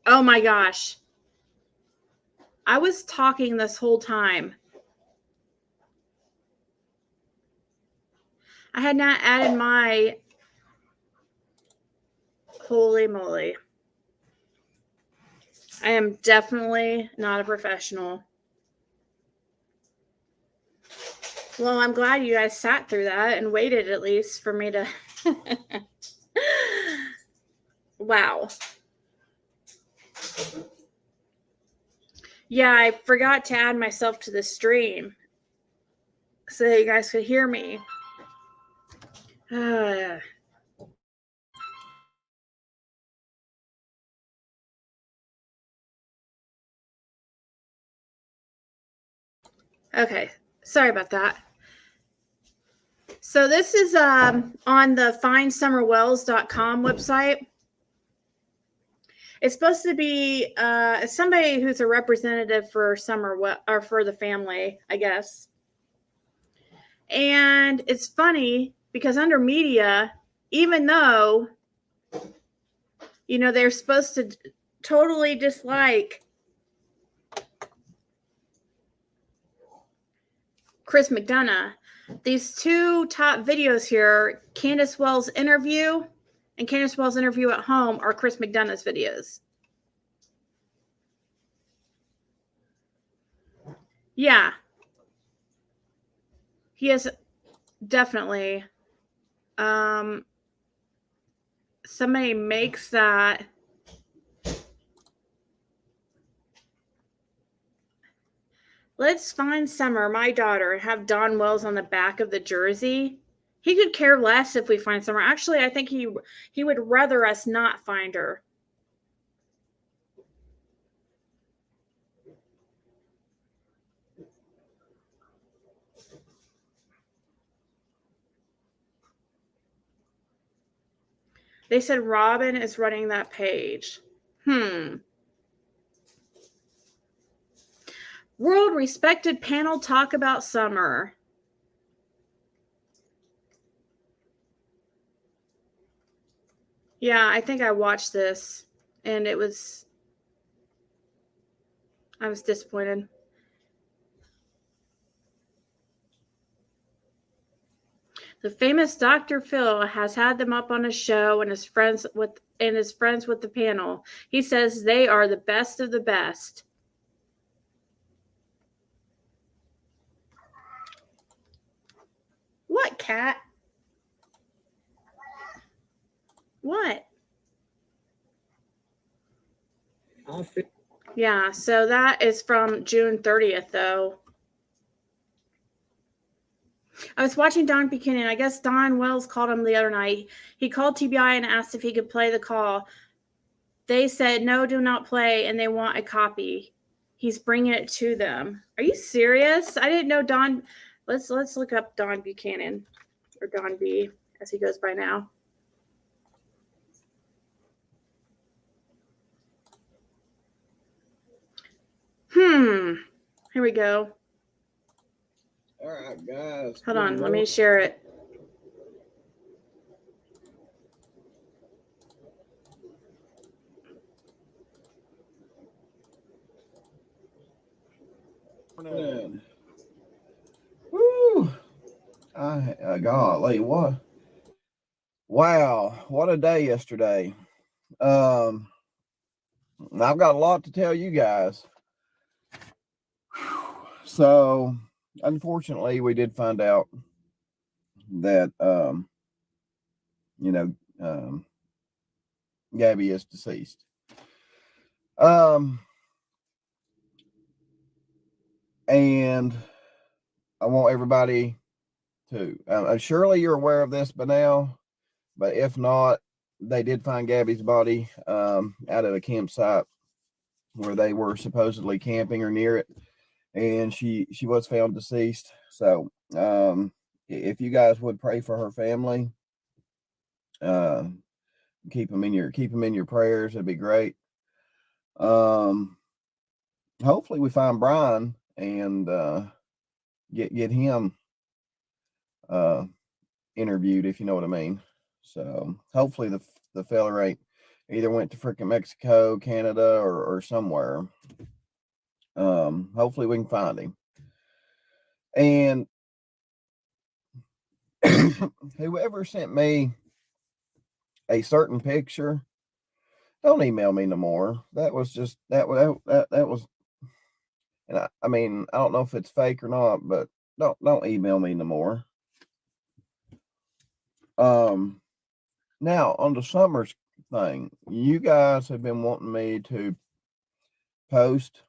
Oh my gosh. I was talking this whole time. I had not added my... Holy moly. I am definitely not a professional. Well, I'm glad you guys sat through that and waited at least for me to... Wow. Yeah, I forgot to add myself to the stream so that you guys could hear me. Okay, sorry about that. So this is on the findsummerwells.com website. It's supposed to be somebody who's a representative for or for the family, I guess. And it's funny because under media, even though, you know, they're supposed to totally dislike Chris McDonough, these two top videos here, Candace Wells' interview and Candace Wells' interview at home, are Chris McDonough's videos. Yeah. He is definitely... somebody makes that... Let's find Summer, my daughter, and have Don Wells on the back of the jersey. He could care less if we find Summer. Actually, I think he would rather us not find her. They said Robin is running that page. World respected panel talk about Summer. Yeah, I think I watched this and I was disappointed. The famous Dr. Phil has had them up on a show and is friends with the panel. He says they are the best of the best. What, cat? What? Yeah, so that is from June 30th, though. I was watching Don Buchanan. I guess Don Wells called him the other night. He called TBI and asked if he could play the call. They said, no, do not play, and they want a copy. He's bringing it to them. Are you serious? I didn't know Don... Let's look up Don Buchanan, or Don B, as he goes by now. Here we go. All right, guys. Hold on, let me share it. Woo! Golly, what? Wow, what a day yesterday. I've got a lot to tell you guys. So, unfortunately, we did find out that, Gabby is deceased. And I want everybody to, surely you're aware of this by now, but if not, they did find Gabby's body out at a campsite where they were supposedly camping or near it, and she was found deceased. So if you guys would pray for her family, keep them in your prayers, it'd be great. Hopefully we find Brian and get him interviewed, if you know what I mean. So hopefully the fella either went to freaking Mexico, Canada, or somewhere. Hopefully we can find him. And whoever sent me a certain picture, don't email me no more. That was just that was. And I mean, I don't know if it's fake or not, but don't email me no more. Now on the Summers thing, you guys have been wanting me to post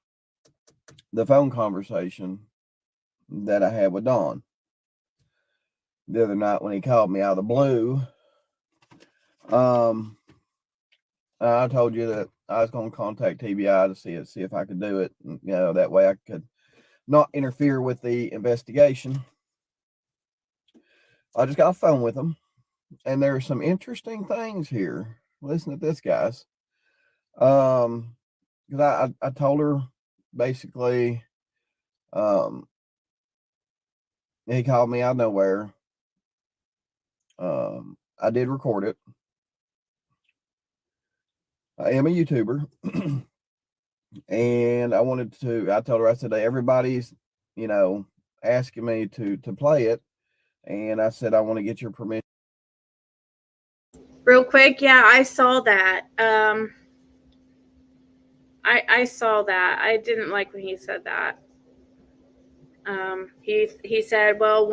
the phone conversation that I had with Don the other night when he called me out of the blue. I told you that I was going to contact TBI to see if I could do it. You know, that way I could not interfere with the investigation. I just got a phone with them, and there are some interesting things here. Listen to this, guys. Because I told her basically, he called me out of nowhere. I did record it. I am a YouTuber. And I told her, I said, everybody's, you know, asking me to play it. And I said, I want to get your permission. Real quick, yeah, I saw that. I saw that. I didn't like when he said that. He said, well,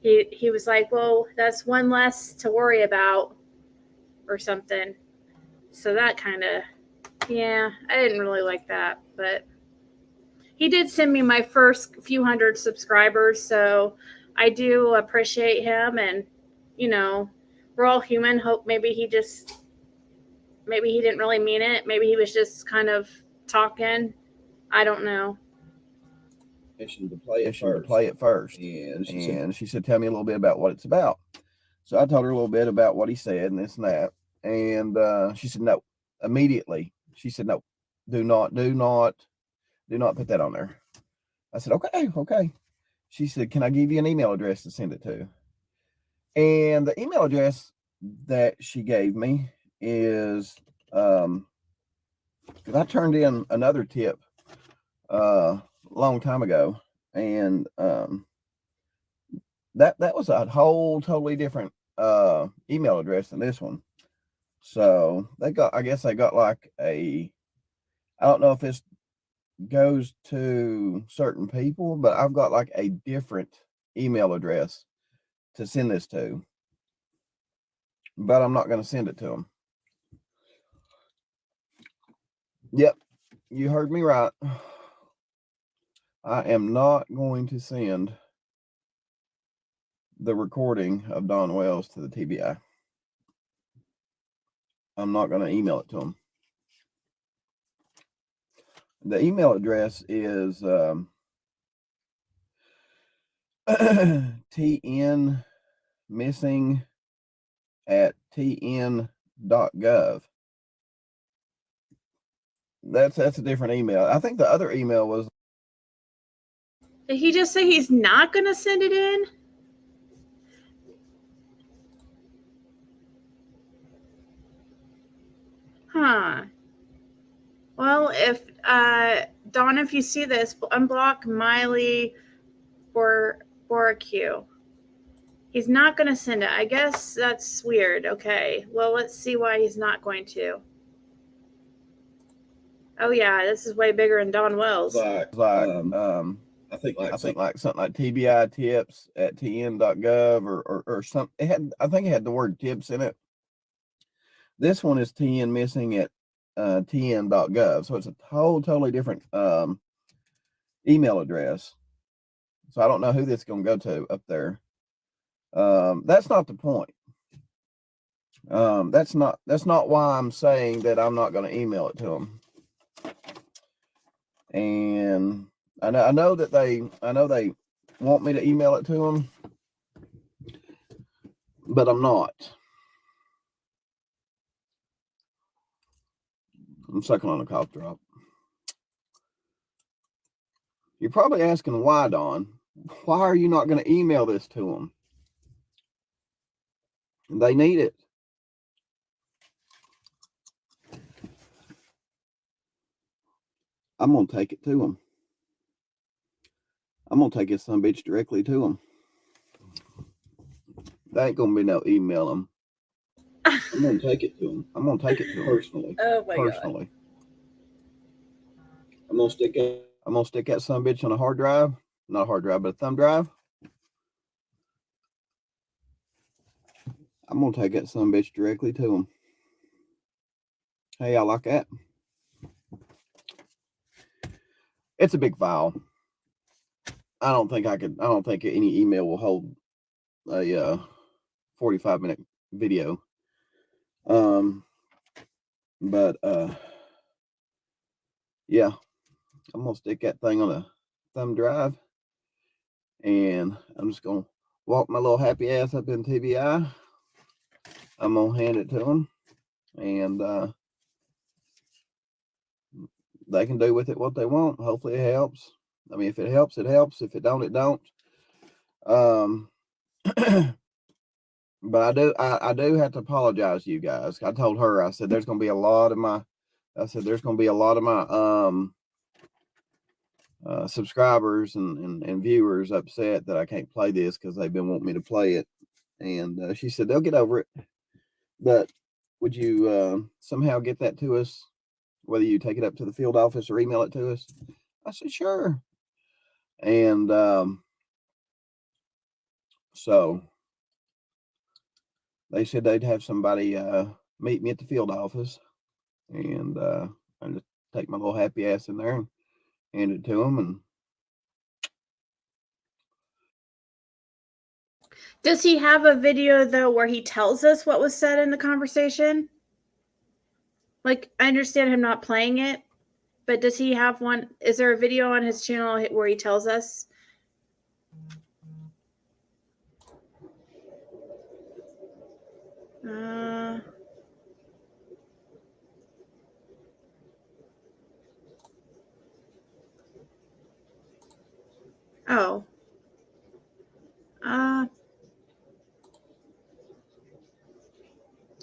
he was like, well, that's one less to worry about or something. So that kind of, yeah, I didn't really like that, but he did send me my first few hundred subscribers, so I do appreciate him. And you know, we're all human. Hope maybe he didn't really mean it. Maybe he was just kind of talking. I don't know. To play it first. And she said, tell me a little bit about what it's about. So I told her a little bit about what he said and this and that. And she said, no, immediately. She said, no, do not put that on there. I said, okay. She said, can I give you an email address to send it to? And the email address that she gave me is, because I turned in another tip a long time ago, and that was a whole totally different email address than this one. So I guess they got like I don't know if this goes to certain people, but I've got like a different email address to send this to, but I'm not going to send it to them. Yep, you heard me right. I am not going to send the recording of Don Wells to the TBI. I'm not going to email it to them. The email address is tnmissing@tn.gov. That's a different email. I think the other email was. Did he just say he's not going to send it in? Huh. Well, if Dawn, if you see this, unblock Miley Boracue. He's not going to send it. I guess that's weird. Okay. Well, let's see why he's not going to. Oh yeah, this is way bigger than Don Wells. I think like something like TBI tips at tn.gov or something. I think it had the word tips in it. This one is TN missing at tn.gov. So it's a totally different email address. So I don't know who this is going to go to up there. That's not the point. That's not why I'm saying that I'm not going to email it to them. And I know they want me to email it to them, but I'm not. I'm sucking on a cough drop. You're probably asking why, Don. Why are you not going to email this to them? They need it. I'm going to take it to them. I'm going to take this son bitch directly to them. There ain't going to be no email them. I'm going to take it to them. I'm going to take it to them personally. Oh my personally. God. I'm going to stick that son bitch on a hard drive. Not a hard drive, but a thumb drive. I'm going to take that son bitch directly to them. Hey, I like that. It's a big file. I don't think any email will hold a 45-minute video. But yeah, I'm gonna stick that thing on a thumb drive, and I'm just gonna walk my little happy ass up in TBI. I'm gonna hand it to them, and they can do with it what they want. Hopefully it helps. I mean, if it helps, it helps. If it don't, it don't. But I do have to apologize to you guys. I told her, I said, there's going to be a lot of my subscribers and viewers upset that I can't play this because they've been wanting me to play it. And she said, they'll get over it. But would you somehow get that to us, whether you take it up to the field office or email it to us? I said, sure. And so they said they'd have somebody meet me at the field office, and I just take my little happy ass in there and hand it to them. And does he have a video though where he tells us what was said in the conversation? Like, I understand him not playing it, but does he have one? Is there a video on his channel where he tells us? Oh.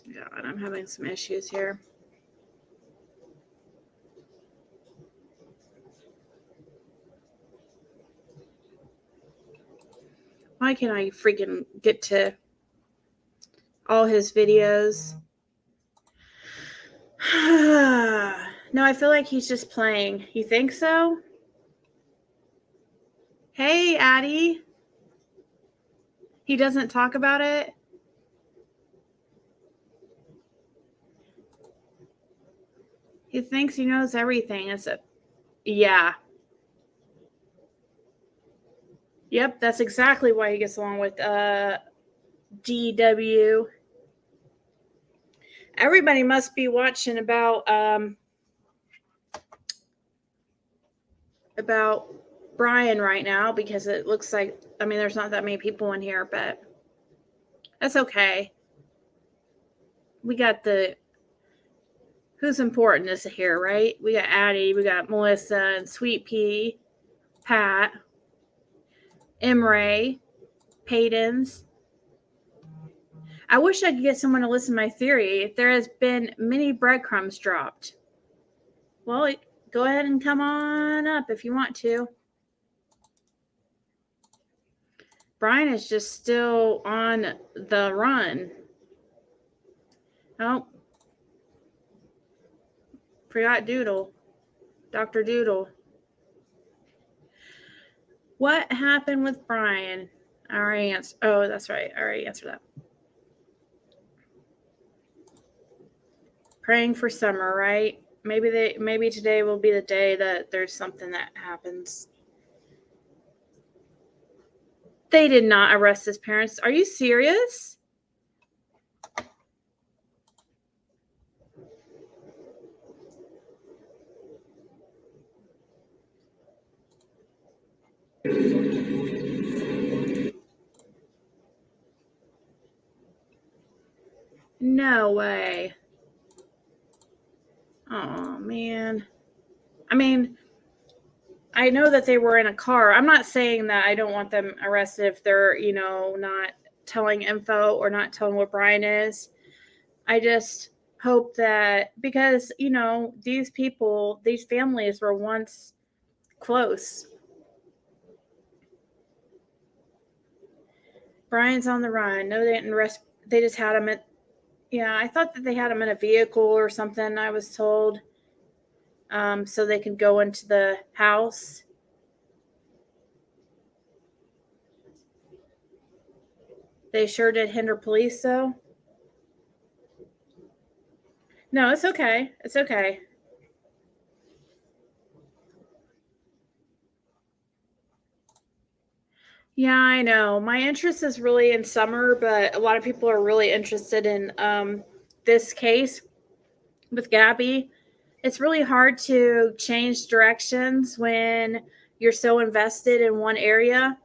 Yeah, and I'm having some issues here. Why can't I freaking get to all his videos? No, I feel like he's just playing. You think so? Hey, Addie. He doesn't talk about it? He thinks he knows everything. Yeah. Yep, that's exactly why he gets along with DW. Everybody must be watching about Brian right now, because it looks like, I mean, there's not that many people in here, but that's okay. We got who's important is here, right? We got Addie, we got Melissa and Sweet Pea, Pat, Emre, Paydens. I wish I could get someone to listen to my theory. There has been many breadcrumbs dropped. Well, go ahead and come on up if you want to. Brian is just still on the run. Oh. Forgot Doodle. Dr. Doodle. What happened with Brian? I already answered. Oh, that's right. I already answered that. Praying for summer, right? Maybe today will be the day that there's something that happens. They did not arrest his parents. Are you serious? No way. Oh, man. I mean, I know that they were in a car. I'm not saying that I don't want them arrested if they're, not telling info or not telling what Brian is. I just hope that, because, you know, these people, these families were once close. Brian's on the run. No, they didn't arrest. They just had him at, yeah, I thought that they had him in a vehicle or something, I was told, so they could go into the house. They sure did hinder police, though. No, it's okay. It's okay. Yeah, I know. My interest is really in summer, but a lot of people are really interested in this case with Gabby. It's really hard to change directions when you're so invested in one area.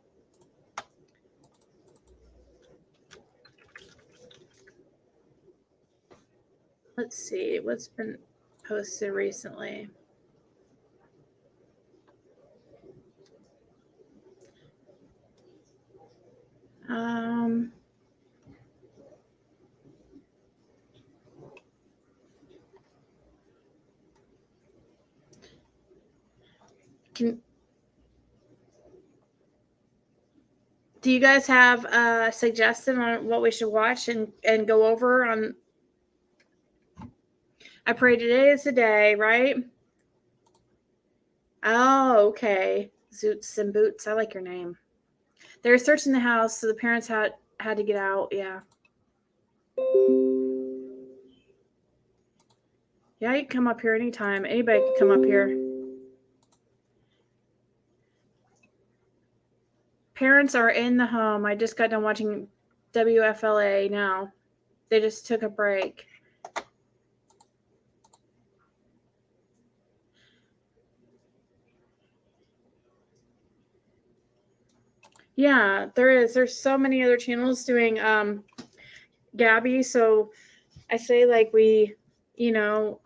Let's see what's been posted recently. Do you guys have a suggestion on what we should watch and go over on? I pray today is the day, right? Oh, okay. Zoots and Boots. I like your name. They were searching the house, so the parents had to get out. Yeah. Yeah, you can come up here anytime. Anybody can come up here. Parents are in the home. I just got done watching WFLA now. They just took a break. Yeah, there is. There's so many other channels doing Gabby. So I say, like, we, you know,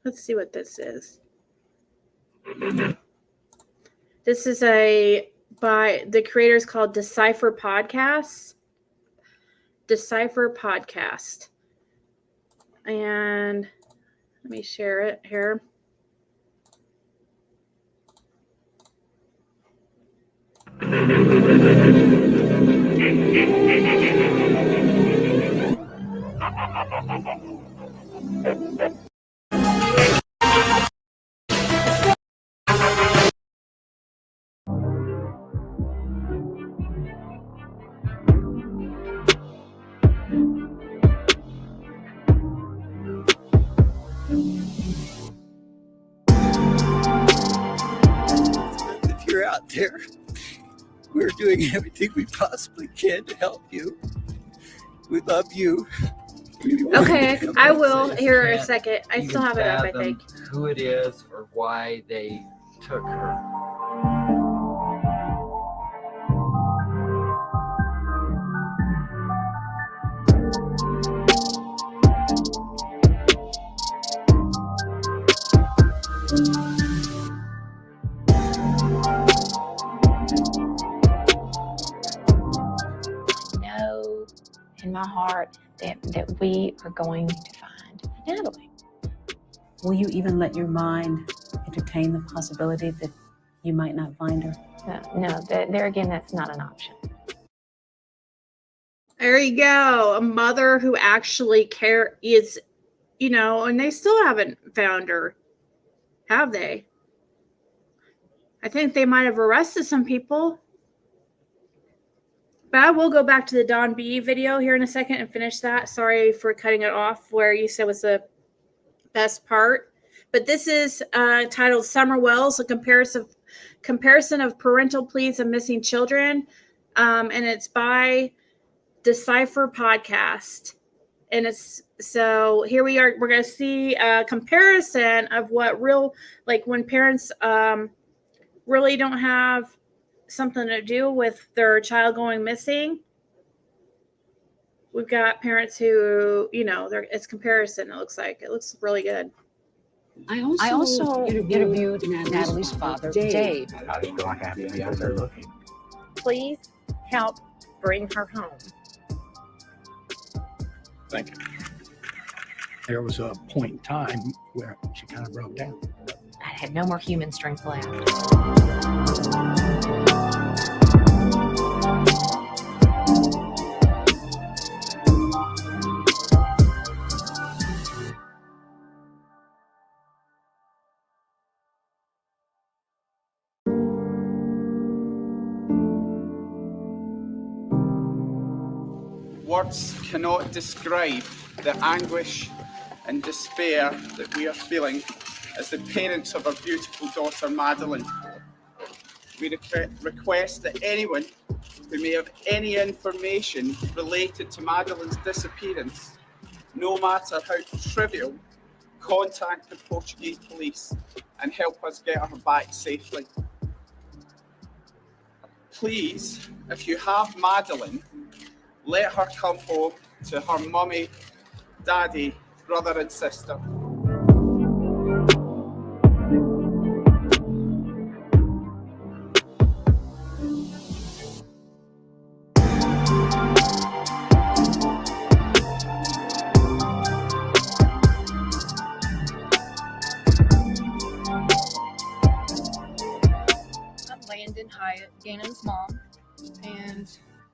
let's see what this is. This is by the creators called Decipher Podcasts. Decipher Podcast. And let me share it here. If you're out there, we're doing everything we possibly can to help you. We love you. Okay, I will here in a second. I still have it up, I think. Who it is or why they took her. Know in my heart that we are going to find Natalie. Will you even let your mind entertain the possibility that you might not find her? No, there again, that's not an option. There you go. A mother who actually is, you know, and they still haven't found her. Have they? I think they might have arrested some people. But I will go back to the Don B video here in a second and finish that. Sorry for cutting it off where you said was the best part. But this is titled Summer Wells, a comparison of parental pleas of missing children. And it's by Decipher Podcast. And it's, so here we are. We're going to see a comparison of what real, like when parents really don't have something to do with their child going missing. we've got parents who, it's comparison. It looks really good. I also interviewed Natalie's father, Dave. I just feel like I have to be out there looking. Please help bring her home. Thank you. There was a point in time where she kind of broke down. I had no more human strength left. Words cannot describe the anguish and despair that we are feeling as the parents of our beautiful daughter Madeline. We request that anyone who may have any information related to Madeline's disappearance, no matter how trivial, contact the Portuguese police and help us get her back safely. Please, if you have Madeline, let her come home to her mummy, daddy, brother and sister. I'm Landon Hyatt, Gannon's mom, and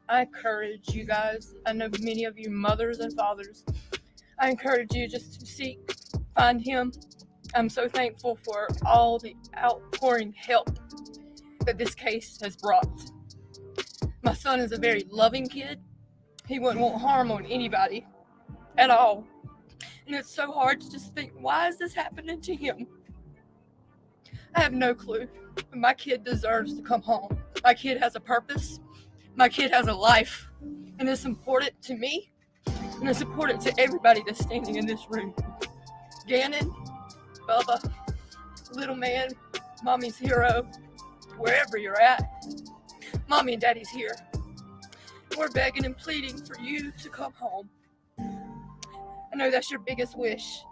I encourage you guys, I know many of you mothers and fathers, I encourage you just to find him. I'm so thankful for all the outpouring help that this case has brought. My son is a very loving kid. He wouldn't want harm on anybody at all. And it's so hard to just think, why is this happening to him? I have no clue. But my kid deserves to come home. My kid has a purpose. My kid has a life. And it's important to me. And it's important to everybody that's standing in this room. Gannon, Bubba, little man, mommy's hero, wherever you're at, mommy and daddy's here. We're begging and pleading for you to come home. I know that's your biggest wish,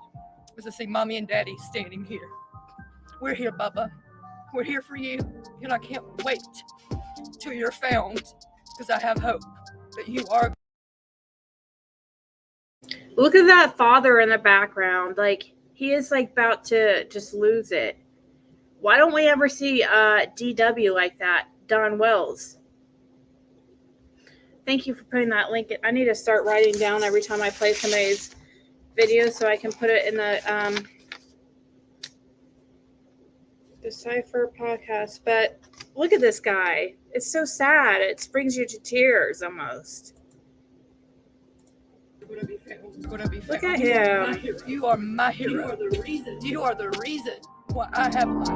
is to see mommy and daddy standing here. We're here, Bubba. We're here for you, and I can't wait till you're found, because I have hope that you are. Look at that father in the background. Like, he is like about to just lose it. Why don't we ever see DW like that? Don Wells. Thank you for putting that link in. I need to start writing down every time I play somebody's video so I can put it in the Decipher podcast. But look at this guy. It's so sad. It brings you to tears almost. Look at him. You are my hero. You are the reason. You are the reason why I have life.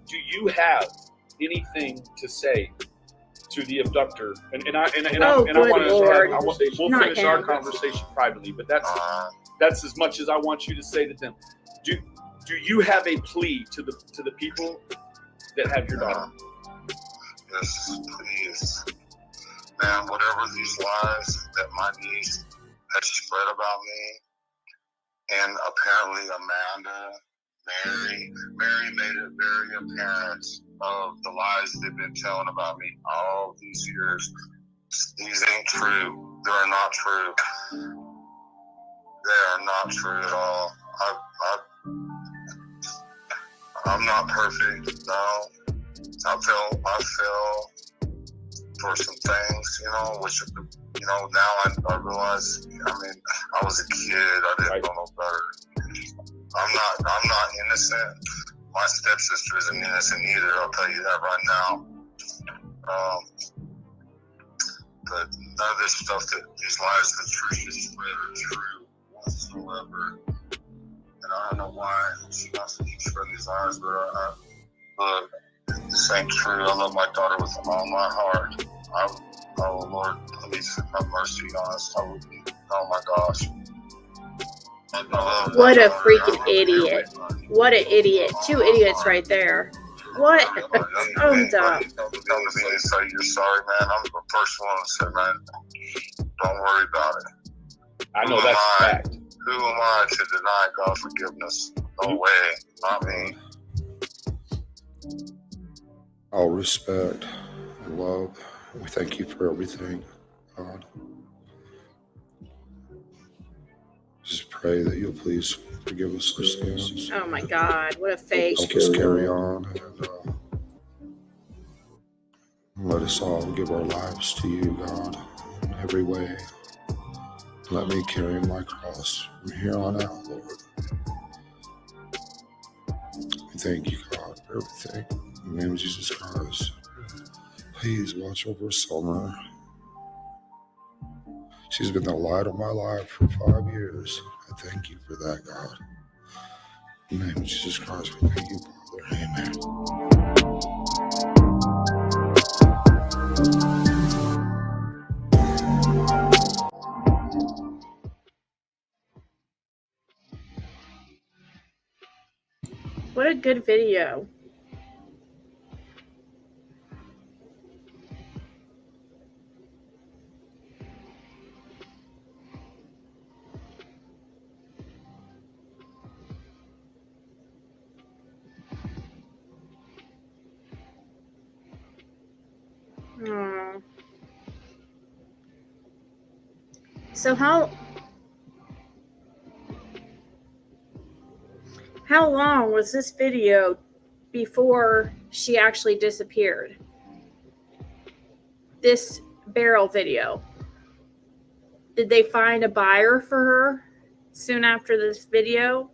Do you have anything to say to the abductor? I want to. We'll Not finish him. our conversation privately, but that's as much as I want you to say to them. Do you have a plea to the people that have your daughter? Yes, please, man. Whatever these lies that my niece has spread about me, and apparently Amanda, Mary made it very apparent of the lies they've been telling about me all these years. These ain't true. They're not true. They are not true at all. I'm not perfect, no. I fell for some things, which, now I realize, I was a kid. I didn't know no better. I'm not innocent. My stepsister isn't innocent either. I'll tell you that right now. But none of this stuff these lies that Tricia spread are true whatsoever. And I don't know why she wants to keep spreading these lies, but Same true. I love my daughter with all my heart. Oh Lord, please have mercy on us. Oh my gosh. What a freaking idiot. What an idiot. Two idiots right there. What? So dumb. Say you're sorry, man. I'm the first one to say, man, don't worry about it. I know that's a fact. Who am I to deny God's forgiveness? No way, not me. All respect and love. We thank you for everything, God. Just pray that you'll please forgive us our sins. Oh my God, what a fake. Help us carry on and let us all give our lives to you, God, in every way. Let me carry my cross from here on out, Lord. We thank you, God, for everything. In the name of Jesus Christ, please watch over Summer. She's been the light of my life for 5 years. I thank you for that, God. In the name of Jesus Christ, we thank you, Father. Amen. What a good video. Oh. So how long was this video before she actually disappeared? This barrel video. Did they find a buyer for her soon after this video?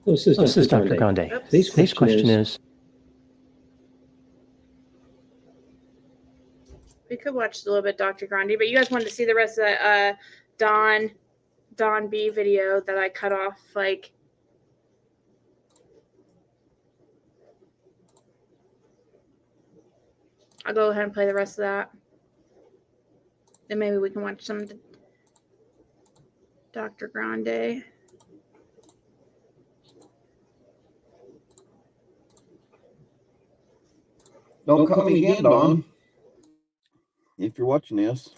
This is Dr. Grande. Today's question is, we could watch a little bit Dr. Grande, but you guys wanted to see the rest of that Don B video that I cut off. Like, I'll go ahead and play the rest of that. Then maybe we can watch some Dr. Grande. Don't call me again, Don. If you're watching this.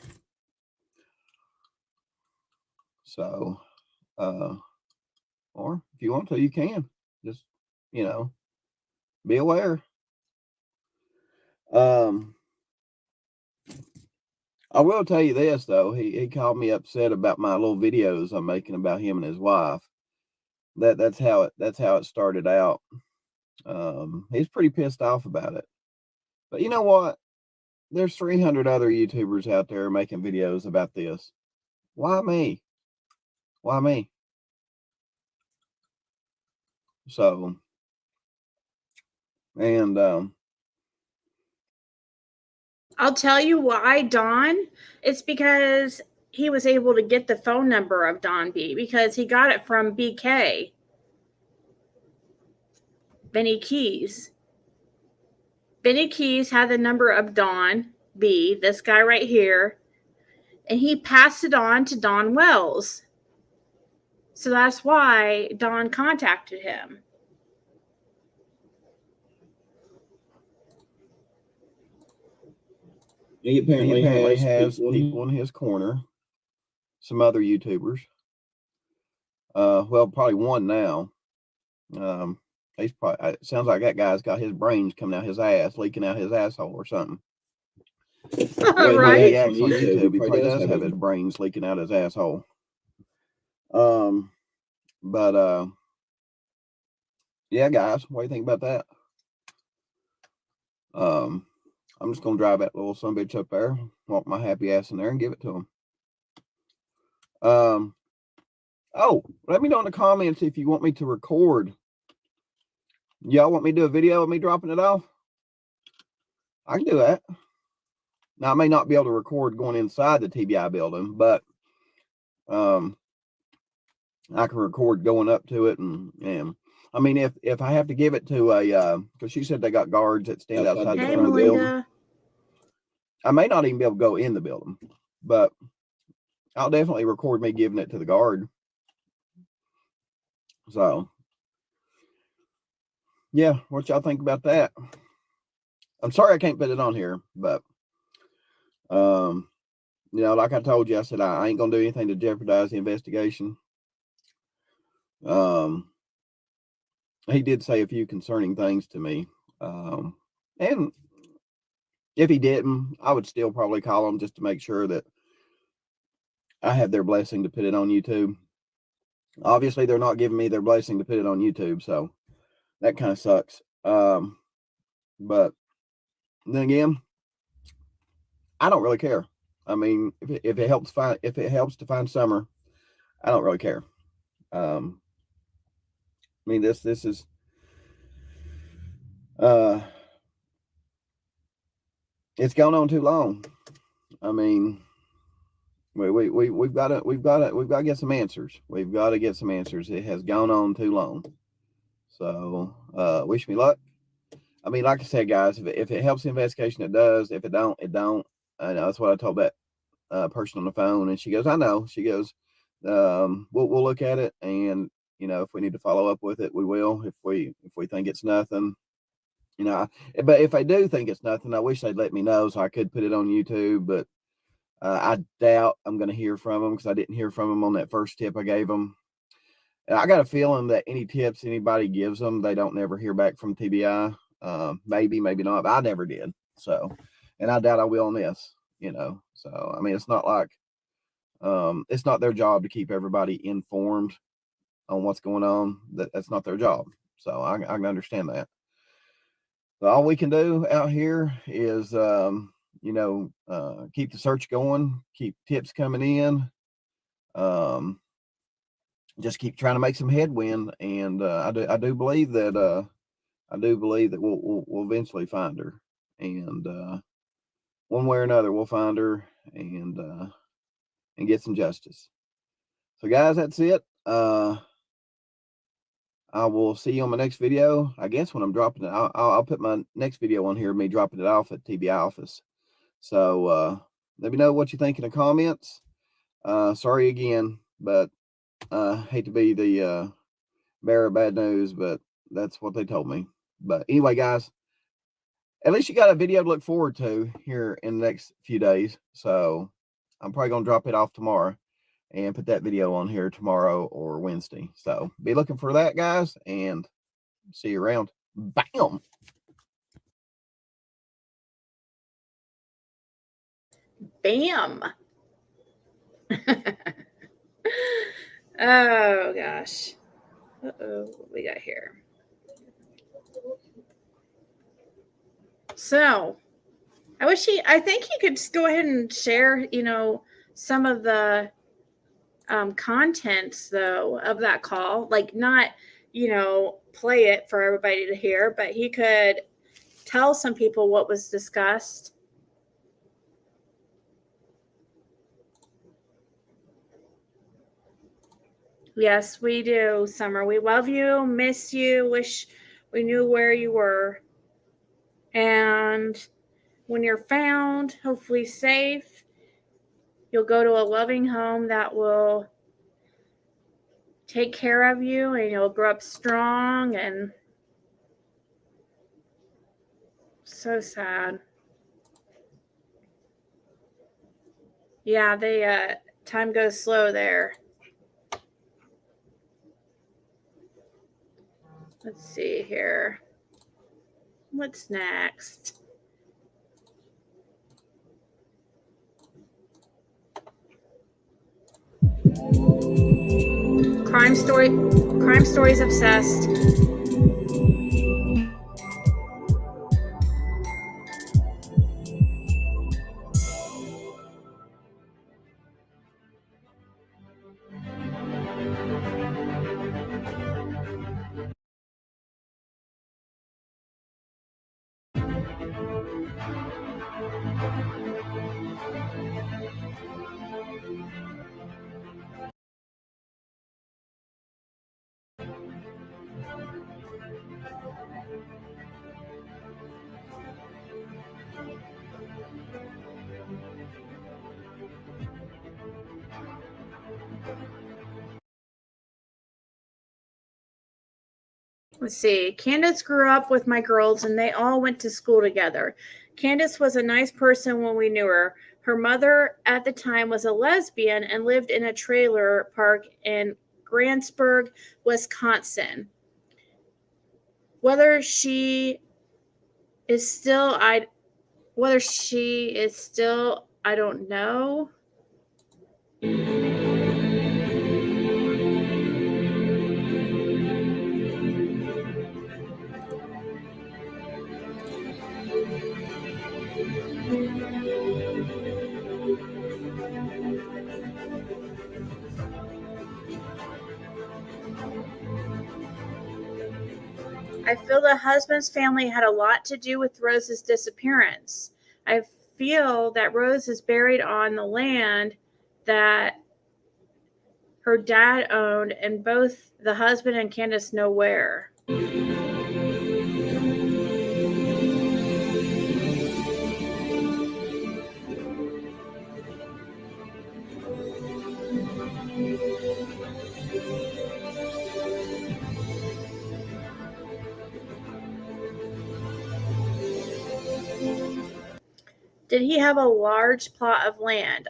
So, or if you want to, you can. Just, be aware. I will tell you this, though. He called me upset about my little videos I'm making about him and his wife. That's how it started out. He's pretty pissed off about it. But you know what? There's 300 other YouTubers out there making videos about this. Why me? Why me? So, and I'll tell you why, Don. It's because he was able to get the phone number of Don B because he got it from BK. Benny Keys. Benny Keys had the number of Don B, this guy right here, and he passed it on to Don Wells. So that's why Don contacted him. He apparently has people in his corner, some other YouTubers. Well, probably one now. He's probably, it sounds like that guy's got his brains coming out his ass, leaking out his asshole or something. Right? He acts on YouTube. He probably does have his brains leaking out his asshole. But yeah, guys, what do you think about that? I'm just gonna drive that little sumbitch up there, walk my happy ass in there, and give it to him. Oh, let me know in the comments if you want me to record. Y'all want me to do a video of me dropping it off? I can do that. Now, I may not be able to record going inside the TBI building, but I can record going up to it. And I mean, if I have to give it to a, because she said they got guards that stand outside the front of the building. I may not even be able to go in the building, but I'll definitely record me giving it to the guard. So, yeah, what y'all think about that? I'm sorry I can't put it on here, but, you know, like I told you, I said I ain't going to do anything to jeopardize the investigation. He did say a few concerning things to me. And if he didn't, I would still probably call him just to make sure that I have their blessing to put it on YouTube. Obviously, they're not giving me their blessing to put it on YouTube, so that kind of sucks. But then again, I don't really care. I mean, if it helps to find Summer, I don't really care. I mean, this is it's gone on too long. I mean, we've got to get some answers. We've got to get some answers. It has gone on too long. So wish me luck. I mean, like I said, guys, if it helps the investigation, it does. If it don't, it don't. I know that's what I told that person on the phone, and she goes, I know. She goes, we'll look at it, and you know, if we need to follow up with it, we will. If we think it's nothing, you know. But if I do think it's nothing, I wish they'd let me know so I could put it on YouTube. But I doubt I'm going to hear from them because I didn't hear from them on that first tip I gave them. And I got a feeling that any tips anybody gives them, they don't never hear back from TBI. Maybe not, but I never did. So, and I doubt I will on this, you know. So, I mean, it's not like it's not their job to keep everybody informed on what's going on. That's not their job. So I can understand that. But all we can do out here is, you know, keep the search going, keep tips coming in, just keep trying to make some headwind. And I do believe that we'll eventually find her, and one way or another we'll find her and get some justice. So guys, that's it. I will see you on my next video. I guess when I'm dropping it, I'll put my next video on here, me dropping it off at TBI office. So let me know what you think in the comments. Sorry again, but hate to be the bearer of bad news, but that's what they told me. But anyway, guys, at least you got a video to look forward to here in the next few days. So I'm probably going to drop it off tomorrow and put that video on here tomorrow or Wednesday. So be looking for that, guys, and see you around. Bam! Bam! Oh, gosh. Uh-oh, what we got here? So, I think he could just go ahead and share, you know, some of the contents, though, of that call. Like, not, you know, play it for everybody to hear, but he could tell some people what was discussed. Yes, we do, Summer. We love you, miss you, wish we knew where you were. And when you're found, hopefully safe, you'll go to a loving home that will take care of you, and you'll grow up strong. And so sad. Yeah, they time goes slow there. Let's see here. What's next? Crime Stories Obsessed. Let's see. Candus grew up with my girls and they all went to school together. Candus was a nice person when we knew her. Her mother at the time was a lesbian and lived in a trailer park in Grantsburg, Wisconsin. Whether she is still, I don't know. I feel the husband's family had a lot to do with Rose's disappearance. I feel that Rose is buried on the land that her dad owned, and both the husband and Candus know where. Did he have a large plot of land?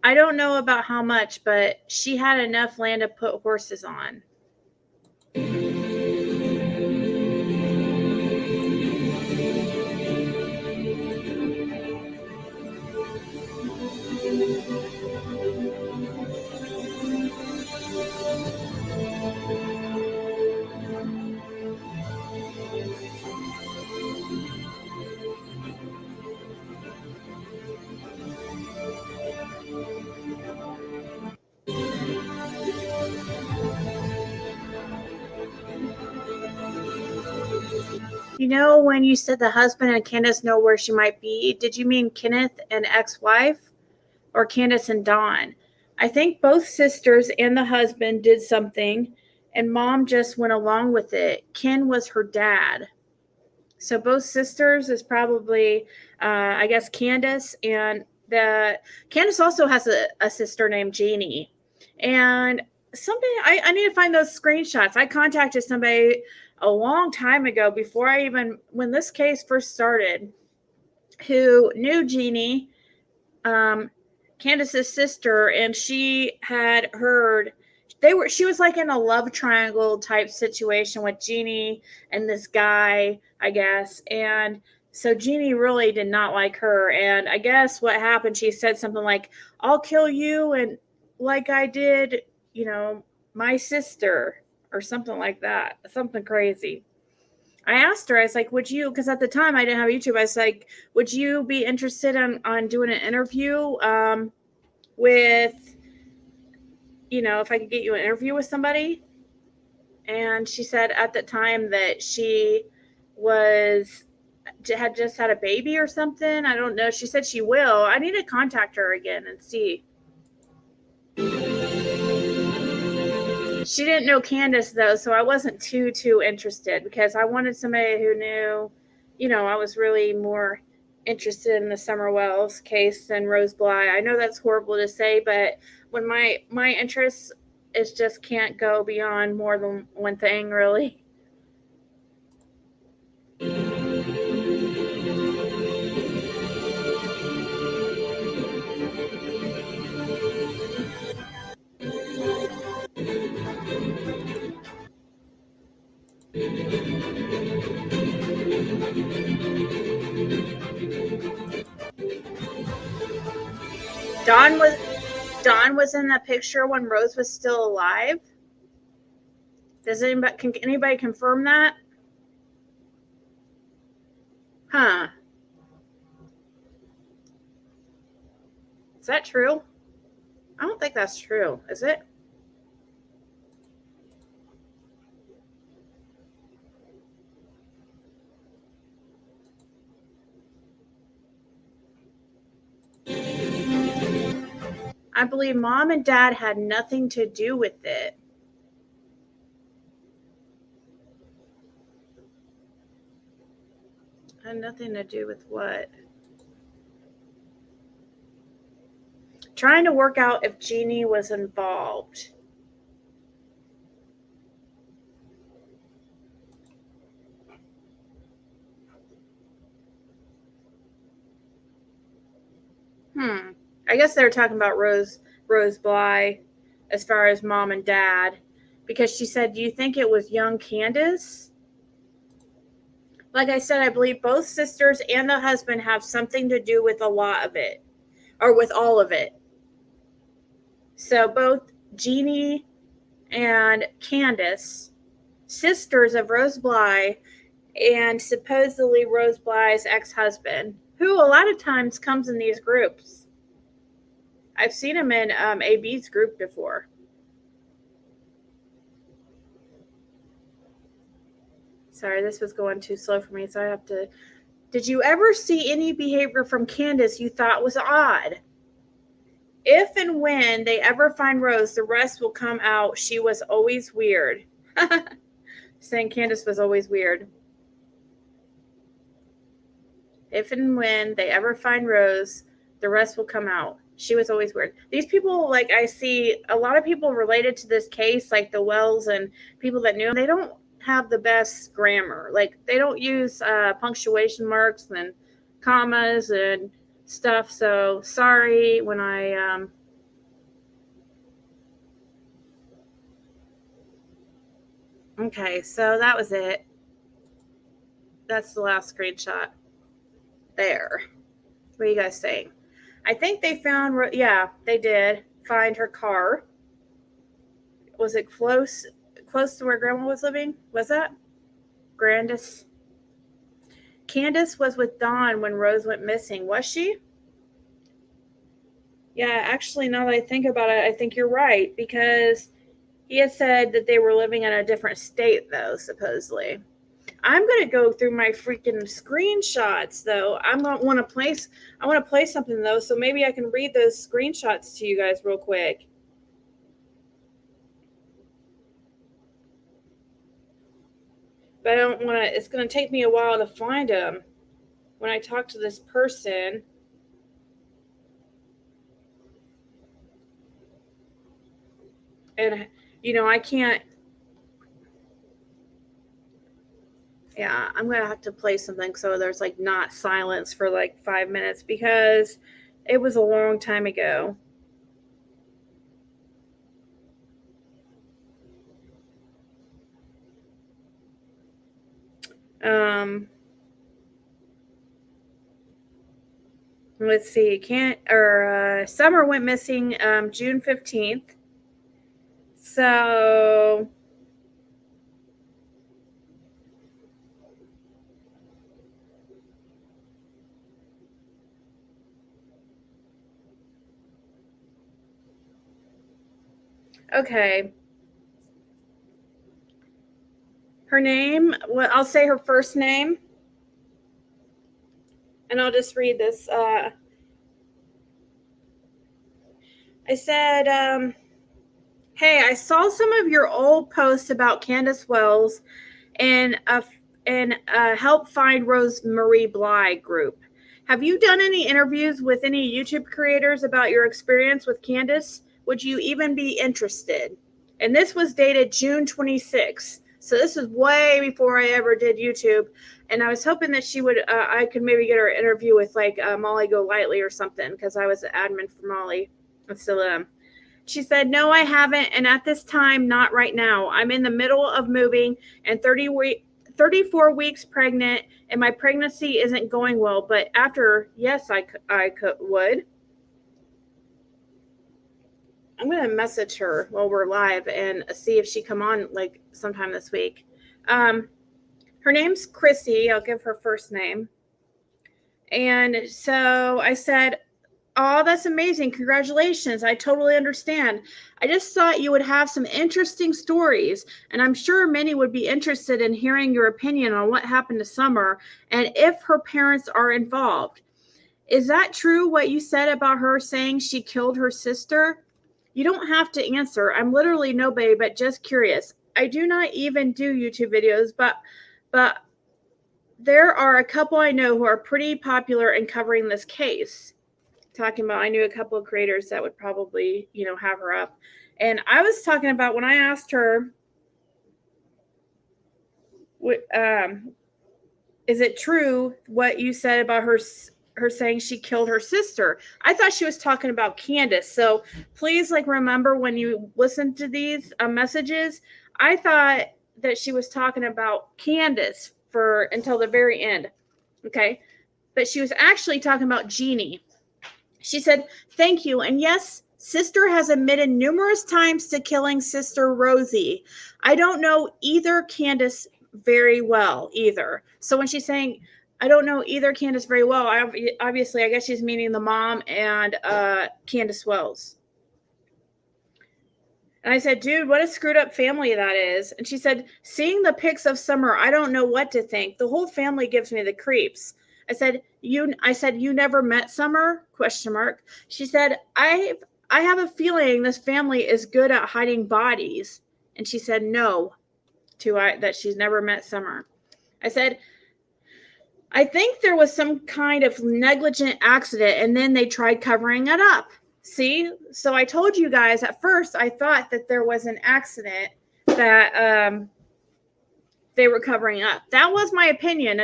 I don't know about how much, but she had enough land to put horses on. You know, when you said the husband and Candus know where she might be, did you mean Kenneth and ex-wife or Candus and Dawn? I think both sisters and the husband did something, and Mom just went along with it. Ken was her dad. So both sisters is probably, I guess, Candus, and Candus also has a sister named Jeanie. And somebody, I need to find those screenshots. I contacted somebody a long time ago when this case first started, who knew Jeanie, Candus's sister, and she had heard she was like in a love triangle type situation with Jeanie and this guy, I guess. And so Jeanie really did not like her. And I guess what happened, she said something like, I'll kill you, and like I did, my sister, or something like that. Something crazy. I asked her, I was like, would you, because at the time I didn't have YouTube, I was like, would you be interested on doing an interview with, if I could get you an interview with somebody? And she said at the time that she had just had a baby or something. I don't know. She said she will. I need to contact her again and see. She didn't know Candus, though, so I wasn't too interested, because I wanted somebody who knew, I was really more interested in the Summer Wells case than Rose Bly. I know that's horrible to say, but when my interests is just can't go beyond more than one thing, really. Dawn was in that picture when Rose was still alive. Can anybody confirm that? Huh. Is that true? I don't think that's true. Is it? I believe Mom and Dad had nothing to do with it. Had nothing to do with what? Trying to work out if Jeanie was involved. I guess they were talking about Rose Bly as far as mom and dad, because she said, do you think it was young Candus? Like I said, I believe both sisters and the husband have something to do with a lot of it, or with all of it. So both Jeanie and Candus, sisters of Rose Bly, and supposedly Rose Bly's ex-husband, who a lot of times comes in these groups. I've seen him in AB's group before. Sorry, this was going too slow for me, so I have to... Did you ever see any behavior from Candus you thought was odd? If and when they ever find Rose, the rest will come out. She was always weird. Saying Candus was always weird. If and when they ever find Rose, the rest will come out. She was always weird. These people, like, I see a lot of people related to this case, like the Wells and people that knew them, they don't have the best grammar. Like, they don't use punctuation marks and commas and stuff. So sorry when I okay, so that was it. That's the last screenshot there. What are you guys saying? I think they found, yeah, they did find her car. Was it close to where Grandma was living? Was that Candus was with Dawn when Rose went missing, was she? Yeah, actually, now that I think about it, I think you're right, because he had said that they were living in a different state, though, supposedly. I'm going to go through my freaking screenshots, though. I want to play something, though, so maybe I can read those screenshots to you guys real quick. But I don't want to, it's going to take me a while to find them when I talk to this person. And, you know, I can't. Yeah, I'm going to have to play something so there's like not silence for like 5 minutes, because it was a long time ago. Let's see. Summer went missing June 15th. So okay. Her name, well, I'll say her first name, and I'll just read this. I said, hey, I saw some of your old posts about Candus Wells and Help Find Rose Marie Bly group. Have you done any interviews with any YouTube creators about your experience with Candus? Would you even be interested? And this was dated June 26th. So this is way before I ever did YouTube. And I was hoping that she would, I could maybe get her an interview with like Molly Golightly or something, because I was the admin for Molly. I still am. She said, no, I haven't. And at this time, not right now. I'm in the middle of moving and 34 weeks pregnant, and my pregnancy isn't going well. But after, yes, I would. I'm going to message her while we're live and see if she come on like sometime this week. Her name's Chrissy. I'll give her first name. And so I said, oh, that's amazing. Congratulations. I totally understand. I just thought you would have some interesting stories, and I'm sure many would be interested in hearing your opinion on what happened to Summer and if her parents are involved. Is that true, what you said about her saying she killed her sister? You don't have to answer. I'm literally nobody, but just curious. I do not even do YouTube videos, but there are a couple I know who are pretty popular in covering this case. Talking about, I knew a couple of creators that would probably, you know, have her up. And I was talking about when I asked her, is it true what you said about her saying she killed her sister. I thought she was talking about Candus. So please, like, remember when you listen to these messages, I thought that she was talking about Candus for until the very end. Okay. But she was actually talking about Jeanie. She said, "Thank you. And yes, sister has admitted numerous times to killing sister Rosie. I don't know either Candus very well either." So when she's saying, "I don't know either Candus very well," obviously, I guess she's meaning the mom and Candus Wells. And I said, "Dude, what a screwed up family that is." And she said, "Seeing the pics of Summer, I don't know what to think. The whole family gives me the creeps." I said, "You never met Summer?" ? She said, I have a feeling this family is good at hiding bodies." And she said no, that she's never met Summer. I said, "I think there was some kind of negligent accident and then they tried covering it up." See? So I told you guys at first, I thought that there was an accident that they were covering up. That was my opinion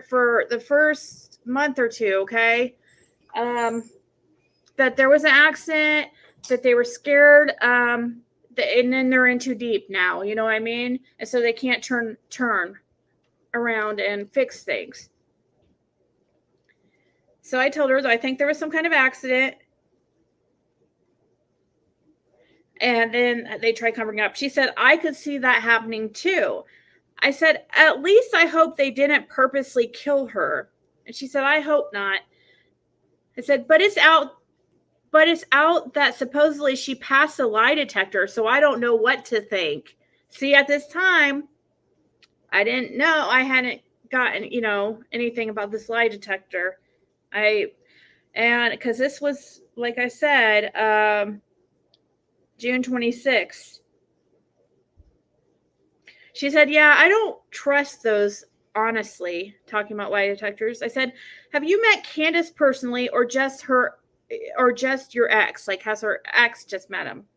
for the first month or two, okay? That there was an accident, that they were scared, and then they're in too deep now, you know what I mean? And so they can't turn around and fix things. So I told her that I think there was some kind of accident, and then they tried covering up. She said, "I could see that happening too." I said, "At least I hope they didn't purposely kill her." And she said, "I hope not." I said, but it's out that supposedly she passed a lie detector, so I don't know what to think. See, at this time, I didn't know. I hadn't gotten, anything about this lie detector. Because this was, like I said, June 26th. She said, "Yeah, I don't trust those, honestly," talking about lie detectors. I said, "Have you met Candus personally or just your ex? Like, has her ex just met him?"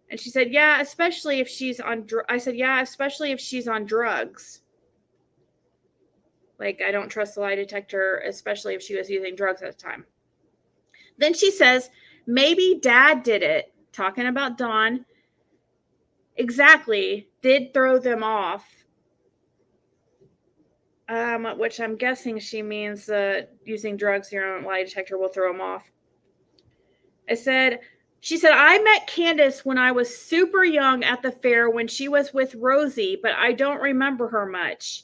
And she said, "Yeah, especially if she's on I said, "Yeah, especially if she's on drugs." Like, I don't trust the lie detector, especially if she was using drugs at the time. Then she says, "Maybe Dad did it," talking about Dawn. Exactly. Did throw them off. Which I'm guessing she means using drugs, your own lie detector will throw them off. She said, "I met Candus when I was super young at the fair when she was with Rosie, but I don't remember her much.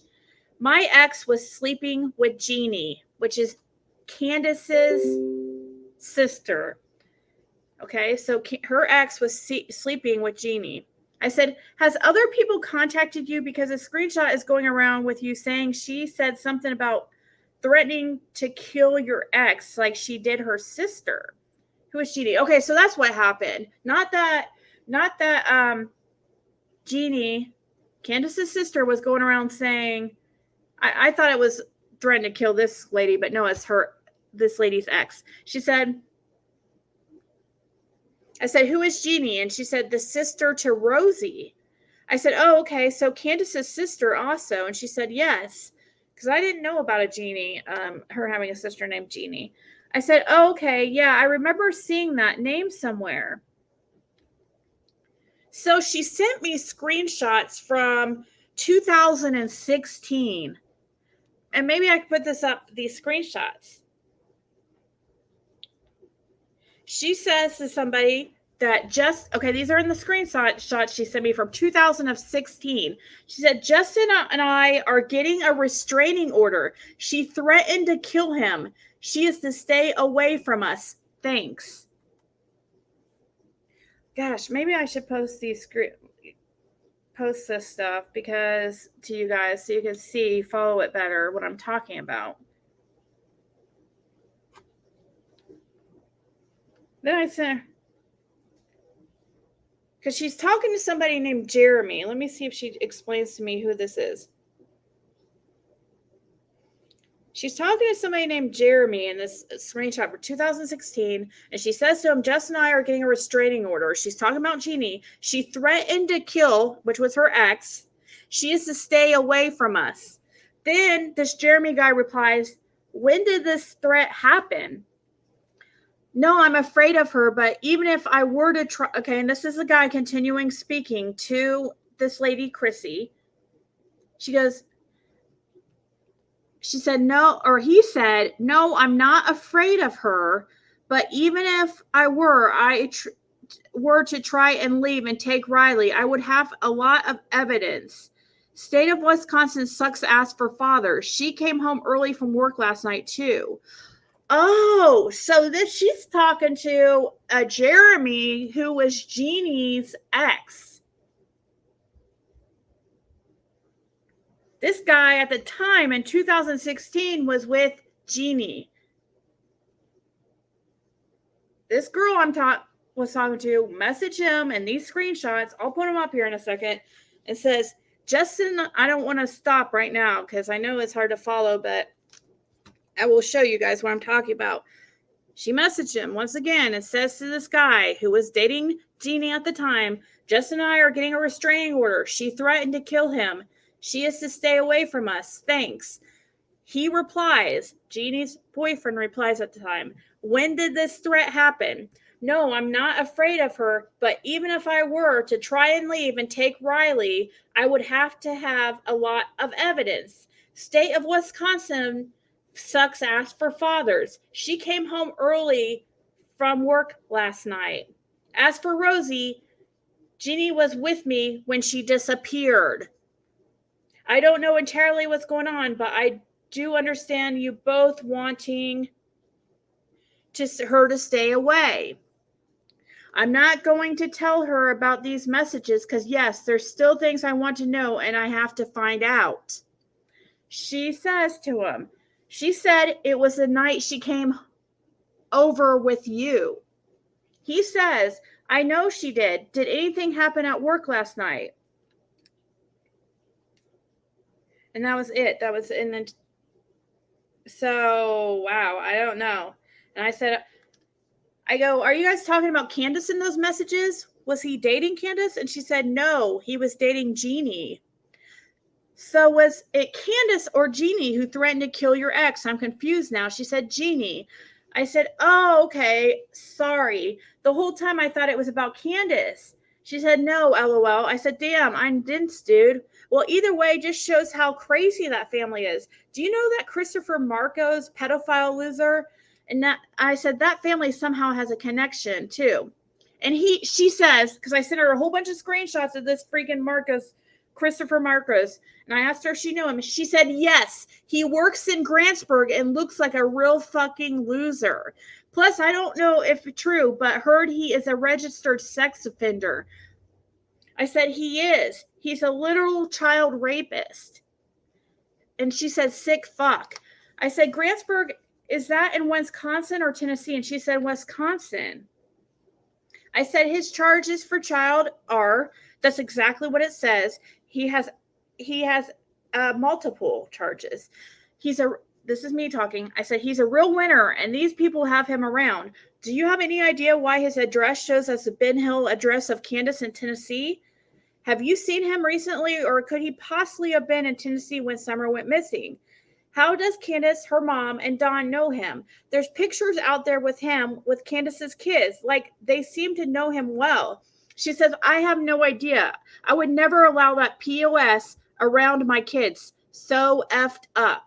My ex was sleeping with Jeanie," which is Candus's sister. Okay, so her ex was sleeping with Jeanie. I said, "Has other people contacted you? Because a screenshot is going around with you saying she said something about threatening to kill your ex like she did her sister." Who is Jeanie? Okay, so that's what happened. Not that Jeanie, Candus's sister, was going around saying, I thought it was threatening to kill this lady, but no, it's this lady's ex. I said, "Who is Jeanie?" And she said, "The sister to Rosie." I said, "Oh, okay. So Candus's sister also." And she said, "Yes." Because I didn't know about a Jeanie, her having a sister named Jeanie. I said, "Oh, okay. Yeah, I remember seeing that name somewhere." So she sent me screenshots from 2016. And maybe I could put these screenshots. She says to somebody that these are in the screenshots she sent me from 2016. She said, "Justin and I are getting a restraining order. She threatened to kill him. She is to stay away from us. Thanks." Gosh, maybe I should post this stuff to you guys so you can follow it better, what I'm talking about. Then I said, because she's talking to somebody named Jeremy. Let me see if she explains to me who this is. She's talking to somebody named Jeremy in this screenshot for 2016, and she says to him, "Justin and I are getting a restraining order." She's talking about Jeanie. "She threatened to kill," which was her ex. "She is to stay away from us." Then this Jeremy guy replies, when did this threat happen? No, I'm afraid of her, but even if I were to try, okay, and this is the guy continuing speaking to this lady, Chrissy. She said, no, or he said, no, I'm not afraid of her, but even if I were, were to try and leave and take Riley, I would have a lot of evidence. State of Wisconsin sucks ass for fathers. She came home early from work last night, too. Oh, so she's talking to Jeremy, who was Jeannie's ex. This guy at the time in 2016 was with Jeanie. This girl was talking to messaged him, and these screenshots, I'll put them up here in a second. It says, Justin, I don't want to stop right now because I know it's hard to follow, but I will show you guys what I'm talking about. She messaged him once again and says to this guy who was dating Jeanie at the time, Justin and I are getting a restraining order. She threatened to kill him. She is to stay away from us. Thanks. He replies, Jeannie's boyfriend replies at the time, when did this threat happen? No, I'm not afraid of her, but even if I were to try and leave and take Riley, I would have to have a lot of evidence. State of Wisconsin sucks ass for fathers. She came home early from work last night. As for Rosie, Jeannie was with me when she disappeared. I don't know entirely what's going on, but I do understand you both wanting her to stay away. I'm not going to tell her about these messages because, yes, there's still things I want to know and I have to find out. She says to him, she said it was the night she came over with you. He says, I know she did. Did anything happen at work last night? And that was it. That was in the... So, wow, I don't know. And I said, I go, are you guys talking about Candus in those messages? Was he dating Candus? And she said, no, he was dating Jeanie. So was it Candus or Jeanie who threatened to kill your ex? I'm confused now. She said, Jeanie. I said, oh, okay, sorry. The whole time I thought it was about Candus. She said, no, LOL. I said, damn, I'm dense, dude. Well, either way, just shows how crazy that family is. Do you know that Christopher Marco's pedophile loser? And that I said that family somehow has a connection too. And she says, because I sent her a whole bunch of screenshots of this freaking Christopher Marcos, and I asked her if she knew him. She said yes. He works in Grantsburg and looks like a real fucking loser. Plus, I don't know if it's true, but heard he is a registered sex offender. I said he is. He's a literal child rapist. And she said, sick fuck. I said, Grantsburg, is that in Wisconsin or Tennessee? And she said, Wisconsin. I said, his charges for child are, that's exactly what it says. He has multiple charges. This is me talking. I said, he's a real winner and these people have him around. Do you have any idea why his address shows as the Ben Hill address of Candus in Tennessee? Have you seen him recently, or could he possibly have been in Tennessee when Summer went missing? How does Candus, her mom, and Dawn know him? There's pictures out there with him with Candus's kids. Like, they seem to know him well. She says, I have no idea. I would never allow that POS around my kids. So effed up.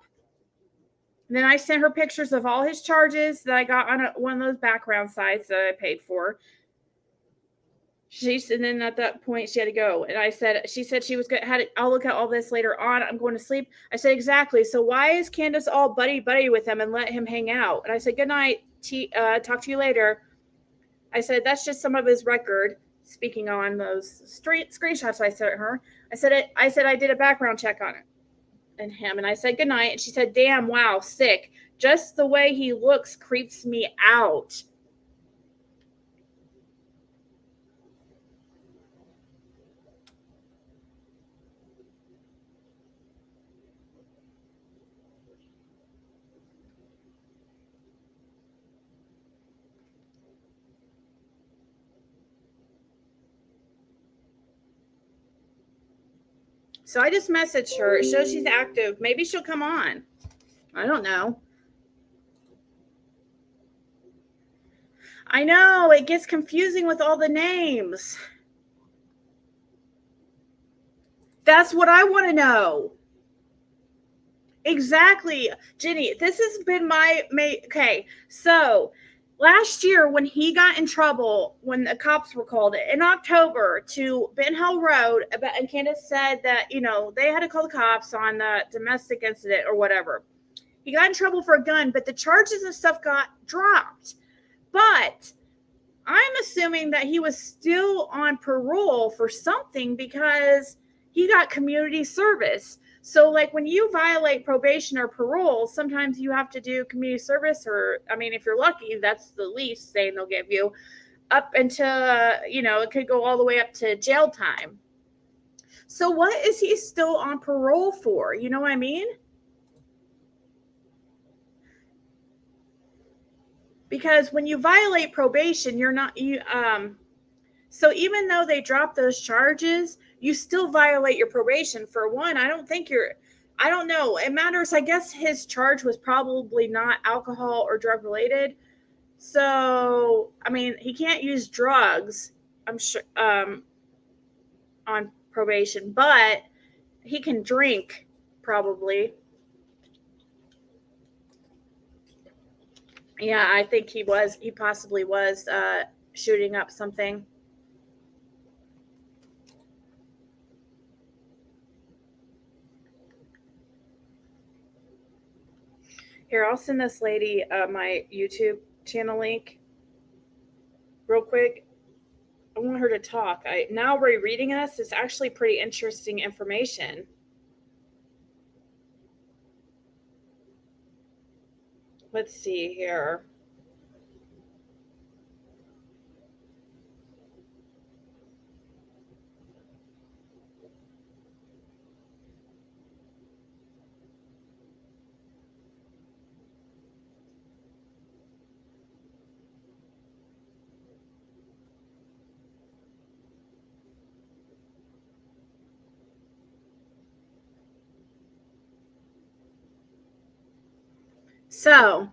And then I sent her pictures of all his charges that I got on one of those background sites that I paid for. And then at that point she had to go. And she said she was going to, I'll look at all this later on. I'm going to sleep. I said, exactly. So why is Candus all buddy with him and let him hang out? And I said, good night. Talk to you later. I said, that's just some of his record. Speaking on those screenshots I sent her. I said I did a background check on it and him. And I said, good night. And she said, damn, wow, sick. Just the way he looks creeps me out. So I just messaged her. It shows she's active. Maybe she'll come on. I don't know. I know, it gets confusing with all the names. That's what I want to know. Exactly. Jeannie, this has been okay. So last year when he got in trouble, when the cops were called in October to Ben Hill Road, and Candus said that, they had to call the cops on the domestic incident or whatever. He got in trouble for a gun, but the charges and stuff got dropped. But I'm assuming that he was still on parole for something because he got community service. So, like, when you violate probation or parole, sometimes you have to do community service, or, if you're lucky, that's the least thing they'll give you, up until, it could go all the way up to jail time. So what is he still on parole for? You know what I mean? Because when you violate probation, so even though they drop those charges, you still violate your probation. For one, I don't know. It matters. I guess his charge was probably not alcohol or drug related. So, he can't use drugs, I'm sure, on probation, but he can drink probably. Yeah, I think he possibly was shooting up something. Here, I'll send this lady my YouTube channel link real quick. I want her to talk. Now rereading this is actually pretty interesting information. Let's see here. So,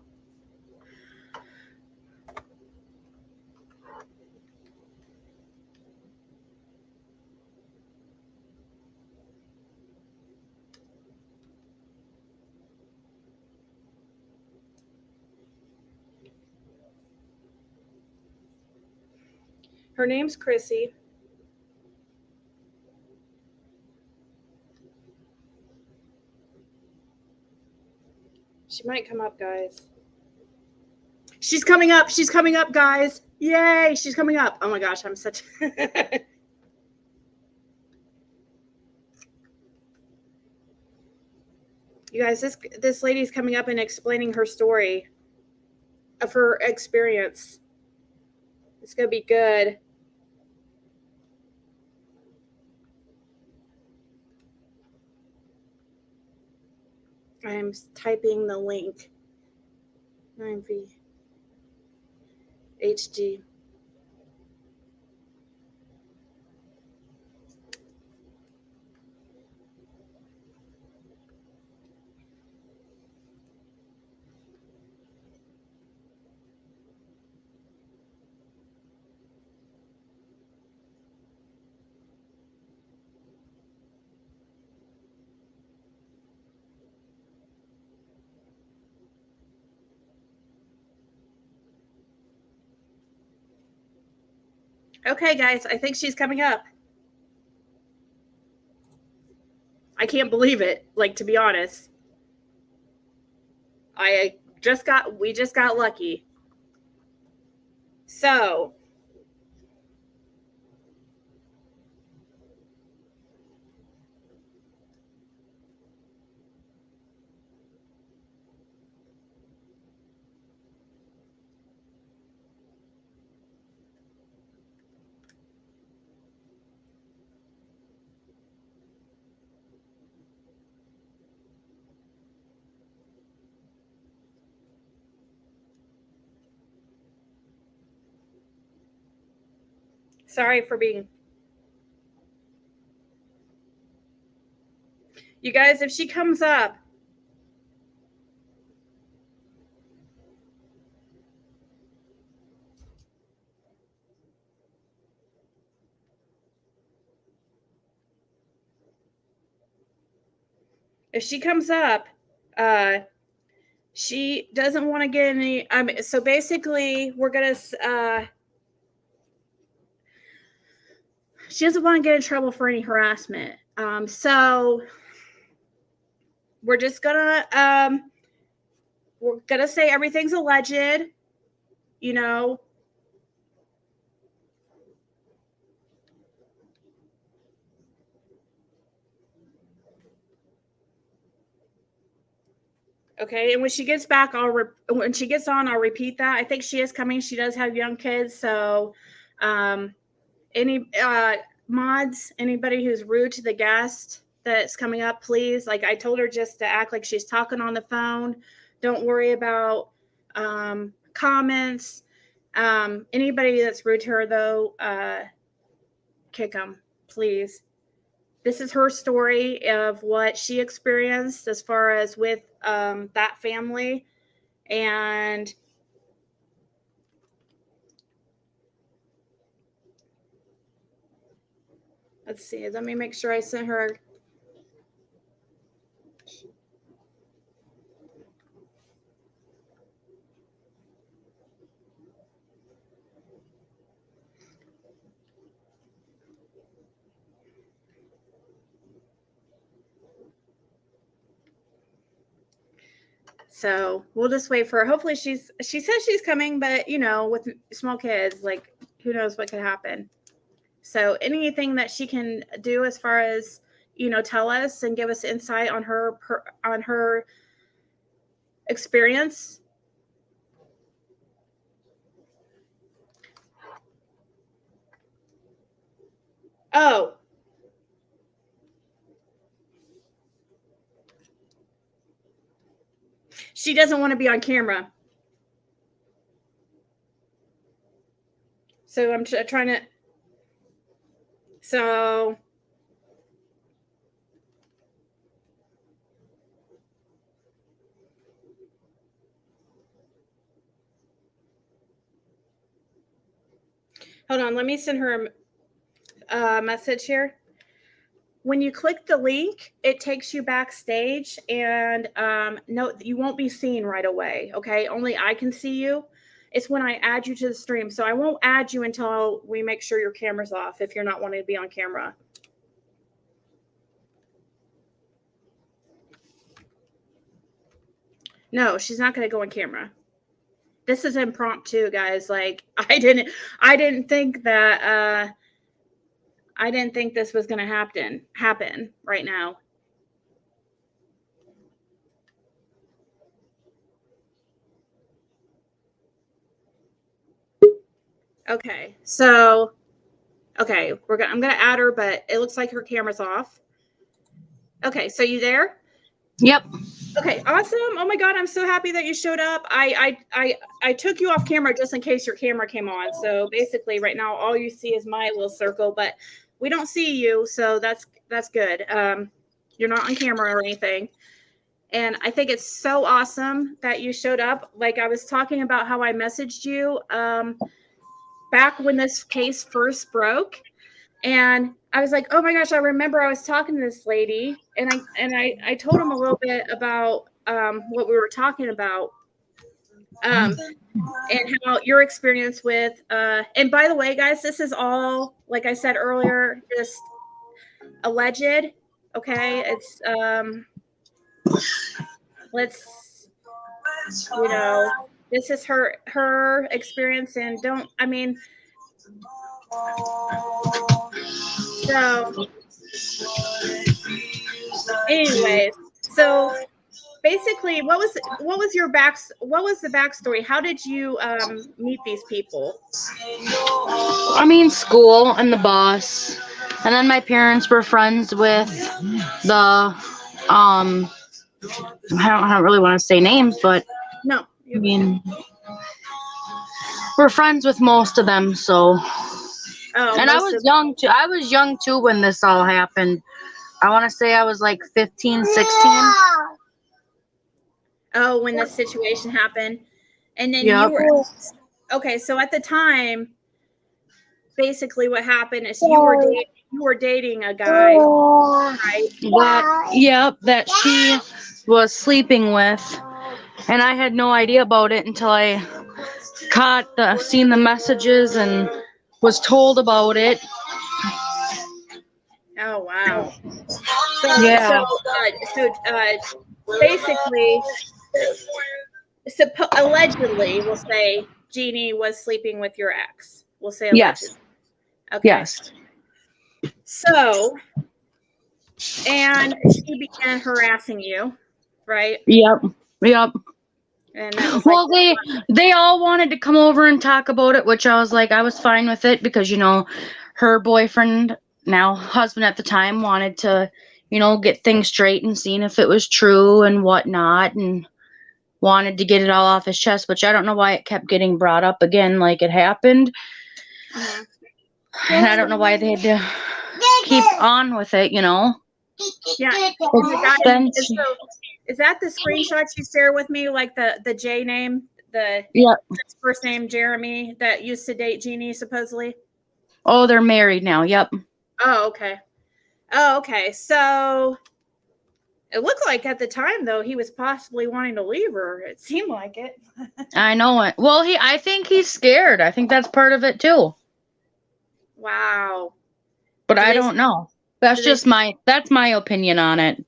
her name's Chrissy. She might come up, guys. She's coming up. She's coming up, guys. Yay, she's coming up. Oh my gosh, I'm such... You guys, this lady's coming up and explaining her story of her experience. It's going to be good. I'm typing the link. 9V HD. Okay, guys, I think she's coming up. I can't believe it, to be honest. We just got lucky. So, sorry for being... You guys, if she comes up... if she comes up, she doesn't want to get any. So basically, we're gonna. She doesn't want to get in trouble for any harassment. So we're just gonna say everything's alleged. You know. Okay, and when she gets back, when she gets on, I'll repeat that. I think she is coming. She does have young kids, so any mods, anybody who's rude to the guest that's coming up, please. Like I told her, just to act like she's talking on the phone. Don't worry about comments. Anybody that's rude to her, though, kick them, please. This is her story of what she experienced as far as with that family. And let's see, let me make sure I sent her. So we'll just wait for her. Hopefully she says she's coming, but you know, with small kids, like who knows what could happen. So anything that she can do as far as, you know, tell us and give us insight on her experience. Oh. She doesn't want to be on camera. So I'm trying to. So. Hold on. Let me send her a message here. When you click the link, it takes you backstage, and no, you won't be seen right away. Okay, only I can see you. It's when I add you to the stream, so I won't add you until we make sure your camera's off. If you're not wanting to be on camera. No, she's not going to go on camera. This is impromptu, guys. Like I didn't think that. I didn't think this was going to happen right now. Okay, so okay, I'm going to add her, but it looks like her camera's off. Okay, so you there? Yep. Okay, awesome. Oh my God, I'm so happy that you showed up. I took you off camera just in case your camera came on. So basically right now all you see is my little circle, but we don't see you, so that's good. You're not on camera or anything. And I think it's so awesome that you showed up. Like I was talking about how I messaged you back when this case first broke. And I was like, oh my gosh, I remember I was talking to this lady, and I told him a little bit about what we were talking about, and how your experience with and by the way, guys, this is all, like I said earlier, just alleged. Okay, it's let's, you know, this is her experience, and so anyways, so basically what was the backstory? How did you meet these people? I mean, school and the bus, and then my parents were friends with the I don't really want to say names, but no, I mean, we're friends with most of them, so. And I was young too. I was young too when this all happened. I want to say I was like 15, 16. Oh, when the situation happened. And then Yep. you were okay, so at the time basically what happened is you were dating a guy, right? That she was sleeping with, and I had no idea about it until I seen the messages and was told about it. Oh wow. Yeah. Basically, allegedly, we'll say Jeanie was sleeping with your ex. We'll say allegedly. Yes. Okay. Yes. So, and she began harassing you, right? Yep. And that was well, they all wanted to come over and talk about it, which I was like, I was fine with it because, you know, her boyfriend, now husband at the time, wanted to, you know, get things straight and seeing if it was true and whatnot, and wanted to get it all off his chest, which I don't know why it kept getting brought up again like it happened. And I don't know why they had to keep on with it, you know. Yeah. Is that the screenshot you share with me, like the J name, his first name Jeremy, that used to date Jeanie supposedly? Oh, they're married now. Yep. Oh, okay. So it looked like at the time, though, he was possibly wanting to leave her. It seemed like it. I know it. Well, I think he's scared. I think that's part of it too. Wow. But I don't know. That's my opinion on it.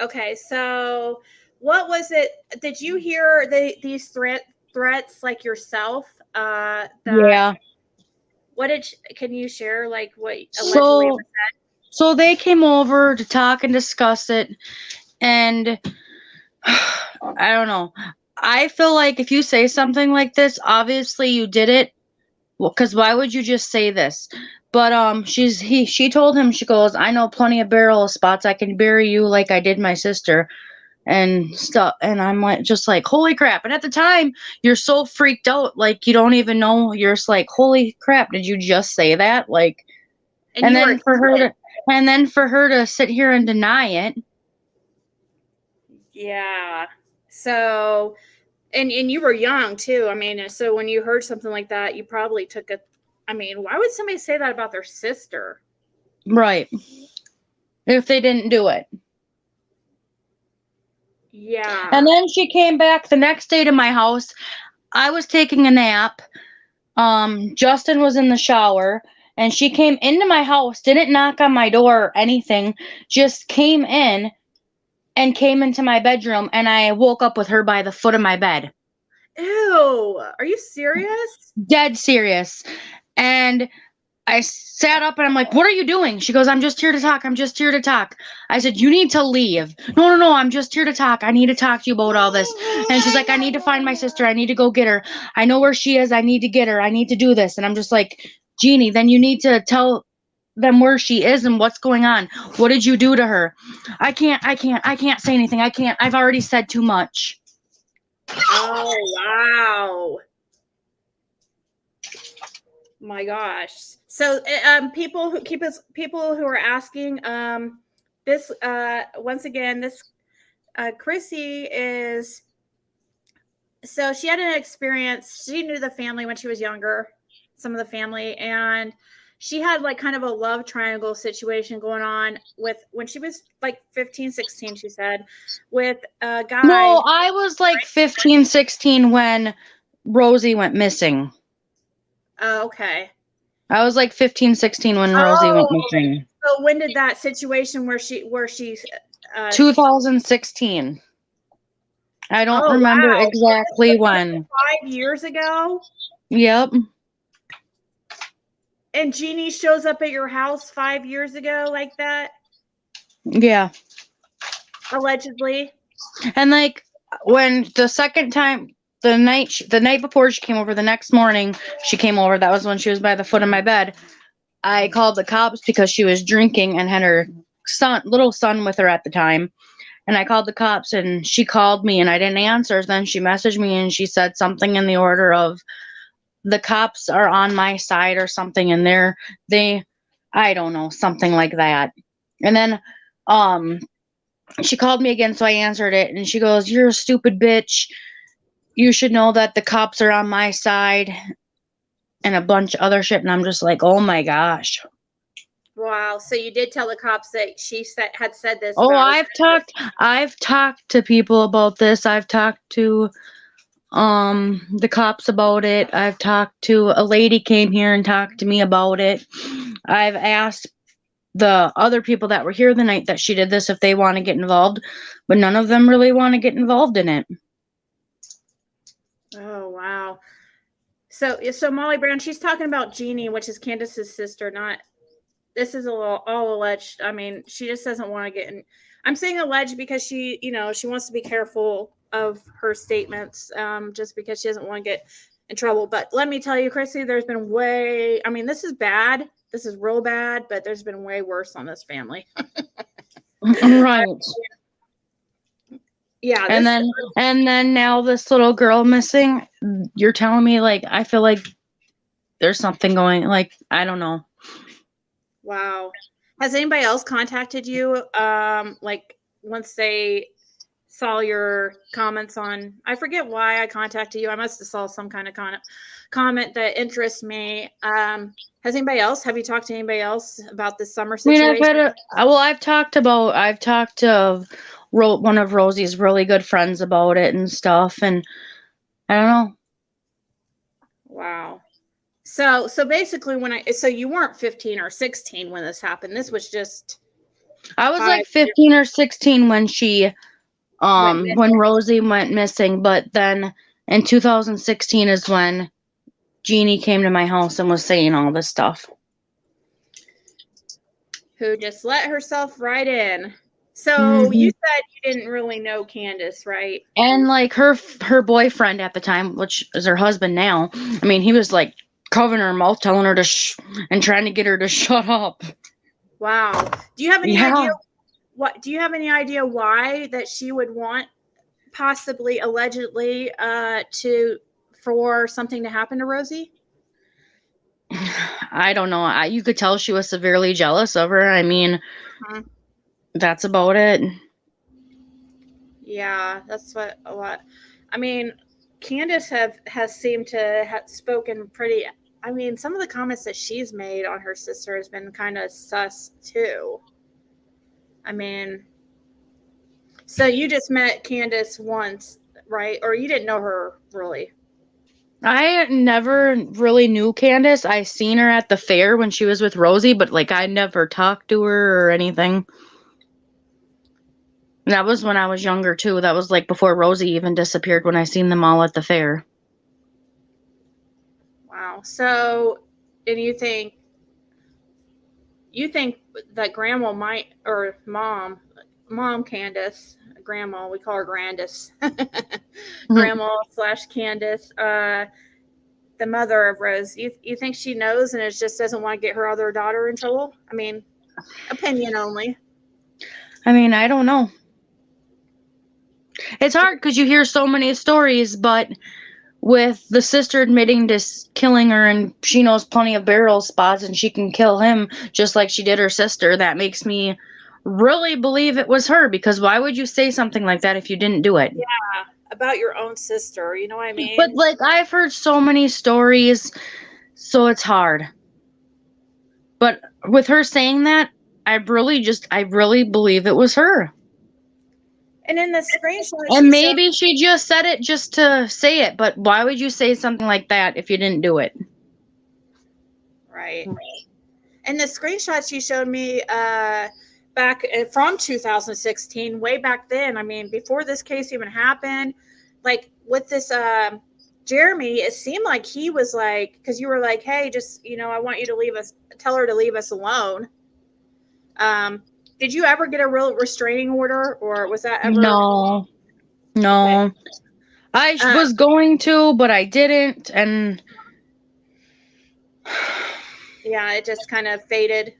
Okay, so what was it? Did you hear these threats like yourself? Yeah. Can you share like what allegedly was said? So they came over to talk and discuss it, and I don't know. I feel like if you say something like this, obviously you did it. Well, because why would you just say this? But she told him, she goes, I know plenty of burial spots. I can bury you like I did my sister and stuff. And I'm like, just like, holy crap. And at the time, you're so freaked out, like you don't even know. You're just like, holy crap, did you just say that? Like, and then for her to sit here and deny it. Yeah. So, and you were young too. I mean, so when you heard something like that, you probably took it. I mean, why would somebody say that about their sister? Right. If they didn't do it. Yeah. And then she came back the next day to my house. I was taking a nap. Justin was in the shower, and she came into my house, didn't knock on my door or anything, just came in and came into my bedroom, and I woke up with her by the foot of my bed. Ew, are you serious? Dead serious. And I sat up and I'm like, what are you doing? She goes, I'm just here to talk. I said, you need to leave. No, I'm just here to talk. I need to talk to you about all this. And she's like, I need to find my sister. I need to go get her. I know where she is. I need to get her. I need to do this. And I'm just like, Jeanie, then you need to tell them where she is and what's going on. What did you do to her? I can't say anything. I've already said too much. Oh, wow. My gosh. So people who are asking this once again, this Chrissy is, so she had an experience. She knew the family when she was younger, some of the family, and she had like kind of a love triangle situation going on with when she was like 15, 16, she said, with a guy. No, I was like 15, 16 when Rosie went missing. Oh, okay. I was like 15, 16 when Rosie went missing. So when did that situation where she 2016. I don't remember exactly when. 5 years ago? Yep. And Jeanie shows up at your house 5 years ago like that? Yeah. Allegedly. And like when the second time, the night before she came over, the next morning she came over, that was when she was by the foot of my bed. I called the cops because she was drinking and had her little son with her at the time. And I called the cops and she called me and I didn't answer. Then she messaged me and she said something in the order of, the cops are on my side or something, and I don't know, something like that. And then she called me again, so I answered it, and she goes, you're a stupid bitch. You should know that the cops are on my side. and a bunch of other shit. And I'm just like, oh my gosh. Wow. So you did tell the cops that she had said this. Oh, about I've talked to people about this. I've talked to the cops about it. I've talked to a lady came here and talked to me about it. I've asked the other people that were here the night that she did this if they want to get involved, but none of them really want to get involved in it. Oh, wow. So Molly Brown, she's talking about Jeanie, which is Candus's sister. Not, this is all alleged. I mean, she just doesn't want to get in. I'm saying alleged because she, she wants to be careful of her statements, just because she doesn't want to get in trouble. But let me tell you, Chrissy, there's been this is bad. This is real bad, but there's been way worse on this family. Right. Yeah. And then now this little girl missing. You're telling me, like, I feel like there's something going, like, I don't know. Wow. Has anybody else contacted you? Like once they saw your comments on, I forget why I contacted you. I must have saw some kind of comment that interests me. Have you talked to anybody else about this summer situation? I've talked to one of Rosie's really good friends about it and stuff. And I don't know. Wow. So basically so you weren't 15 or 16 when this happened. This was just. I was like 15 or 16 when when Rosie went missing, but then in 2016 is when Jeanie came to my house and was saying all this stuff. Who just let herself right in. So you said you didn't really know Candus, right? And like her boyfriend at the time, which is her husband now, I mean, he was like covering her mouth, telling her to and trying to get her to shut up. Wow. Do you have any idea? Do you have any idea why that she would want, possibly, allegedly, for something to happen to Rosie? I don't know. You could tell she was severely jealous of her. I mean, that's about it. Yeah, that's what a lot. I mean, Candus has seemed to have spoken pretty. I mean, some of the comments that she's made on her sister has been kind of sus too. I mean, so you just met Candus once, right? Or you didn't know her really? I never really knew Candus. I seen her at the fair when she was with Rosie, but like I never talked to her or anything. And that was when I was younger too. That was like before Rosie even disappeared, when I seen them all at the fair. Wow. So, and you think that grandma might, or mom Candus, grandma, we call her Grandis, grandma / Candus, the mother of Rose, you think she knows and just doesn't want to get her other daughter in trouble? I mean, opinion only. I mean, I don't know. It's hard because you hear so many stories, but with the sister admitting to killing her, and she knows plenty of burial spots and she can kill him just like she did her sister, that makes me really believe it was her, because why would you say something like that if you didn't do it? Yeah, about your own sister, you know what I mean? But like, I've heard so many stories, so it's hard. But with her saying that, I really believe it was her. And in the screenshot, and maybe she just said it just to say it, but why would you say something like that if you didn't do it? Right. And the screenshot she showed me back from 2016, way back then, I mean, before this case even happened, like with this Jeremy, it seemed like he was like, because you were like, hey, just, I want you to tell her to leave us alone. Did you ever get a real restraining order, or was that ever? No. Okay. I was going to, but I didn't, and yeah, it just kind of faded.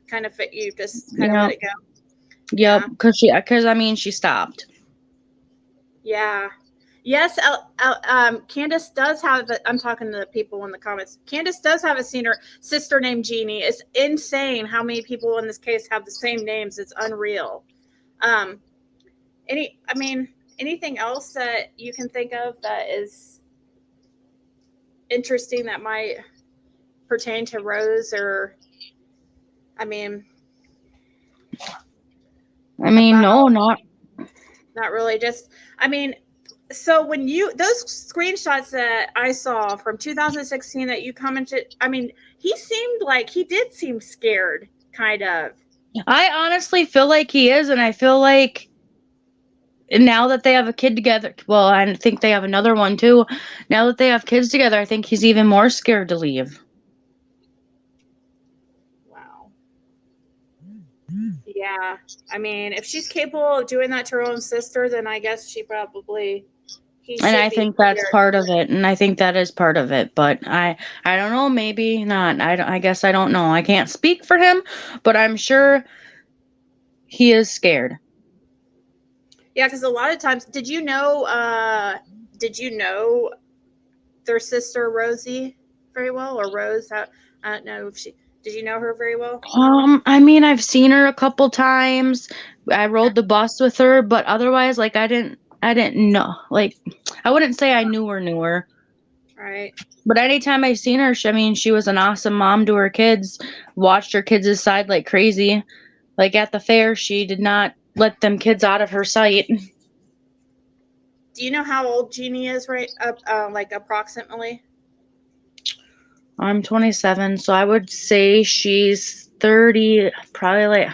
You just kind of let it go. Yep, because I mean, she stopped. Yeah. Yes, Candus does have. I'm talking to the people in the comments. Candus does have a sister named Jeanie. It's insane how many people in this case have the same names. It's unreal. Anything else that you can think of that is interesting that might pertain to Rose or, I mean, no, not really. Just, I mean, so when those screenshots that I saw from 2016 that you commented, I mean, he did seem scared, kind of. I honestly feel like he is, and I feel like now that they have a kid together, well, I think they have another one too. Now that they have kids together, I think he's even more scared to leave. Wow. Yeah. I mean, if she's capable of doing that to her own sister, then I guess she probably. And I think that's part of it, and I think that is part of it. But I don't know, maybe not. I guess I don't know. I can't speak for him, but I'm sure he is scared. Yeah, because a lot of times, did you know their sister Rosie very well, or Rose? I don't know if did you know her very well? I mean, I've seen her a couple times. I rode the bus with her, but otherwise, like, I didn't know. Like, I wouldn't say I knew her. Right. But anytime I seen her, she was an awesome mom to her kids. Watched her kids' side like crazy. Like at the fair, she did not let them kids out of her sight. Do you know how old Jeanie is, right? Like approximately? I'm 27, so I would say she's 30, probably like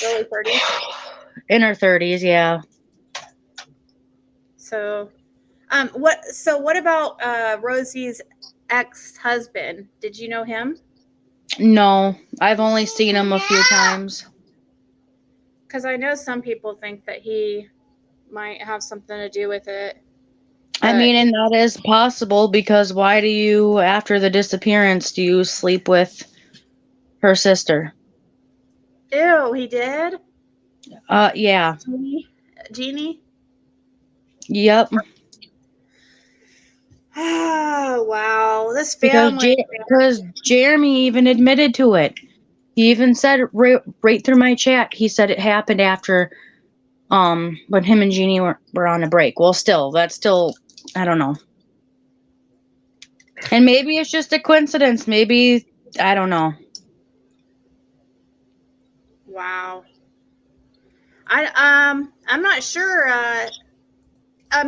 early 30s. In her 30s, yeah. So, what about Rosie's ex-husband? Did you know him? No, I've only seen him a few times. Because I know some people think that he might have something to do with it. I mean, and that is possible, because why do you, after the disappearance, do you sleep with her sister? Ew, he did? Yeah. Jeanie? Yep. Oh, wow. This family. Because Jeremy even admitted to it. He even said right through my chat, he said it happened after when him and Jeanie were on a break. Well, that's still, I don't know. And maybe it's just a coincidence. Maybe, I don't know. Wow. I'm not sure.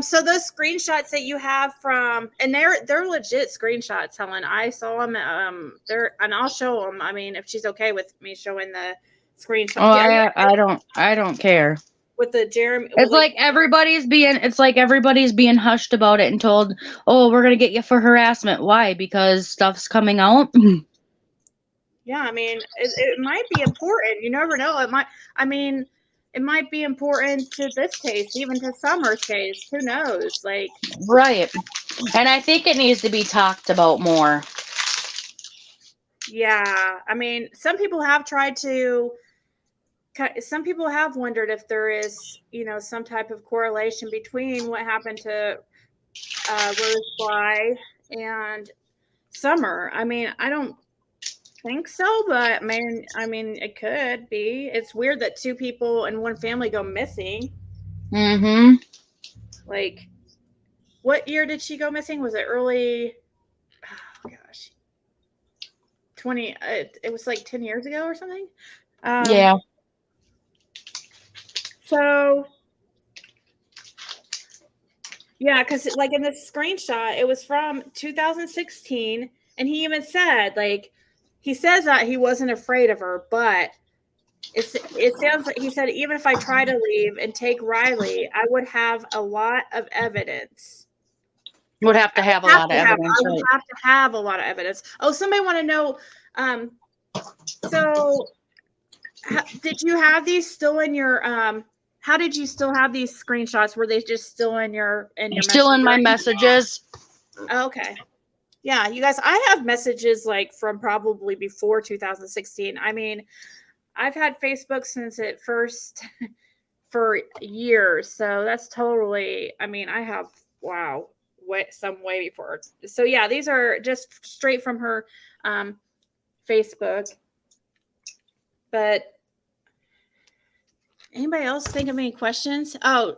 So those screenshots that you have from, and they're legit screenshots, Helen. I saw them. And I'll show them. I mean, if she's okay with me showing the screenshots. Oh, I don't care. With the Jeremy, it's like everybody's being hushed about it and told, oh, we're gonna get you for harassment. Why? Because stuff's coming out. Yeah, I mean, it might be important. You never know. It might be important to this case, even to Summer's case. Who knows? Like, right. And I think it needs to be talked about more. Yeah, I mean, some people have wondered if there is, some type of correlation between what happened to Rose Bly and Summer. I mean, I don't think so, but I mean, it could be. It's weird that two people in one family go missing. Mm-hmm. Like, what year did she go missing? Was it early? Oh gosh, 20. It was like 10 years ago or something. Yeah. So, yeah, because like in the screenshot, it was from 2016, and he even said, like, he says that he wasn't afraid of her, but it sounds like he said, even if I try to leave and take Riley, I would have a lot of evidence. Would have to have a lot of evidence. I would have to have a lot of evidence. Oh, somebody want to know. So, did you have these still in your how did you still have these screenshots? Were they just still in your still in my messages? Okay. Yeah, you guys, I have messages like from probably before 2016. I mean, I've had Facebook since it first for years. So that's totally, I mean, I have some way before. So yeah, these are just straight from her Facebook. But anybody else think of any questions? Oh,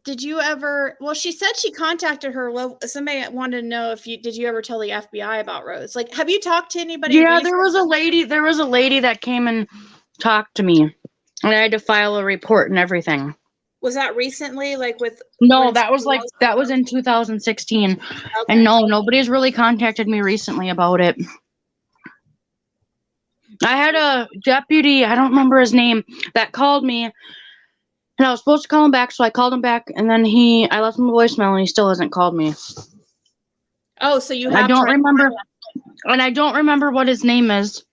Did you ever? Well, she said she contacted her. Somebody wanted to know if did you ever tell the FBI about Rose? Like, have you talked to anybody? Yeah, there was a lady that came and talked to me, and I had to file a report and everything. Was that recently? Like with? No, that was in 2016, Okay. and no, nobody's really contacted me recently about it. I had a deputy, I don't remember his name, that called me, and I was supposed to call him back, so I called him back, and then I left him a voicemail, and he still hasn't called me. Oh, so you have? I don't remember, and I don't remember what his name is.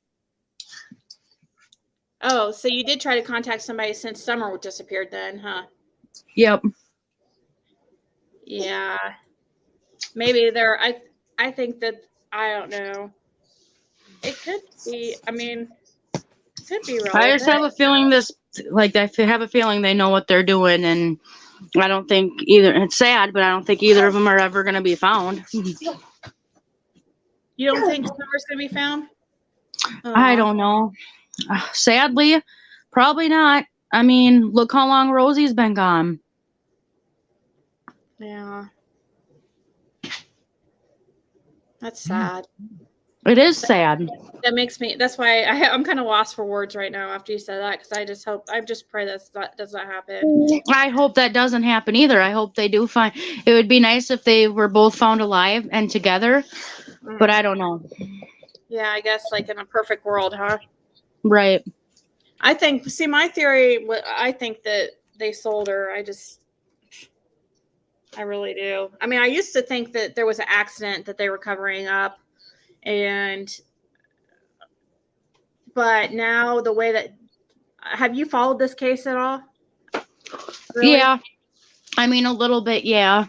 Oh, so you did try to contact somebody since Summer disappeared, then, huh? Yep. Yeah. Maybe there. I think that I don't know. It could be. I mean, it could be relevant. I just have a feeling I have a feeling they know what they're doing, and I don't think either. It's sad, but I don't think either of them are ever going to be found. You don't think Summer's going to be found? I don't know. Sadly, probably not. I mean, look how long Rosie's been gone. Yeah. That's sad. It is sad. That makes me. That's why I'm kind of lost for words right now after you said that, because I just pray that does not happen. I hope that doesn't happen either. I hope they do find. It would be nice if they were both found alive and together, but I don't know. Yeah, I guess like in a perfect world, huh? Right. I think. See, my theory. I think that they sold her. I really do. I mean, I used to think that there was an accident that they were covering up, but now the way that, have you followed this case at all? Really? Yeah. I mean, a little bit, yeah.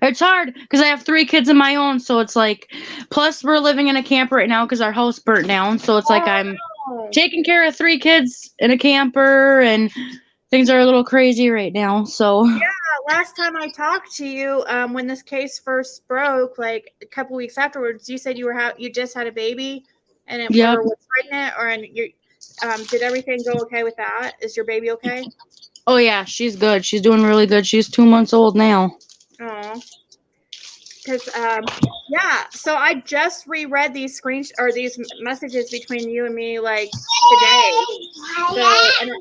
It's hard because I have 3 kids of my own, so it's like, plus we're living in a camper right now because our house burnt down, so it's like I'm taking care of 3 kids in a camper, and things are a little crazy right now, so. Yeah, last time I talked to you, when this case first broke, like a couple weeks afterwards, you said you just had a baby, and it was pregnant, did everything go okay with that? Is your baby okay? Oh yeah, she's good. She's doing really good. She's 2 months old now. Oh, because yeah. So I just reread these these messages between you and me like today. So, and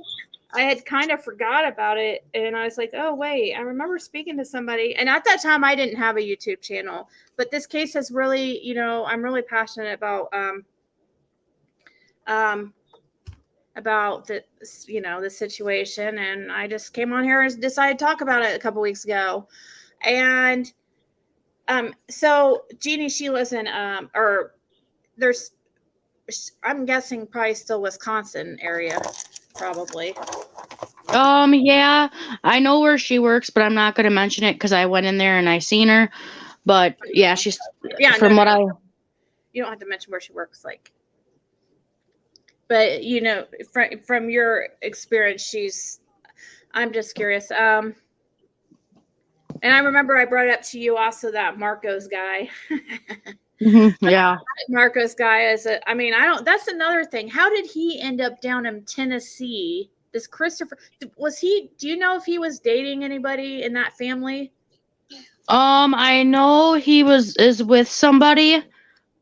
I had kind of forgot about it, and I was like, oh wait, I remember speaking to somebody, and at that time I didn't have a YouTube channel, but this case has really, I'm really passionate about the situation, and I just came on here and decided to talk about it a couple weeks ago. And so Jeanie, she lives in I'm guessing probably still Wisconsin area, probably. Yeah, I know where she works, but I'm not going to mention it because I went in there and I seen her. But yeah, she's you don't have to mention where she works, like. But from your experience, I'm just curious. And I remember I brought up to you also that Marcos guy. Yeah. Marcos guy that's another thing. How did he end up down in Tennessee? This Christopher, do you know if he was dating anybody in that family? I know he is with somebody,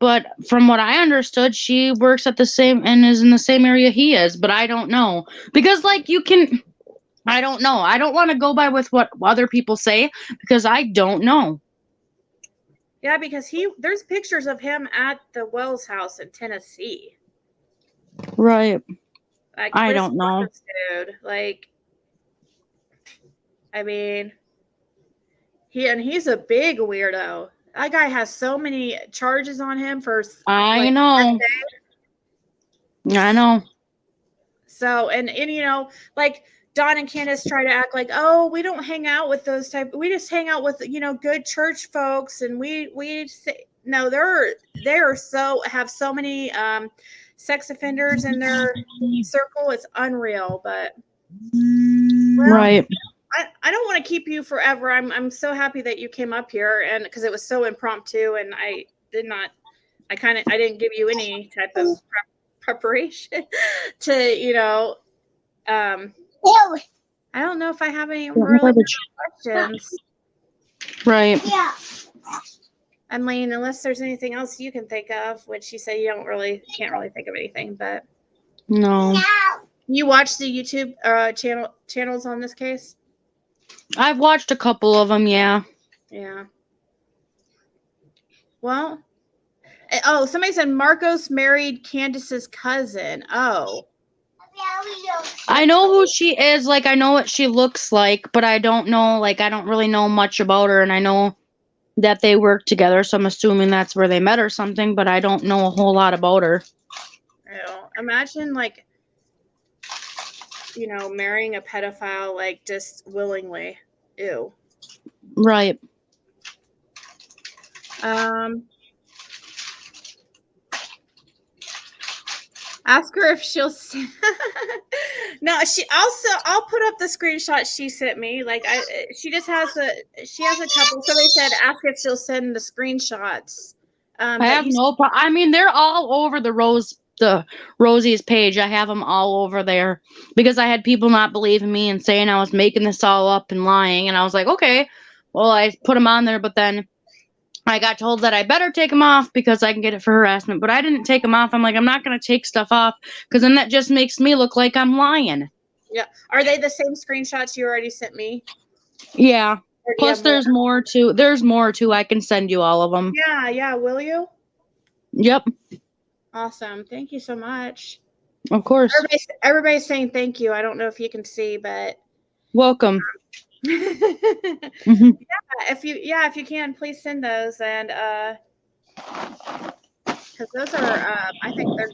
but from what I understood, she works at the same and is in the same area he is, but I don't know. Because I don't know. I don't want to go by with what other people say because I don't know. Yeah, because there's pictures of him at the Wells house in Tennessee. Right. Like, I don't know. Dude, like, I mean, he's a big weirdo. That guy has so many charges on him for. I know. I know. So, and like Don and Candus try to act like, oh, we don't hang out with those we just hang out with, good church folks. And we say, no, have so many sex offenders in their circle. It's unreal, but right. I don't want to keep you forever. I'm so happy that you came up here, and because it was so impromptu, and I didn't give you any type of preparation to I don't know if I have any Yeah, really garbage. questions. Right. I mean, unless there's anything else you can think of, which you say you can't really think of anything, but No. you watch the YouTube channels on this case? I've watched a couple of them, yeah. Yeah. Well, oh, somebody said Marcos married Candus's cousin. Oh. I know who she is, like I know what she looks like, but I don't know, like I don't really know much about her, and I know that they work together, so I'm assuming that's where they met or something, but I don't know a whole lot about her. Ew. Imagine like, marrying a pedophile like just willingly. Ew. Right. Ask her if she'll no, I'll put up the screenshot she sent me. Like she has a couple. Somebody said ask if she'll send the screenshots. I have no problem. I mean, they're all over the Rosie's page. I have them all over there because I had people not believing me and saying I was making this all up and lying, and I was like, okay, well, I put them on there, but then I got told that I better take them off because I can get it for harassment, but I didn't take them off. I'm like, I'm not going to take stuff off because then that just makes me look like I'm lying. Yeah. Are they the same screenshots you already sent me? Yeah. Plus there's more too. There's more too. I can send you all of them. Yeah. Will you? Yep. Awesome. Thank you so much. Of course. Everybody's saying thank you. I don't know if you can see, but welcome. Mm-hmm. If you can, please send those, and because those are I think they're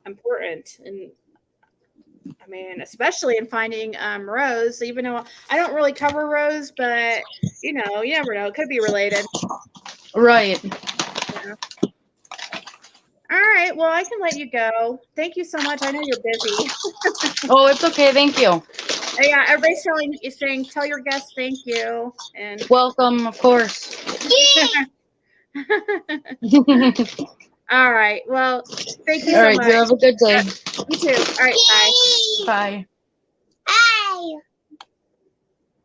important, and I mean especially in finding Rose. Even though I don't really cover Rose, but you never know, it could be related. Right. Yeah. All right, well, I can let you go. Thank you so much. I know you're busy. Oh, it's okay. Thank you. Yeah, everybody's saying tell your guests thank you and welcome, of course. All right. Well, thank you so much. You have a good day. You too. All right. Bye. Bye. Bye.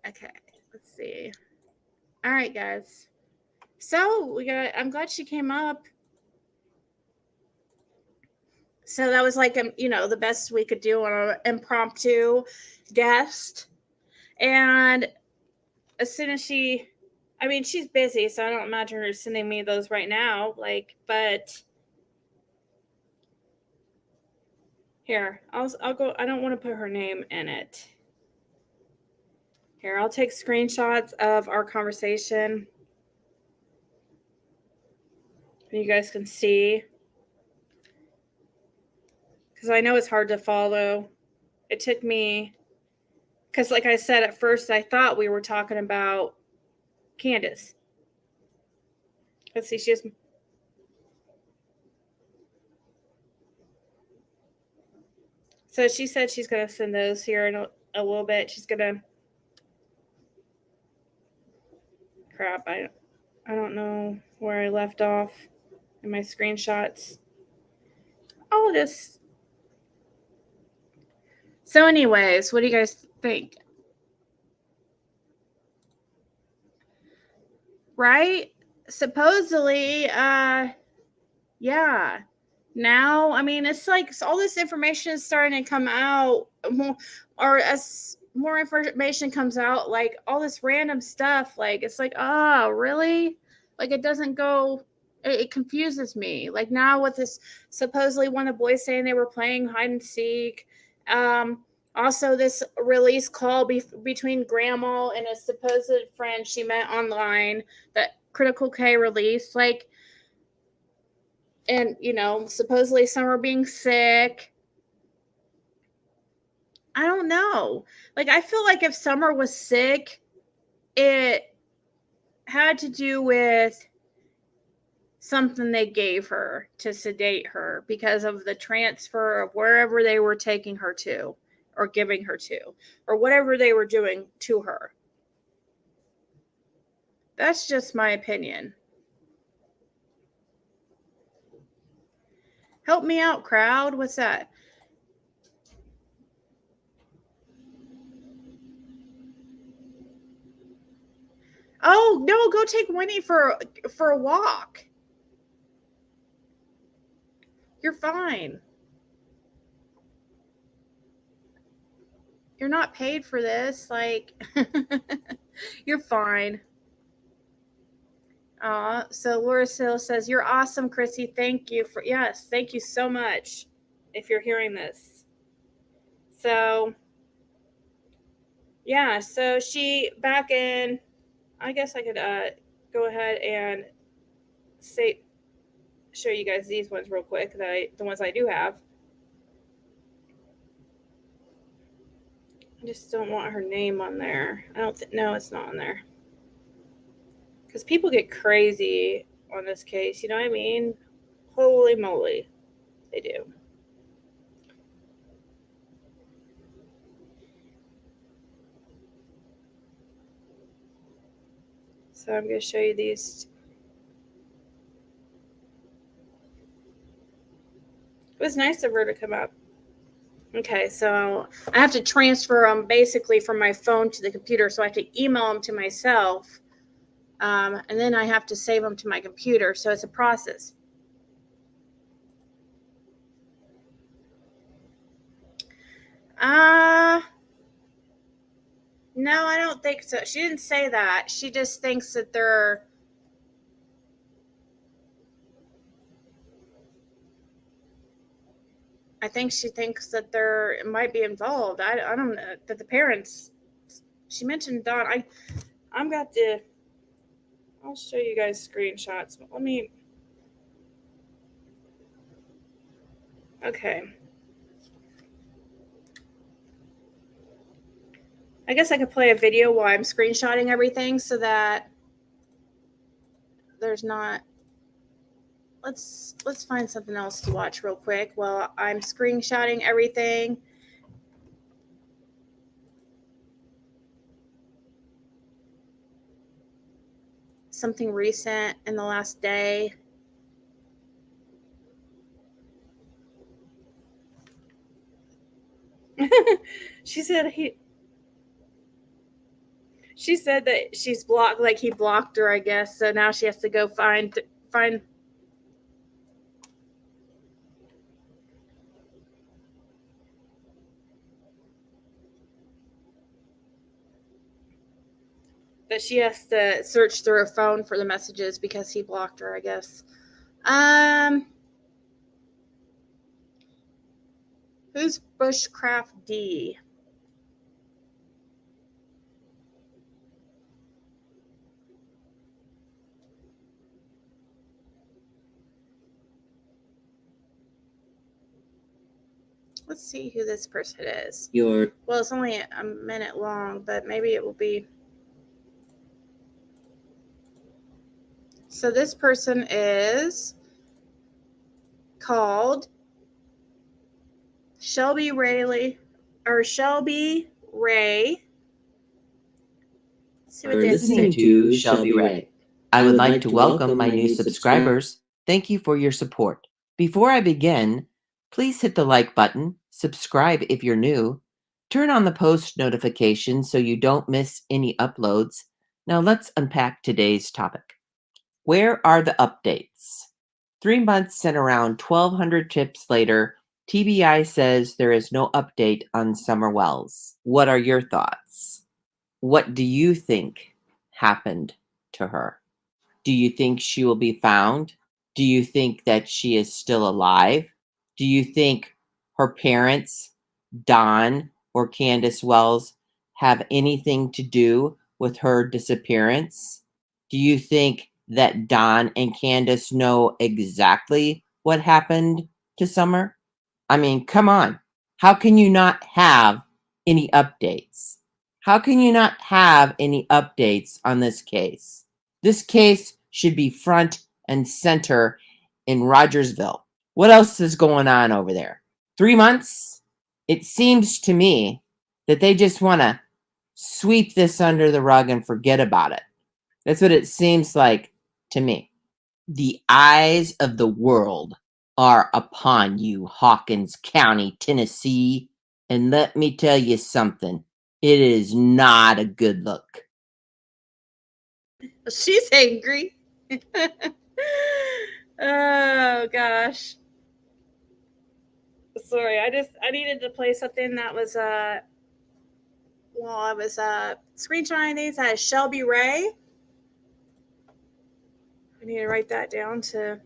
Okay. Let's see. All right, guys. So I'm glad she came up. So that was like, the best we could do on an impromptu guest. And as soon as she's busy, so I don't imagine her sending me those right now. But here, I'll go. I don't want to put her name in it. Here, I'll take screenshots of our conversation. You guys can see. Because I know it's hard to follow. It took me, because like I said at first, I thought we were talking about Candus. Let's see, so she said she's going to send those here in a little bit. She's going to, crap, I don't know where I left off in my screenshots. All this. So anyways, what do you guys think? Right? Supposedly, yeah. Now, I mean, it's like all this information is starting to come out, or as more information comes out, like all this random stuff, like it's like, oh, really? Like it doesn't go. It confuses me. Like now with this supposedly one of the boys saying they were playing hide and seek. Also, this release call between Grandma and a supposed friend she met online, that Critical K release, like, and supposedly Summer being sick. I don't know. Like, I feel like if Summer was sick, it had to do with something they gave her to sedate her because of the transfer of wherever they were taking her to or giving her to or whatever they were doing to her. That's just my opinion. Help me out, crowd. What's that? Oh no, go take Winnie for a walk. You're fine. You're not paid for this. Like, you're fine. So Laura Sill says, "You're awesome, Chrissy. Thank you for yes, thank you so much. If you're hearing this, so yeah, so she back in. I guess I could go ahead and show you guys these ones real quick. The ones I do have. I just don't want her name on there. I don't no, it's not on there. Because people get crazy on this case, you know what I mean? Holy moly, they do. So I'm going to show you these. It was nice of her to come up. Okay, so I have to transfer them basically from my phone to the computer, so I have to email them to myself, and then I have to save them to my computer, so it's a process. No, I don't think so. She didn't say that. She just thinks that they're... I think she thinks that they're might be involved. I don't know that the parents. She mentioned Don. I'm got to. I'll show you guys screenshots. But let me. Okay. I guess I could play a video while I'm screenshotting everything so that there's not. Let's find something else to watch real quick while I'm screenshotting everything. Something recent in the last day. She said that she's blocked, like he blocked her, I guess. So now she has to go find that she has to search through her phone for the messages because he blocked her, I guess. Who's Bushcraft D? Let's see who this person is. Well, it's only a minute long, but maybe it will be. So this person is called Shelby Ray. You're listening to Shelby Ray. I would like to welcome my new subscribers. Thank you for your support. Before I begin, please hit the like button, subscribe if you're new, turn on the post notifications so you don't miss any uploads. Now let's unpack today's topic. Where are the updates? 3 months and around 1,200 tips later, TBI says there is no update on Summer Wells. What are your thoughts? What do you think happened to her? Do you think she will be found? Do you think that she is still alive? Do you think her parents, Don or Candus Wells, have anything to do with her disappearance? Do you think that Don and Candus know exactly what happened to Summer? I mean, come on. How can you not have any updates? How can you not have any updates on this case? This case should be front and center in Rogersville. What else is going on over there? 3 months? It seems to me that they just want to sweep this under the rug and forget about it. That's what it seems like to me. The eyes of the world are upon you, Hawkins County, Tennessee. And let me tell you something. It is not a good look. She's angry. Oh gosh. Sorry, I needed to play something that was I was screenshotting these as Shelby Ray. I need to write that down to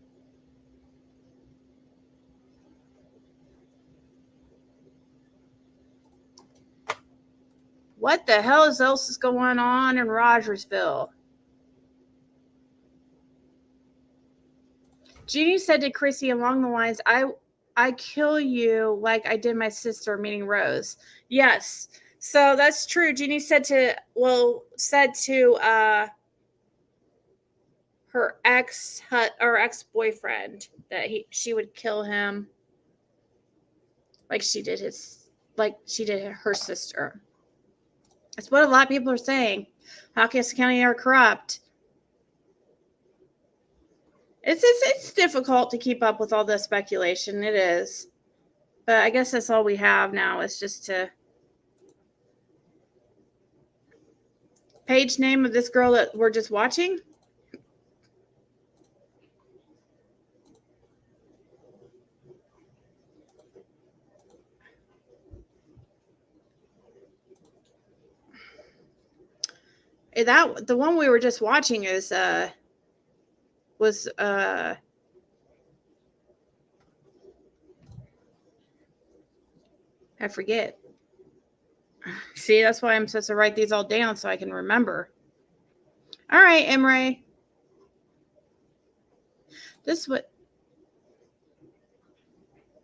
what the hell else is going on in Rogersville? Jeanie said to Chrissy along the lines, I kill you like I did my sister, meaning Rose. Yes. So that's true. Jeanie said to her ex-boyfriend that she would kill him like she did her sister. That's what a lot of people are saying. Hawkins County are corrupt. It's difficult to keep up with all the speculation. It is. But I guess that's all we have now is just to page name of this girl that we're just watching. That the one we were just watching is was I forget. See, that's why I'm supposed to write these all down so I can remember. All right, Emre. This what?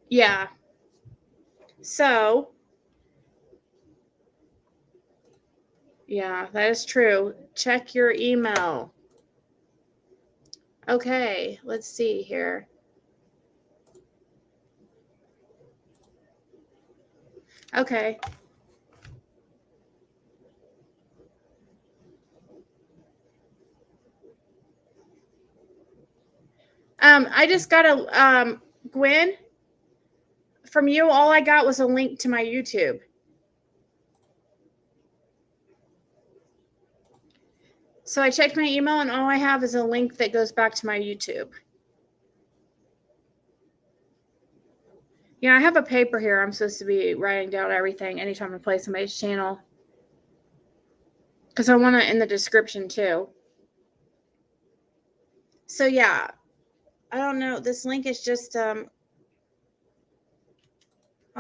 Yeah. So, yeah, that is true. Check your email. Okay, let's see here. Okay. I just got a Gwen, from you. All I got was a link to my YouTube. So I checked my email and all I have is a link that goes back to my YouTube. Yeah, I have a paper here. I'm supposed to be writing down everything anytime I play somebody's channel. Because I want it in the description too. So yeah, I don't know. This link is just, I'll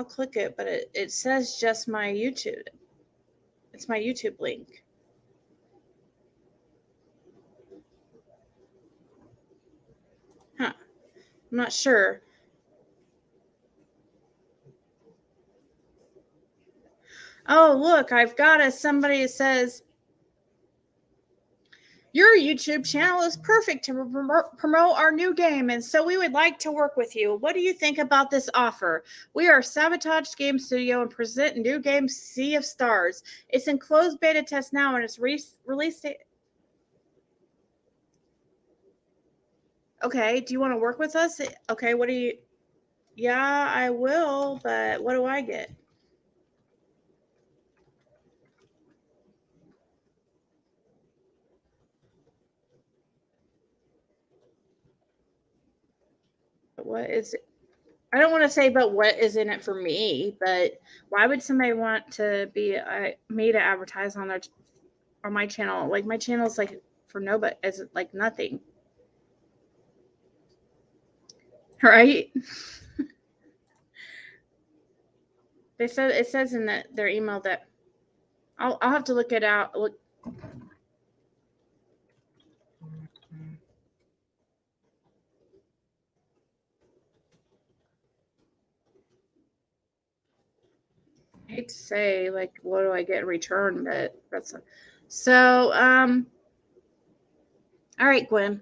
click it, but it says just my YouTube. It's my YouTube link. Huh. I'm not sure. Oh, look, I've got somebody that says, your YouTube channel is perfect to promote our new game, and so we would like to work with you. What do you think about this offer? We are Sabotage Game Studio and present new game Sea of Stars. It's in closed beta test now, and it's released. Okay, do you want to work with us? Okay, what do you... Yeah, I will, but what do I get? What is it? I don't want to say, but what is in it for me? But why would somebody want to be me to advertise on my channel? Like, my channel's like for nobody, is like nothing, right? It says in their email that I'll have to look it out. Look. I hate to say, like, what do I get in return? But that's so. All right, Gwen.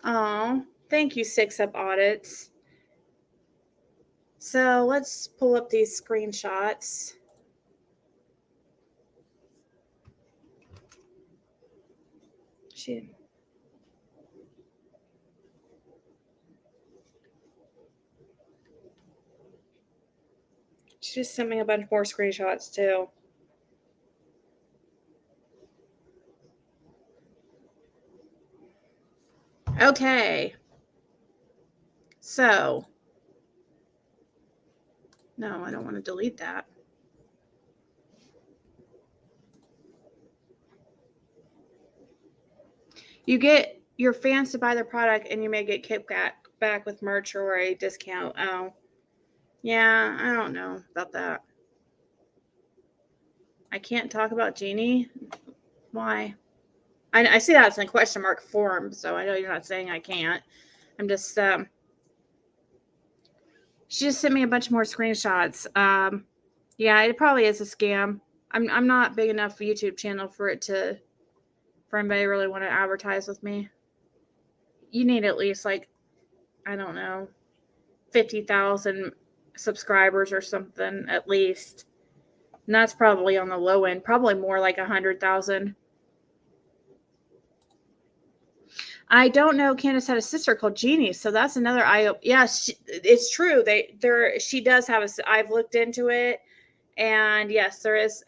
Oh, thank you, 6up Audits. So let's pull up these screenshots. She just sent me a bunch more screenshots too. Okay. So, no, I don't want to delete that. You get your fans to buy their product and you may get kickback back with merch or a discount. Oh, yeah, I don't know about that. I can't talk about Jeanie. Why? I see that it's in question mark form, so I know you're not saying I can't. I'm just, she just sent me a bunch more screenshots. Yeah, it probably is a scam. I'm not big enough YouTube channel for anybody to really want to advertise with me. You need at least like, I don't know, 50,000 subscribers or something at least. And that's probably on the low end, probably more like 100,000. I don't know. Candus had a sister called Jeanie, so that's another eye. Yeah, it's true. She does have a. I've looked into it, and yes, there is.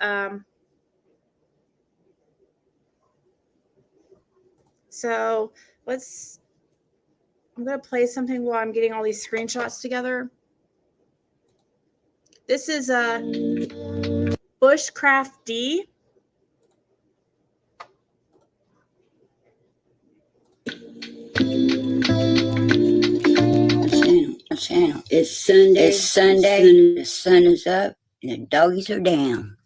So I'm gonna play something while I'm getting all these screenshots together. This is Bushcraft D. Channel. It's Sunday. The sun is up and the doggies are down.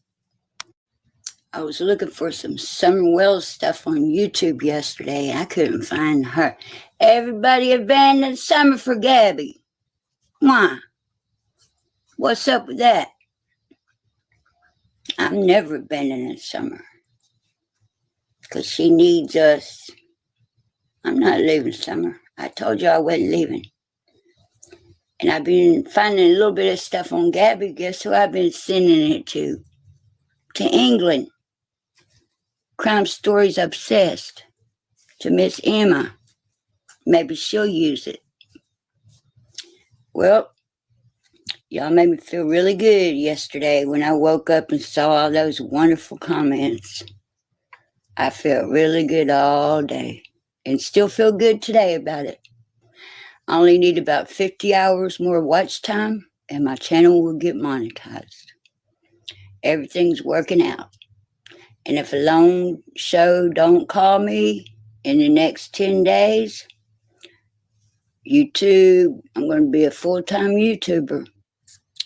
I was looking for some Summer Wells stuff on YouTube yesterday. I couldn't find her. Everybody abandoned Summer for Gabby. Why? What's up with that? I'm never abandoning Summer. Because she needs us. I'm not leaving Summer. I told you I wasn't leaving. And I've been finding a little bit of stuff on Gabby. Guess who I've been sending it to? To England. Crime Stories Obsessed. To Miss Emma. Maybe she'll use it. Well, y'all made me feel really good yesterday when I woke up and saw all those wonderful comments. I felt really good all day. And still feel good today about it. I only need about 50 hours more watch time and my channel will get monetized. Everything's working out. And if a loan show don't call me in the next 10 days, YouTube, I'm going to be a full-time YouTuber.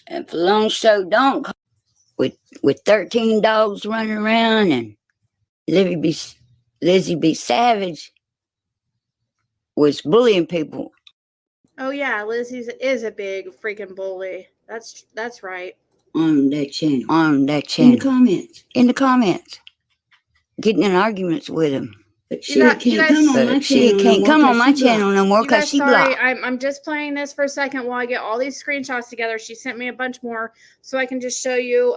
And if a loan show don't call with 13 dogs running around and Lizzie B. Savage was bullying people. Oh yeah, Lizzie's is a big freaking bully. That's right. On that channel. In the comments. Getting in arguments with him. But she can't come on my channel no more because she blocked. I'm just playing this for a second while I get all these screenshots together. She sent me a bunch more so I can just show you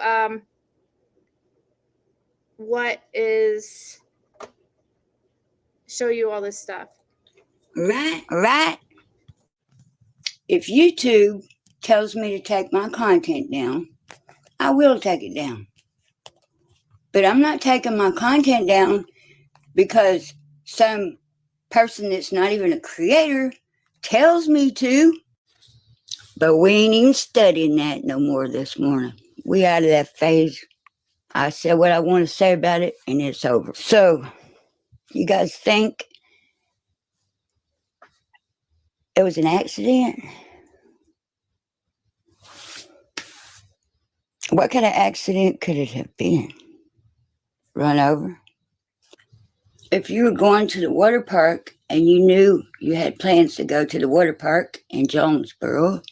show you all this stuff. Right. If YouTube tells me to take my content down, I will take it down. But I'm not taking my content down because some person that's not even a creator tells me to. But we ain't even studying that no more this morning. We out of that phase. I said what I want to say about it, and it's over. So, you guys think it was an accident? What kind of accident could it have been? Run over? If you were going to the water park and you knew you had plans to go to the water park in Jonesboro,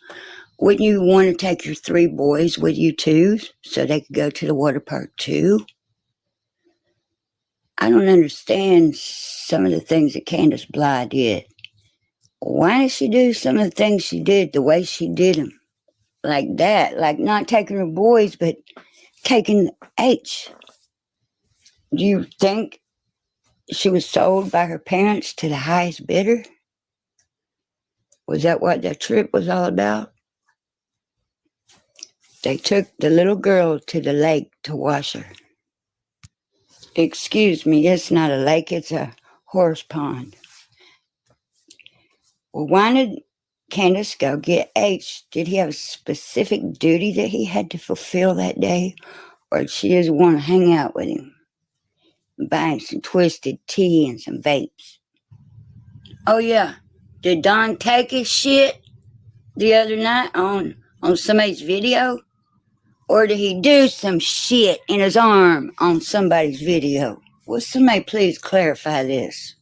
wouldn't you want to take your 3 boys with you too so they could go to the water park too? I don't understand some of the things that Candus Bly did. Why did she do some of the things she did the way she did them? Like that, like not taking her boys, but taking H. Do you think she was sold by her parents to the highest bidder? Was that what the trip was all about? They took the little girl to the lake to wash her. Excuse me, it's not a lake, it's a horse pond. Well, why did Candus go get H? Did he have a specific duty that he had to fulfill that day? Or did she just want to hang out with him? Buying some twisted tea and some vapes. Oh yeah. Did Don take his shit the other night on somebody's video? Or did he do some shit in his arm on somebody's video? Will somebody please clarify this?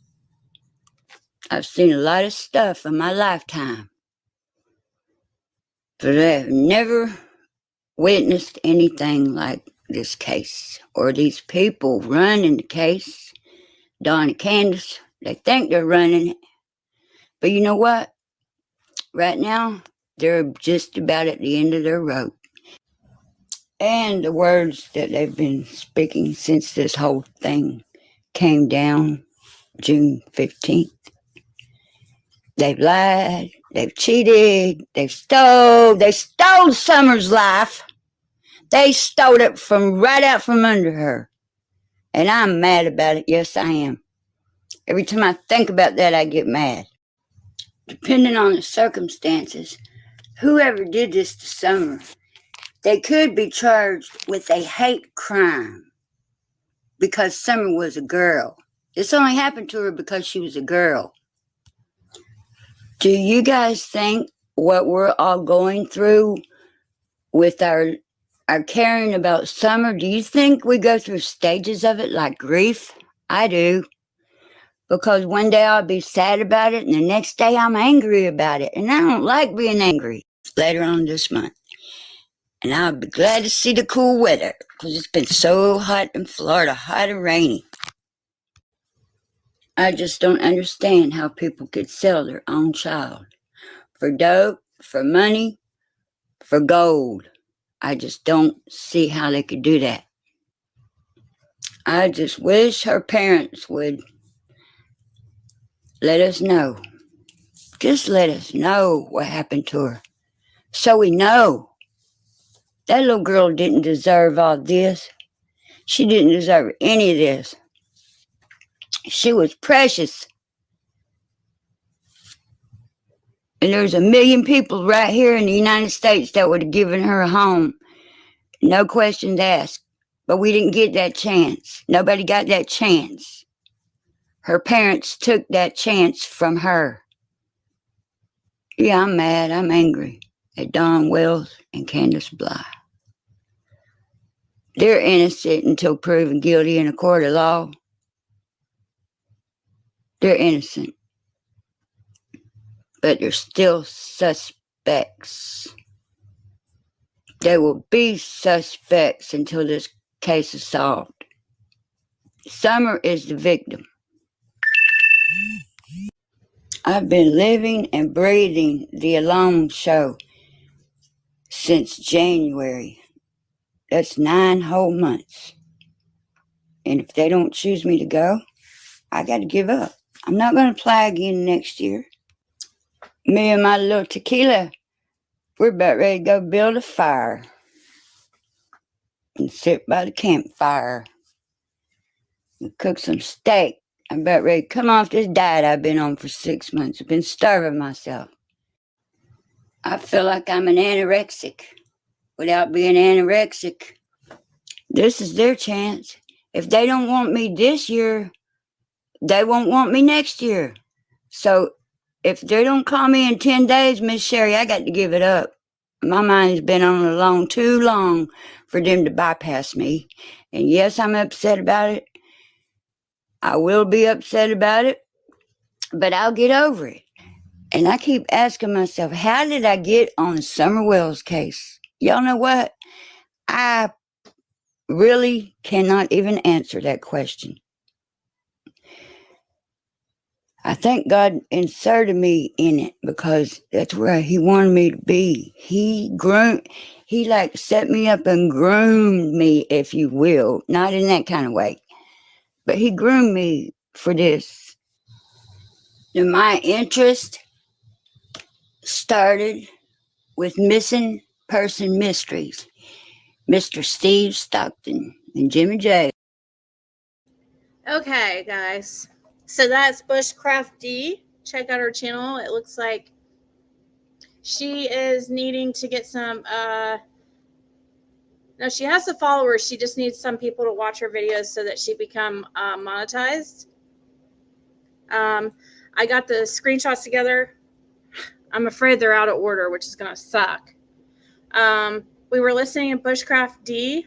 I've seen a lot of stuff in my lifetime, but I have never witnessed anything like this case or these people running the case. Don and Candus, they think they're running it, but you know what? Right now, they're just about at the end of their rope. And the words that they've been speaking since this whole thing came down June 15th. They've lied, they've cheated, they stole Summer's life. They stole it from right out from under her. And I'm mad about it. Yes, I am. Every time I think about that, I get mad. Depending on the circumstances, whoever did this to Summer, they could be charged with a hate crime because Summer was a girl. This only happened to her because she was a girl. Do you guys think what we're all going through with our caring about Summer, do you think we go through stages of it like grief? I do. Because one day I'll be sad about it and the next day I'm angry about it. And I don't like being angry. Later on this month. And I'll be glad to see the cool weather because it's been so hot in Florida, hot and rainy. I just don't understand how people could sell their own child for dope, for money, for gold. I just don't see how they could do that. I just wish her parents would let us know. Just let us know what happened to her. So we know. That little girl didn't deserve all this. She didn't deserve any of this. She was precious. And there's a million people right here in the United States that would have given her a home. No questions asked. But we didn't get that chance. Nobody got that chance. Her parents took that chance from her. Yeah, I'm mad. I'm angry at Don Wells and Candus Bly. They're innocent until proven guilty in a court of law. They're innocent. But they're still suspects. They will be suspects until this case is solved. Summer is the victim. I've been living and breathing the Alone show since January. That's 9 whole months. And if they don't choose me to go, I got to give up. I'm not going to apply again next year. Me and my little tequila, we're about ready to go build a fire and sit by the campfire and cook some steak. I'm about ready to come off this diet I've been on for 6 months. I've been starving myself. I feel like I'm an anorexic without being anorexic. This is their chance. If they don't want me this year, they won't want me next year. So if they don't call me in 10 days, Miss Sherry, I got to give it up. My mind has been on Alone too long for them to bypass me. And yes, I'm upset about it. I will be upset about it, but I'll get over it. And I keep asking myself, how did I get on the Summer Wells case? Y'all know what? I really cannot even answer that question. I think God inserted me in it because that's where he wanted me to be. He like set me up and groomed me, if you will. Not in that kind of way, but he groomed me for this. And my interest started with missing person mysteries. Mr. Steve Stockton and Jimmy J. Okay, guys. So that's Bushcraft D. check out her channel. It looks like she is needing to get some, no, she has the followers. She just needs some people to watch her videos so that she become monetized. I got the screenshots together. I'm afraid they're out of order, which is going to suck. We were listening to Bushcraft D,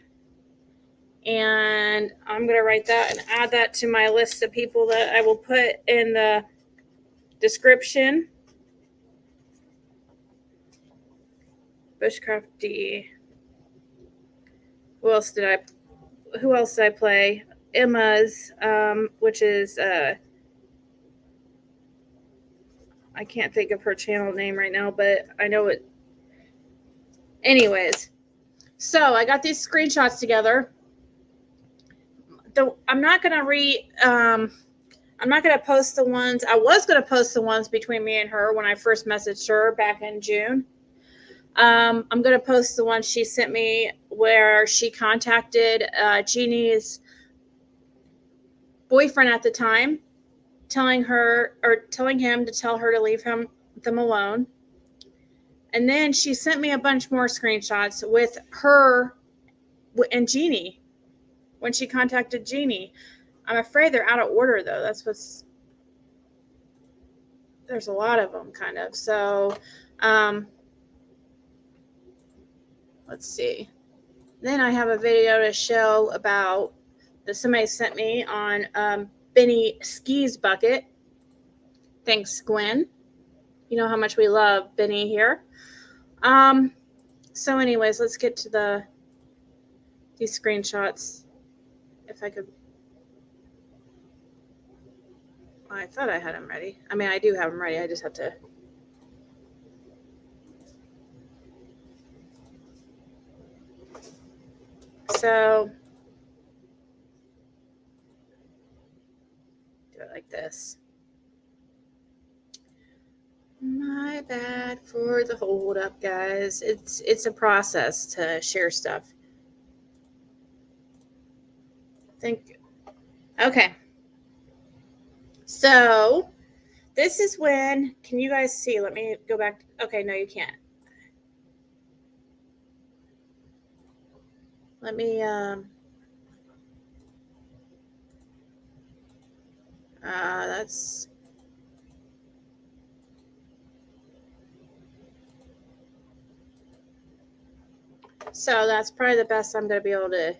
and I'm going to write that and add that to my list of people that I will put in the description. Bushcraft D. Who else did I play? Emma's, which is I can't think of her channel name right now, but I know it. Anyways, so I got these screenshots together. I'm not gonna post the ones. I was gonna post the ones between me and her when I first messaged her back in June. I'm gonna post the one she sent me where she contacted Jeannie's boyfriend at the time, telling him to tell her to leave them alone. And then she sent me a bunch more screenshots with her and Jeannie when she contacted Jeannie. I'm afraid they're out of order though. There's a lot of them kind of. So, let's see. Then I have a video to show about that somebody sent me on Benny Ski's bucket. Thanks, Gwen. You know how much we love Benny here. So anyways, let's get to these screenshots. If I could. I thought I had them ready. I mean, I do have them ready. I just have to. So do it like this. My bad for the hold up, guys. It's a process to share stuff. Thank you. Okay. So this is when, can you guys see? Let me go back. Okay, no, you can't. Let me, that's, so that's probably the best I'm going to be able to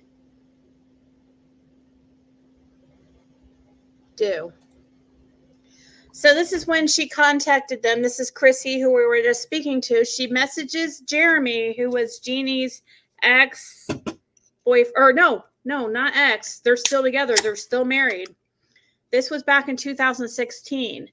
do. So this is when she contacted them. This is Chrissy, who we were just speaking to. She messages Jeremy, who was Jeannie's ex-boyfriend, or no, not ex. They're still together. They're still married. This was back in 2016.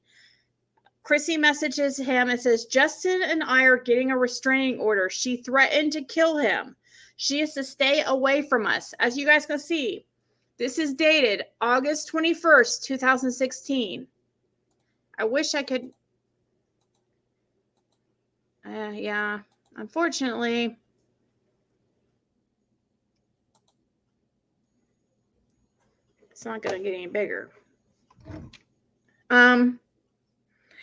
Chrissy messages him and says, Justin and I are getting a restraining order. She threatened to kill him. She is to stay away from us. As you guys can see, this is dated August 21st, 2016. I wish I could. Yeah, unfortunately. It's not going to get any bigger.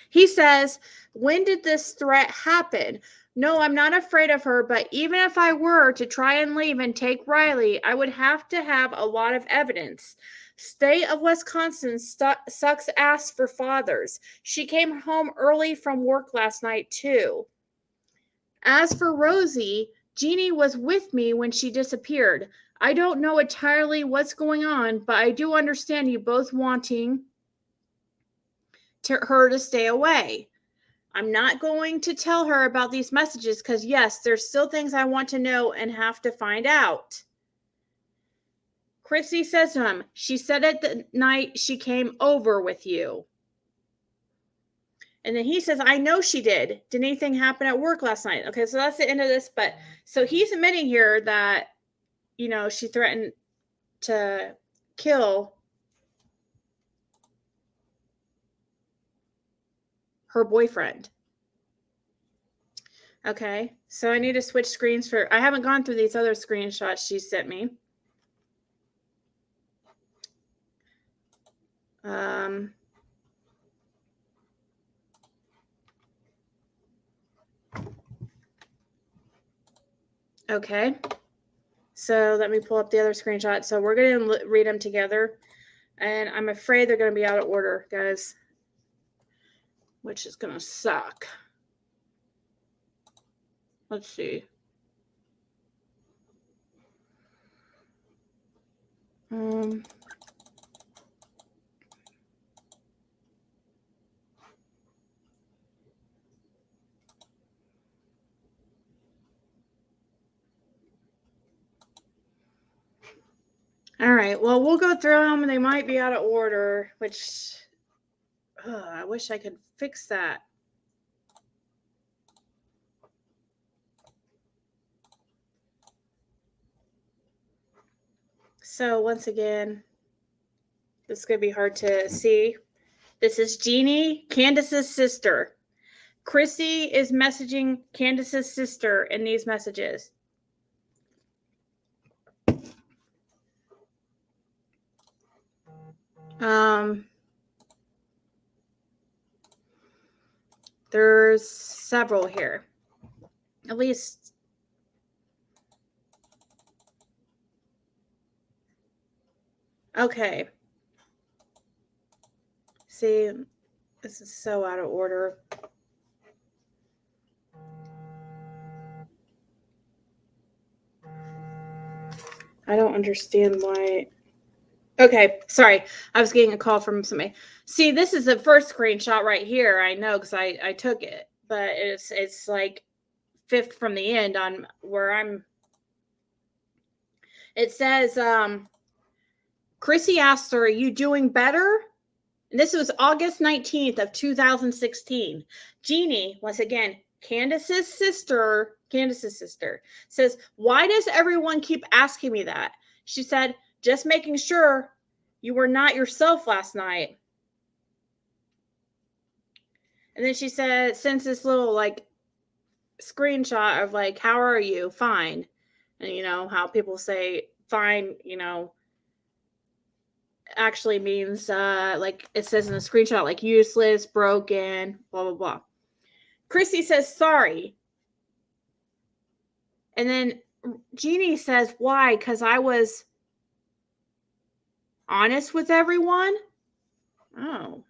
He says, when did this threat happen? No, I'm not afraid of her, but even if I were to try and leave and take Riley, I would have to have a lot of evidence. State of Wisconsin sucks ass for fathers. She came home early from work last night, too. As for Rosie, Jeannie was with me when she disappeared. I don't know entirely what's going on, but I do understand you both wanting her to stay away. I'm not going to tell her about these messages because, yes, there's still things I want to know and have to find out. Chrissy says to him, she said at the night she came over with you. And then he says, I know she did. Did anything happen at work last night? Okay, so that's the end of this. But so he's admitting here that, you know, she threatened to kill her boyfriend. Okay, so I need to switch screens for, I haven't gone through these other screenshots she sent me. Okay. So let me pull up the other screenshot. So we're going to read them together. And I'm afraid they're going to be out of order, guys. Which is going to suck. Let's see. All right. Well, we'll go through them. They might be out of order, which I wish I could fix that. So once again, this is going to be hard to see. This is Jeanie, Candus's sister. Chrissy is messaging Candus's sister in these messages. There's several here. At least okay. See, this is so out of order. I don't understand why. Okay, sorry. I was getting a call from somebody. See, this is the first screenshot right here. I know because I took it, but it's like fifth from the end on where I'm. It says, Chrissy asked her, "Are you doing better?" And this was August 19th of 2016. Jeanie, once again, Candus's sister, says, "Why does everyone keep asking me that?" She said, "Just making sure you were not yourself last night." And then she said, sends this little like screenshot of like, "How are you?" "Fine." And you know how people say fine, you know, actually means like it says in the screenshot, like useless, broken, blah blah blah. Chrissy says sorry. And then Jeanie says, "Why? Because I was honest with everyone." Oh.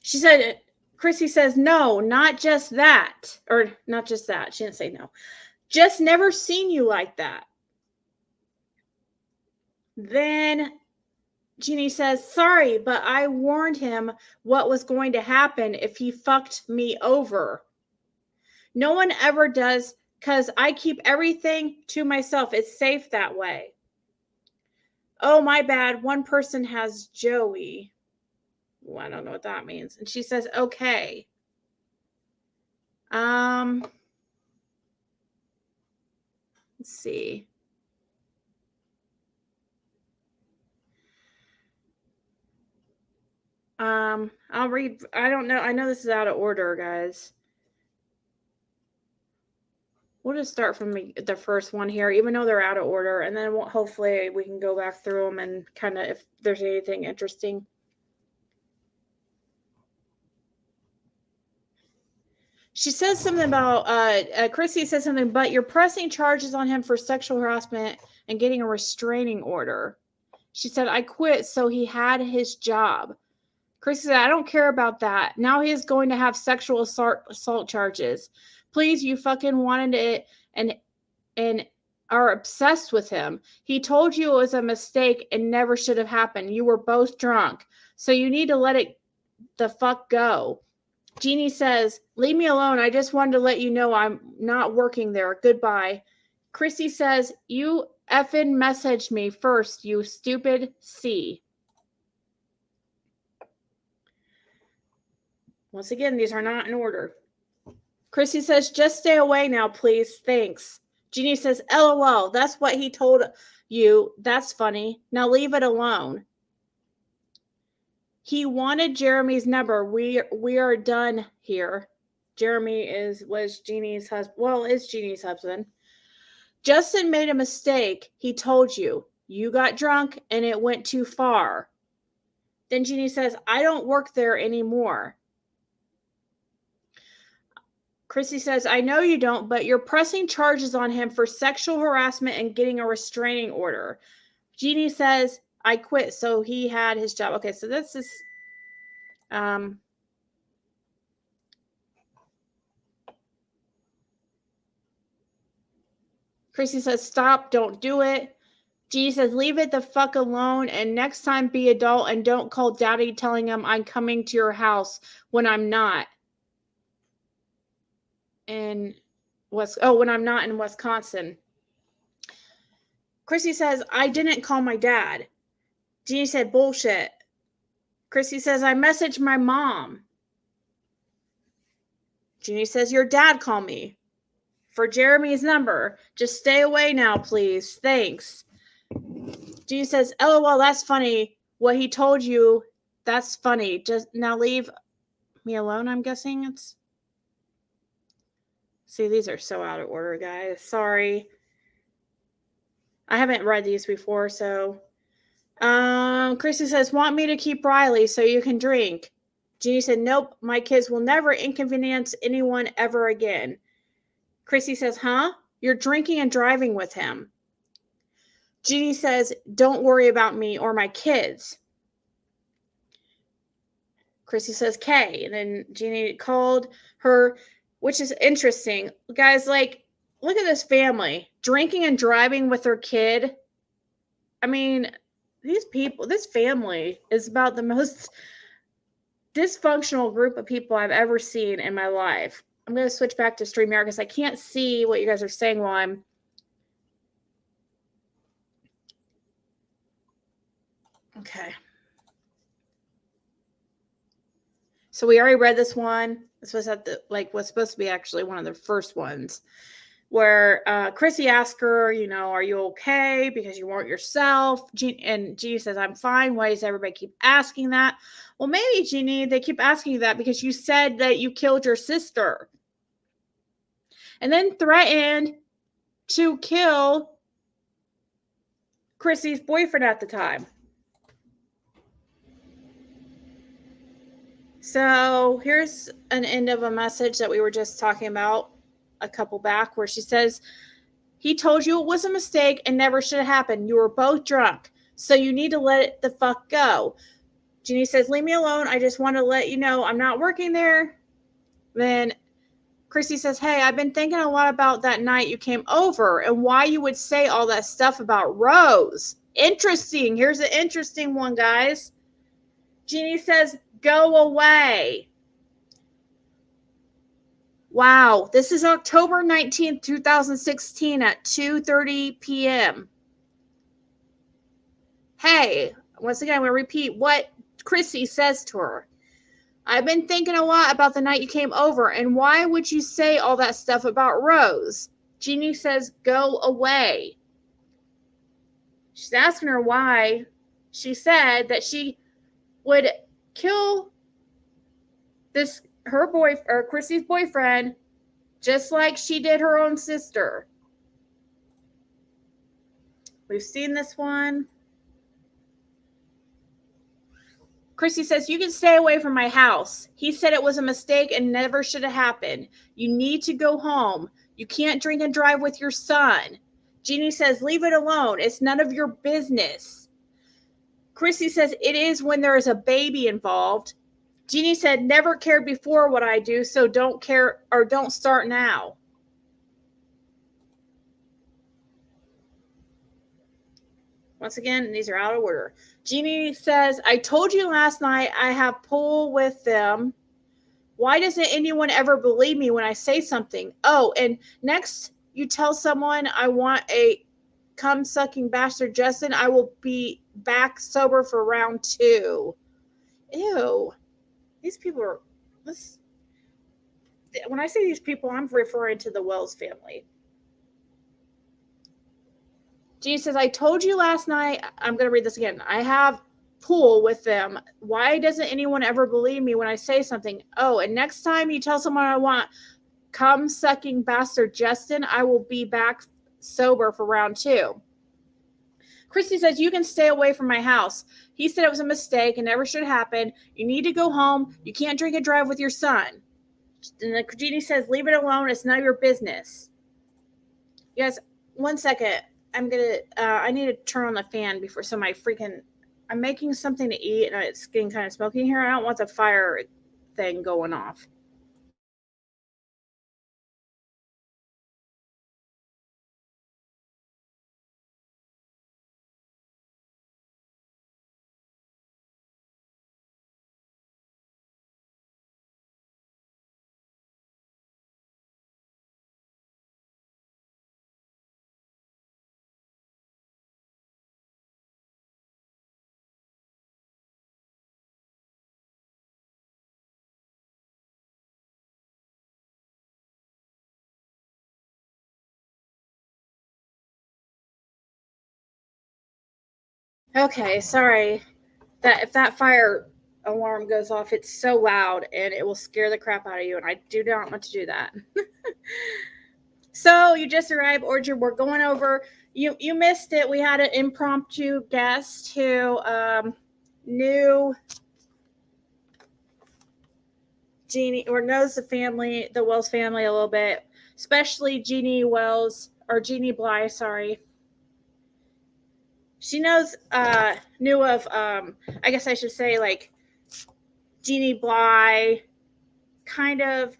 She said, Chrissy says, "No, not just that." Or not just that. She didn't say no. "Just never seen you like that." Then Jeanie says, "Sorry, but I warned him what was going to happen if he fucked me over. No one ever does because I keep everything to myself. It's safe that way." "Oh, my bad. One person has Joey." Well, I don't know what that means. And she says, "Okay." Let's see. I'll read. I don't know. I know this is out of order, guys. We'll just start from the first one here, even though they're out of order, and then hopefully we can go back through them and kind of if there's anything interesting. She says something about Chrissy says something, "But you're pressing charges on him for sexual harassment and getting a restraining order." She said, "I quit so he had his job." Chrissy said, "I don't care about that. Now he is going to have sexual assault charges. Please, you fucking wanted it and are obsessed with him. He told you it was a mistake and never should have happened. You were both drunk. So you need to let it the fuck go." Jeanie says, "Leave me alone. I just wanted to let you know I'm not working there. Goodbye." Chrissy says, "You effing messaged me first, you stupid C." Once again, these are not in order. Chrissy says, "Just stay away now, please. Thanks." Jeanie says, "LOL, that's what he told you. That's funny. Now leave it alone. He wanted Jeremy's number. We are done here." Jeremy was Jeanie's husband. Well, is Jeanie's husband. "Justin made a mistake. He told you. You got drunk and it went too far." Then Jeanie says, "I don't work there anymore." Chrissy says, I know you don't, but you're pressing charges on him for sexual harassment and getting a restraining order. Jeanie says, I quit, so he had his job. Okay, so this is Chrissy says, stop, don't do it. Jeanie says, leave it the fuck alone, and next time be adult and don't call daddy telling him I'm coming to your house when I'm not. When I'm not in Wisconsin. Chrissy says, I didn't call my dad. Jeanie said, bullshit. Chrissy says, I messaged my mom. Jeanie says, your dad called me for Jeremy's number. Just stay away now, please. Thanks. Jeanie says, LOL, that's funny. What he told you, that's funny. Just now leave me alone, I'm guessing it's. See, these are so out of order, guys. Sorry. I haven't read these before, so. Chrissy says, want me to keep Riley so you can drink? Jeanie said, nope, my kids will never inconvenience anyone ever again. Chrissy says, huh? You're drinking and driving with him. Jeanie says, don't worry about me or my kids. Chrissy says, Kay. And then Jeanie called her, which is interesting. Guys, like, look at this family. Drinking and driving with their kid. I mean, these people, this family is about the most dysfunctional group of people I've ever seen in my life. I'm going to switch back to StreamYard because I can't see what you guys are saying while I'm. Okay. So we already read this one. This was was supposed to be actually one of the first ones where Chrissy asked her, are you okay because you weren't yourself? And Jeanie says, I'm fine. Why does everybody keep asking that? Well, maybe, Jeanie, they keep asking you that because you said that you killed your sister. And then threatened to kill Chrissy's boyfriend at the time. So here's an end of a message that we were just talking about a couple back where she says, he told you it was a mistake and never should have happened. You were both drunk, so you need to let it the fuck go. Jeanie says, leave me alone. I just want to let you know I'm not working there. Then Chrissy says, hey, I've been thinking a lot about that night you came over and why you would say all that stuff about Rose. Interesting. Here's an interesting one, guys. Jeanie says, go away. Wow. This is October 19th, 2016 at 2:30 p.m. Hey, once again, I'm going to repeat what Chrissy says to her. I've been thinking a lot about the night you came over, and why would you say all that stuff about Rose? Jeanie says, go away. She's asking her why she said that she would kill Chrissy's boyfriend just like she did her own sister. We've seen this one. Chrissy says, you can stay away from my house. He said it was a mistake and never should have happened. You need to go home. You can't drink and drive with your son. Jeanie says, leave it alone. It's none of your business. Chrissy says, it is when there is a baby involved. Jeanie said, never cared before what I do, so don't care or don't start now. Once again, these are out of order. Jeanie says, I told you last night I have pool with them. Why doesn't anyone ever believe me when I say something? Oh, and next you tell someone I want a cum-sucking bastard Justin, I will be back sober for round 2. Ew. These people are... When I say these people, I'm referring to the Wells family. Jeanie says, I told you last night, I'm going to read this again. I have pool with them. Why doesn't anyone ever believe me when I say something? Oh, and next time you tell someone I want cum-sucking bastard Justin, I will be back sober for round 2. Christy says, you can stay away from my house. He said it was a mistake and never should happen. You need to go home. You can't drink and drive with your son. And then Jeanie says, leave it alone. It's none of your business. You guys, 1 second. I need to turn on the fan before I'm making something to eat and it's getting kind of smoky here. I don't want the fire thing going off. Okay, sorry. If that fire alarm goes off, it's so loud and it will scare the crap out of you, and I do not want to do that. So you just arrived, Orchard. We're going over. You missed it. We had an impromptu guest who knew Jeanie or knows the Wells family a little bit, especially Jeanie Wells or Jeanie Bly. Sorry. She knew of, I guess I should say, like, Jeanie Bly, kind of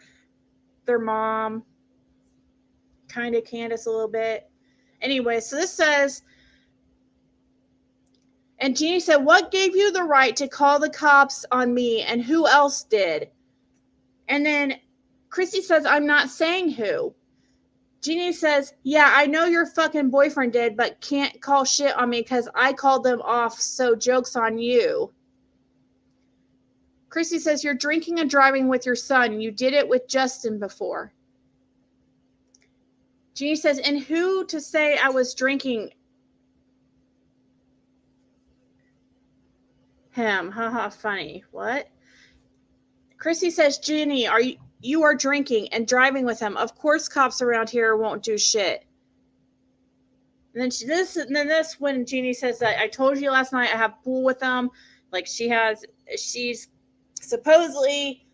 their mom, kind of Candus a little bit. Anyway, so this says, and Jeanie said, what gave you the right to call the cops on me, and who else did? And then Chrissy says, I'm not saying who. Jeanie says, yeah, I know your fucking boyfriend did, but can't call shit on me because I called them off, so joke's on you. Chrissy says, you're drinking and driving with your son. You did it with Justin before. Jeanie says, and who to say I was drinking him? Haha, funny. What? Chrissy says, Jeanie, you are drinking and driving with him. Of course cops around here won't do shit. And then this when Jeanie says that I told you last night I have pool with them. Like she's supposedly,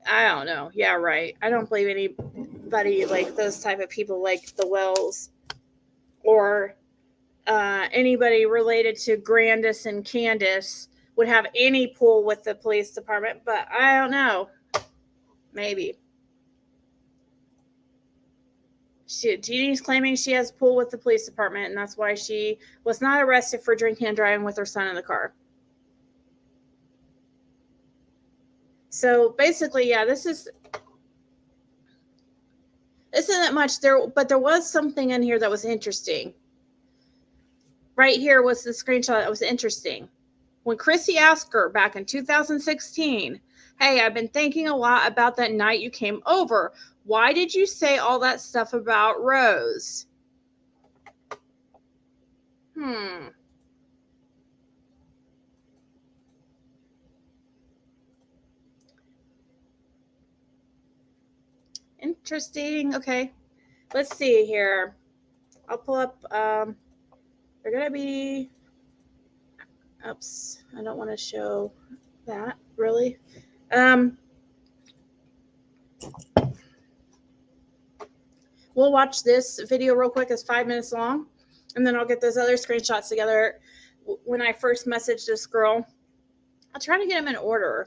I don't know. Yeah, right. I don't believe anybody like those type of people like the Wells or anybody related to Grandis and Candus would have any pull with the police department, but I don't know. Maybe. Jeanie's claiming she has pull with the police department, and that's why she was not arrested for drinking and driving with her son in the car. So basically, yeah, this isn't much there, but there was something in here that was interesting. Right here was the screenshot that was interesting. When Chrissy asked her back in 2016, hey, I've been thinking a lot about that night you came over. Why did you say all that stuff about Rose? Interesting. Okay. Let's see here. I'll pull up. They're going to be. Oops. I don't want to show that, really. We'll watch this video real quick. It's 5 minutes long. And then I'll get those other screenshots together. When I first messaged this girl, I'll try to get them in order.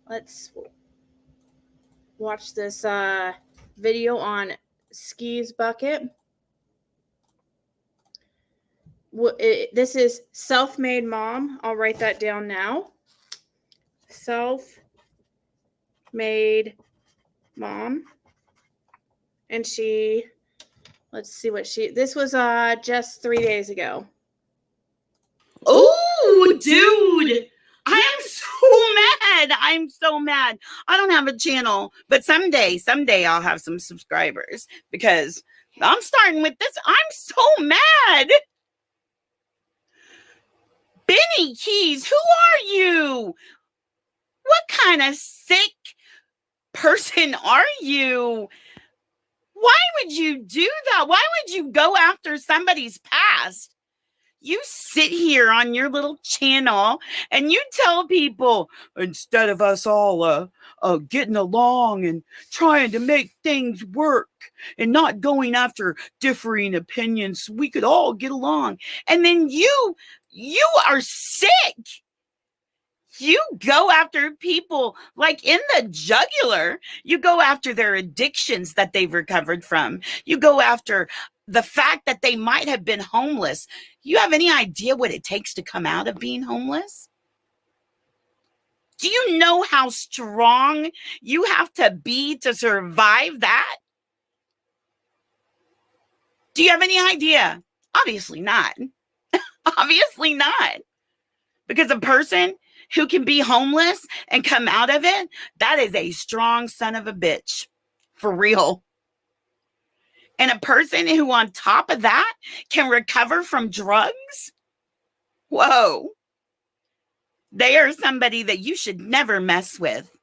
Let's watch this video on Ski's Bucket. This is Self-Made Mom. I'll write that down now. Self-Made Mom. And let's see what this was just 3 days ago. Oh, dude. I am so mad. I'm so mad. I don't have a channel, but someday I'll have some subscribers because I'm starting with this. I'm so mad. Benny Keys, who are you? What kind of sick person are you? Why would you do that? Why would you go after somebody's past? You sit here on your little channel and you tell people, instead of us all getting along and trying to make things work and not going after differing opinions, we could all get along. And then you are sick. You go after people like in the jugular. You go after their addictions that they've recovered from. You go after the fact that they might have been homeless. You have any idea what it takes to come out of being homeless? Do you know how strong you have to be to survive that? Do you have any idea? Obviously not. Obviously not. Because a person who can be homeless and come out of it, that is a strong son of a bitch. For real. And a person who on top of that can recover from drugs? Whoa. They are somebody that you should never mess with.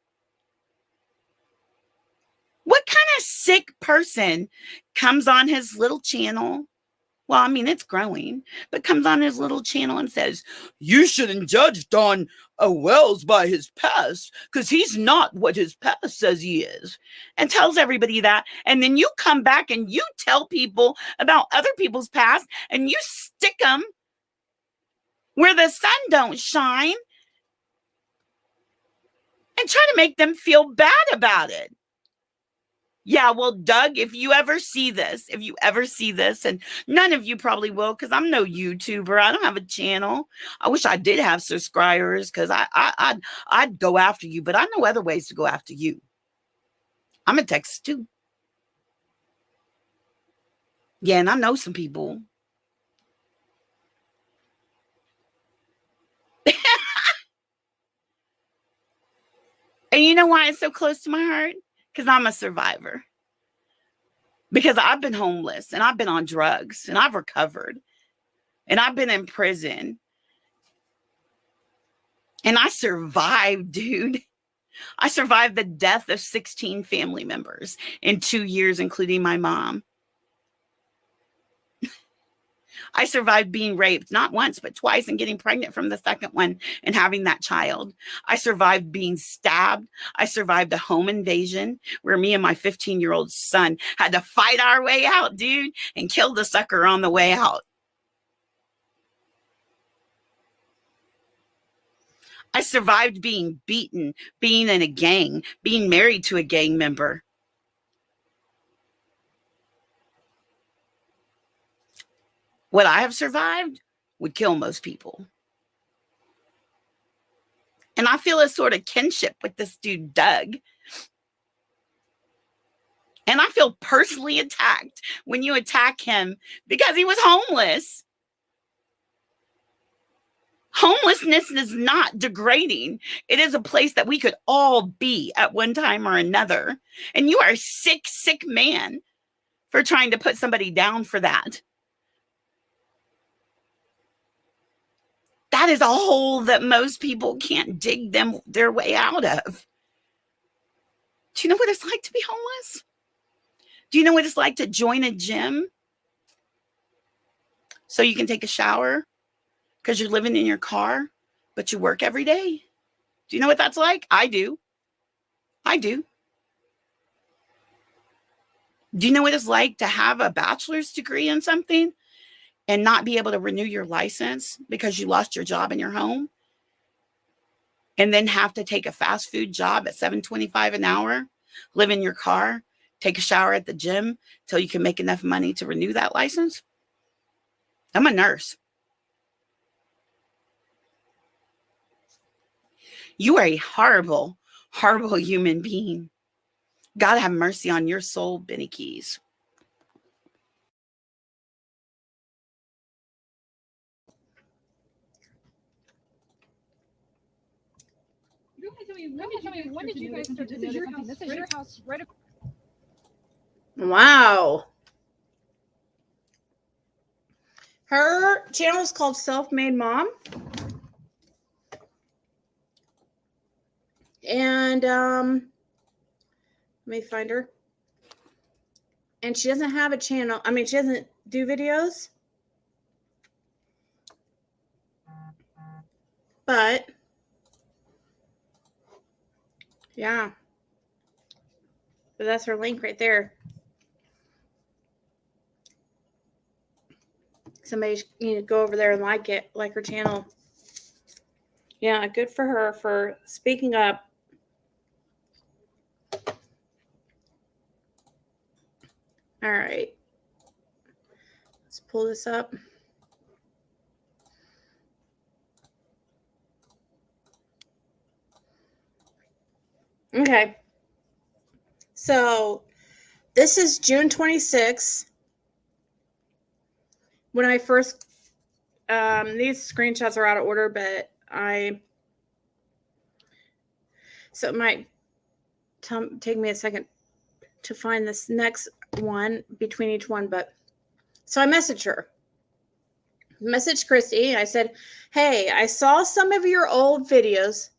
What kind of sick person comes on his little channel? Well, I mean, it's growing, but comes on his little channel and says, you shouldn't judge Don Wells by his past because he's not what his past says he is, and tells everybody that. And then you come back and you tell people about other people's past and you stick them where the sun don't shine and try to make them feel bad about it. Yeah, well, Doug, if you ever see this, and none of you probably will, because I'm no YouTuber. I don't have a channel. I wish I did have subscribers, because I'd go after you, but I know other ways to go after you. I'm a Texas too. Yeah, and I know some people. And you know why it's so close to my heart? Because I'm a survivor. Because I've been homeless and I've been on drugs and I've recovered and I've been in prison. And I survived, dude. I survived the death of 16 family members in 2 years, including my mom. I survived being raped, not once, but twice, and getting pregnant from the second one and having that child. I survived being stabbed. I survived a home invasion where me and my 15-year-old son had to fight our way out, dude, and kill the sucker on the way out. I survived being beaten, being in a gang, being married to a gang member. What I have survived would kill most people. And I feel a sort of kinship with this dude, Doug. And I feel personally attacked when you attack him because he was homeless. Homelessness is not degrading. It is a place that we could all be at one time or another. And you are a sick, sick man for trying to put somebody down for that. That is a hole that most people can't dig their way out of. Do you know what it's like to be homeless? Do you know what it's like to join a gym so you can take a shower because you're living in your car, but you work every day? Do you know what that's like? I do. I do. Do you know what it's like to have a bachelor's degree in something and not be able to renew your license because you lost your job in your home, and then have to take a fast food job at $7.25 an hour, live in your car, take a shower at the gym till you can make enough money to renew that license? I'm a nurse. You are a horrible, horrible human being. God have mercy on your soul, Benny Keys. When did you guys start to notice something? This is your house right across. Wow. Her channel is called Self-Made Mom. And let me find her. And she doesn't have a channel. I mean, she doesn't do videos. But yeah. But that's her link right there. Somebody go over there and like it, like her channel. Yeah, good for her for speaking up. All right. Let's pull this up. Okay. So this is June 26th. When I first, these screenshots are out of order, but so it might take me a second to find this next one between each one. But so I messaged her. Messaged Christy. I said, hey, I saw some of your old videos.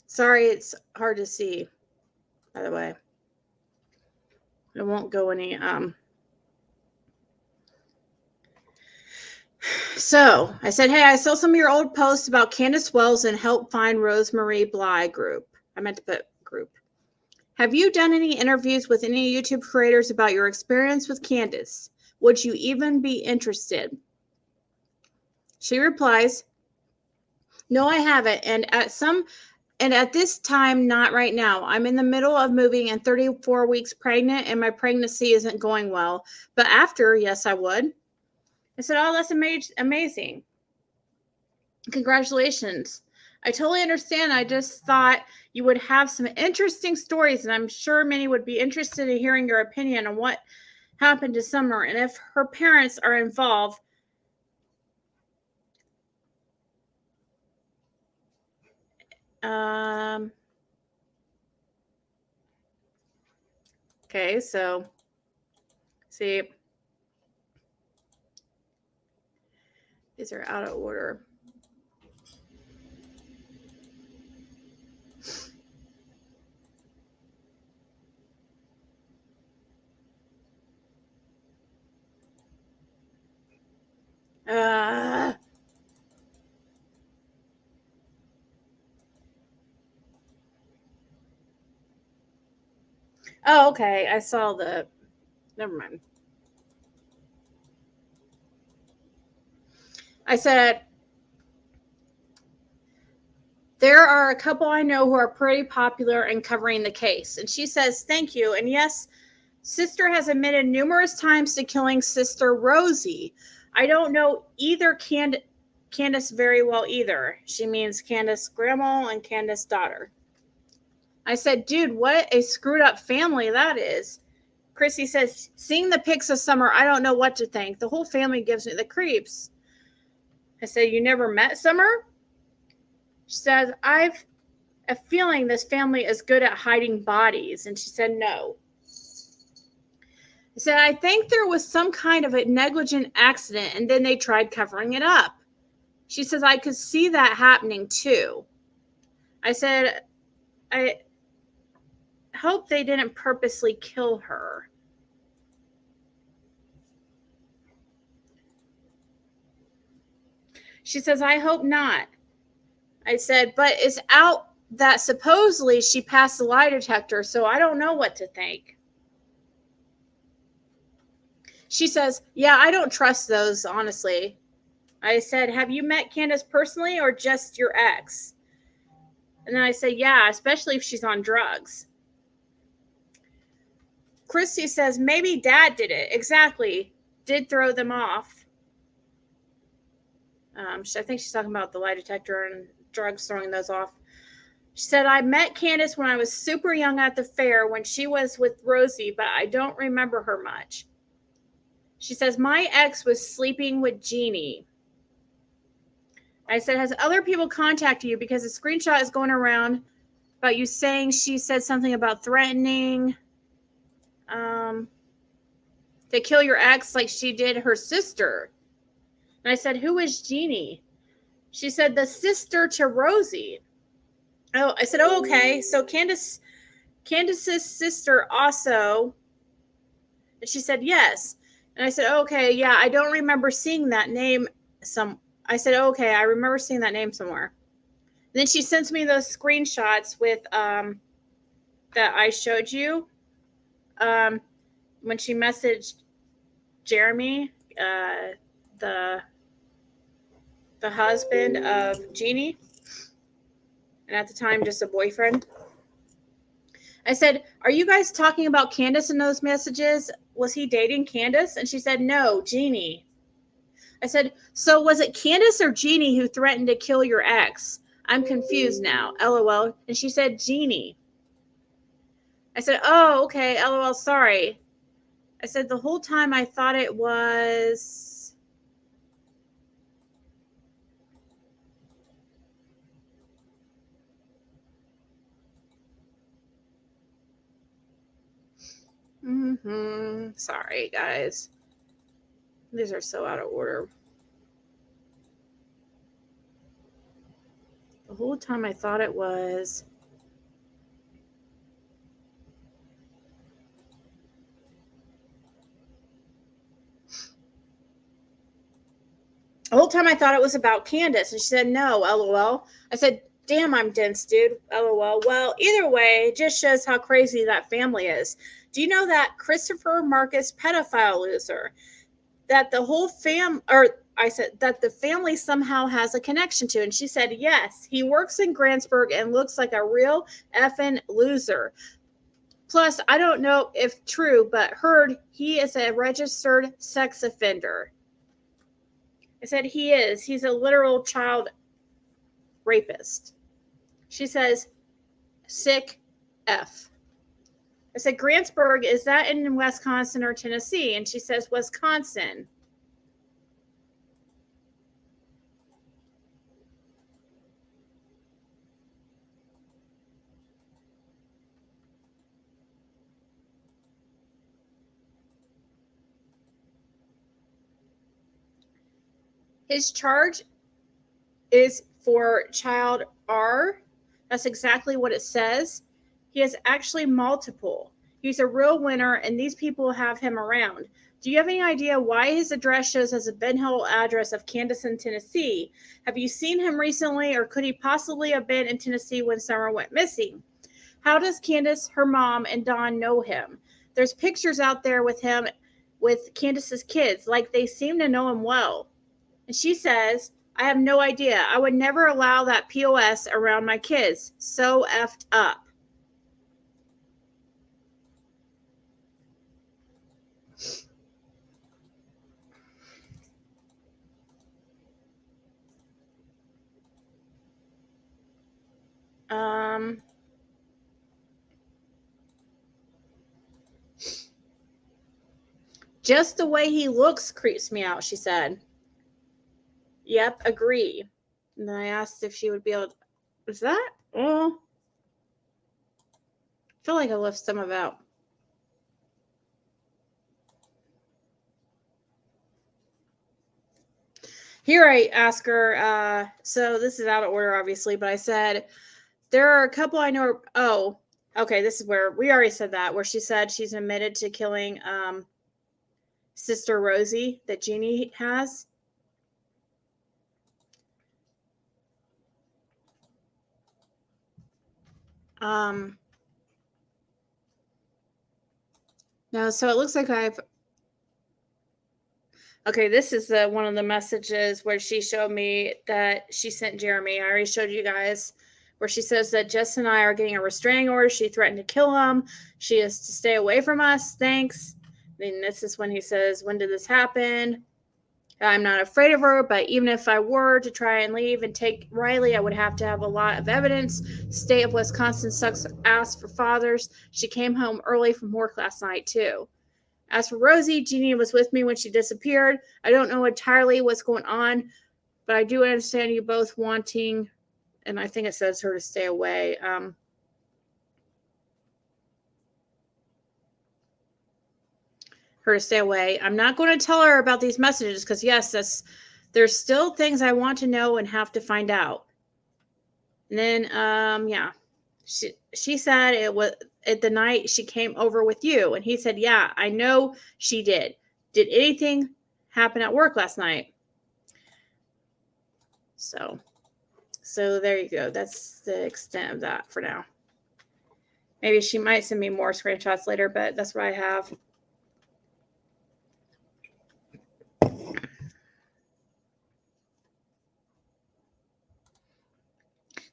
Sorry, it's hard to see, by the way. It won't go any. So I said, hey, I saw some of your old posts about Candus Wells and Help Find Rosemary Bly group. I meant to put group. Have you done any interviews with any YouTube creators about your experience with Candus? Would you even be interested? She replies, no, I haven't. And at this time, not right now. I'm in the middle of moving and 34 weeks pregnant, and my pregnancy isn't going well. But after, yes, I would. I said, oh, that's amazing. Congratulations. I totally understand. I just thought you would have some interesting stories, and I'm sure many would be interested in hearing your opinion on what happened to Summer and if her parents are involved. Okay, so see, these are out of order. Oh, okay. I saw the. Never mind. I said, there are a couple I know who are pretty popular in covering the case. And she says, thank you. And yes, sister has admitted numerous times to killing sister Rosie. I don't know either Candus very well either. She means Candus' grandma and Candus' daughter. I said, dude, what a screwed up family that is. Chrissy says, seeing the pics of Summer, I don't know what to think. The whole family gives me the creeps. I said, you never met Summer? She says, I've a feeling this family is good at hiding bodies. And she said, no. I said, I think there was some kind of a negligent accident and then they tried covering it up. She says, I could see that happening too. I said, I hope they didn't purposely kill her. She says, I hope not. I said, but it's out that supposedly she passed the lie detector, so I don't know what to think. She says, yeah, I don't trust those, honestly. I said, have you met Candus personally or just your ex? And then I said, yeah, especially if she's on drugs. Christy says, maybe Dad did it. Exactly. Did throw them off. I think she's talking about the lie detector and drugs throwing those off. She said, I met Candus when I was super young at the fair when she was with Rosie, but I don't remember her much. She says, my ex was sleeping with Jeanie. I said, has other people contacted you? Because a screenshot is going around about you saying she said something about threatening to kill your ex like she did her sister. And I said, who is Jeanie? She said, the sister to Rosie. Oh, I said, oh, okay. So Candus's sister also. And she said, yes. And I said, okay, yeah, I don't remember seeing that name. I said, okay, I remember seeing that name somewhere. And then she sends me those screenshots with that I showed you when she messaged Jeremy, the husband of Jeanie, and at the time just a boyfriend. I said, are you guys talking about Candus in those messages? Was he dating Candus? And she said, no, Jeanie. I said, so was it Candus or Jeanie who threatened to kill your ex? I'm confused now, LOL. And she said, Jeanie. I said, oh, okay, LOL, sorry. I said, the whole time I thought it was... Sorry, guys. These are so out of order. The whole time I thought it was... The whole time I thought it was about Candus. And she said, no, LOL. I said, damn, I'm dense, dude. LOL. Well, either way, it just shows how crazy that family is. Do you know that Christopher Marcus pedophile loser? That the whole I said that the family somehow has a connection to. And she said, yes, he works in Grantsburg and looks like a real effing loser. Plus, I don't know if true, but heard he is a registered sex offender. I said, he is. He's a literal child rapist. She says, sick F. I said, Grantsburg, is that in Wisconsin or Tennessee? And she says, Wisconsin. His charge is for child R. That's exactly what it says. He has actually multiple. He's a real winner, and these people have him around. Do you have any idea why his address shows as a Ben Hill address of Candus in Tennessee? Have you seen him recently, or could he possibly have been in Tennessee when Summer went missing? How does Candus, her mom, and Dawn know him? There's pictures out there with him with Candus's kids, like they seem to know him well. And she says, I have no idea. I would never allow that POS around my kids. So effed up. Just the way he looks creeps me out, she said. Yep, agree. And then I asked if she would be able to... Was that? Well, I feel like I left some of out. Here I ask her, so this is out of order, obviously, but I said, there are a couple I know... Oh, okay, this is where... We already said that, where she said she's admitted to killing Sister Rosie that Jeanie has. No, so it looks like I've... Okay, this is one of the messages where she showed me that she sent Jeremy. I already showed you guys where she says that Jess and I are getting a restraining order. She threatened to kill him. She is to stay away from us. Thanks. And this is when he says, when did this happen? I'm not afraid of her, but even if I were to try and leave and take Riley, I would have to have a lot of evidence. State of Wisconsin sucks ass for fathers. She came home early from work last night, too. As for Rosie, Jeanie was with me when she disappeared. I don't know entirely what's going on, but I do understand you both wanting, and I think it says her to stay away. Her to stay away. I'm not going to tell her about these messages because, yes, there's still things I want to know and have to find out. And then, yeah, she said it was at the night she came over with you, and he said, yeah, I know she did. did anything happen at work last night? So there you go. That's the extent of that for now. Maybe she might send me more screenshots later, but that's what I have.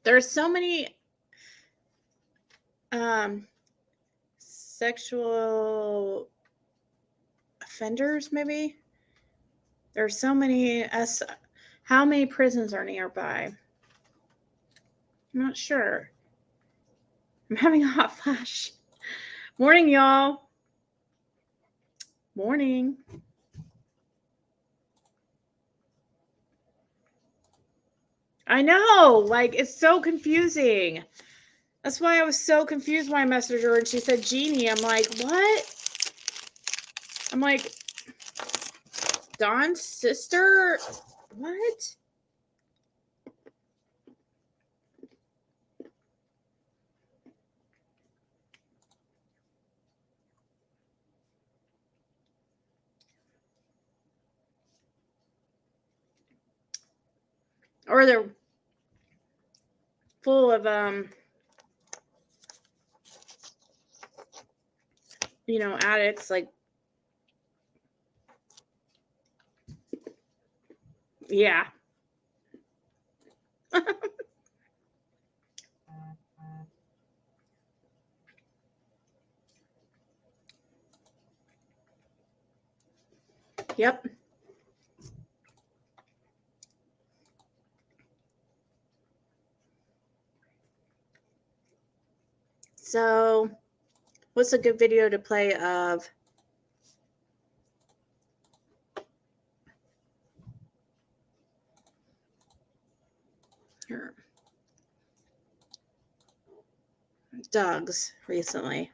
There are so many sexual offenders, maybe. There are so many. How many prisons are nearby? I'm not sure. I'm having a hot flash. Morning, y'all. Morning. I know, like, it's so confusing. That's why I was so confused when I messaged her and she said Jeanie. I'm like, what? I'm like, Dawn's sister? What? Or they're full of addicts, like, yeah. Yep. So, what's a good video to play of Doug's recently?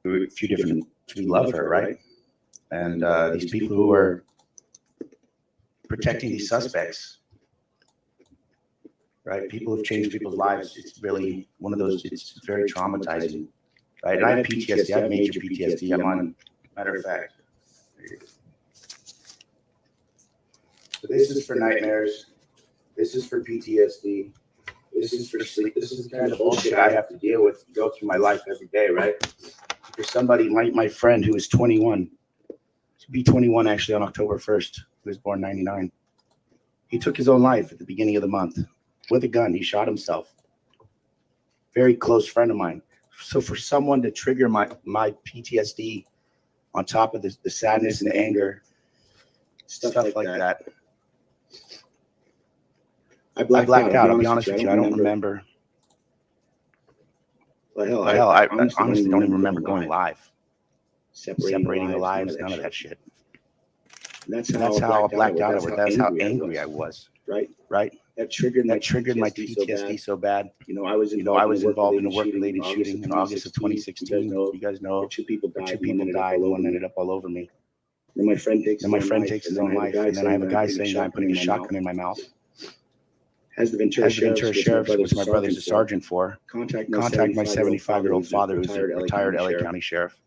A few different, we love her, right? And these people who are protecting these suspects, right? People have changed people's lives. It's really one of those, it's very traumatizing, right? And I have PTSD, I have major PTSD. I'm on, matter of fact. So this is for nightmares. This is for PTSD. This is for sleep. This is the kind of bullshit I have to deal with, go through my life every day, right? For somebody like my friend who is 21, to be 21 actually on October 1st, who was born 99. He took his own life at the beginning of the month with a gun. He shot himself. Very close friend of mine. So for someone to trigger my PTSD on top of the sadness and the anger, stuff like that. I blacked out. I'll be honest with you. I don't remember. Well, hell, I honestly don't even remember going live. Separating the lives, none of that shit. That's how I blacked out over it. That's how angry I was. Right? That triggered my PTSD so bad. I was involved in a work-related shooting in August of 2016. You guys know, two people died. One ended up all over me. Then my friend takes his own life, and then I have a guy saying that I'm putting a shotgun in my mouth. As the Ventura Sheriff, which my brother's a sergeant for, contact my 75-year-old father, who's a retired LA County Sheriff.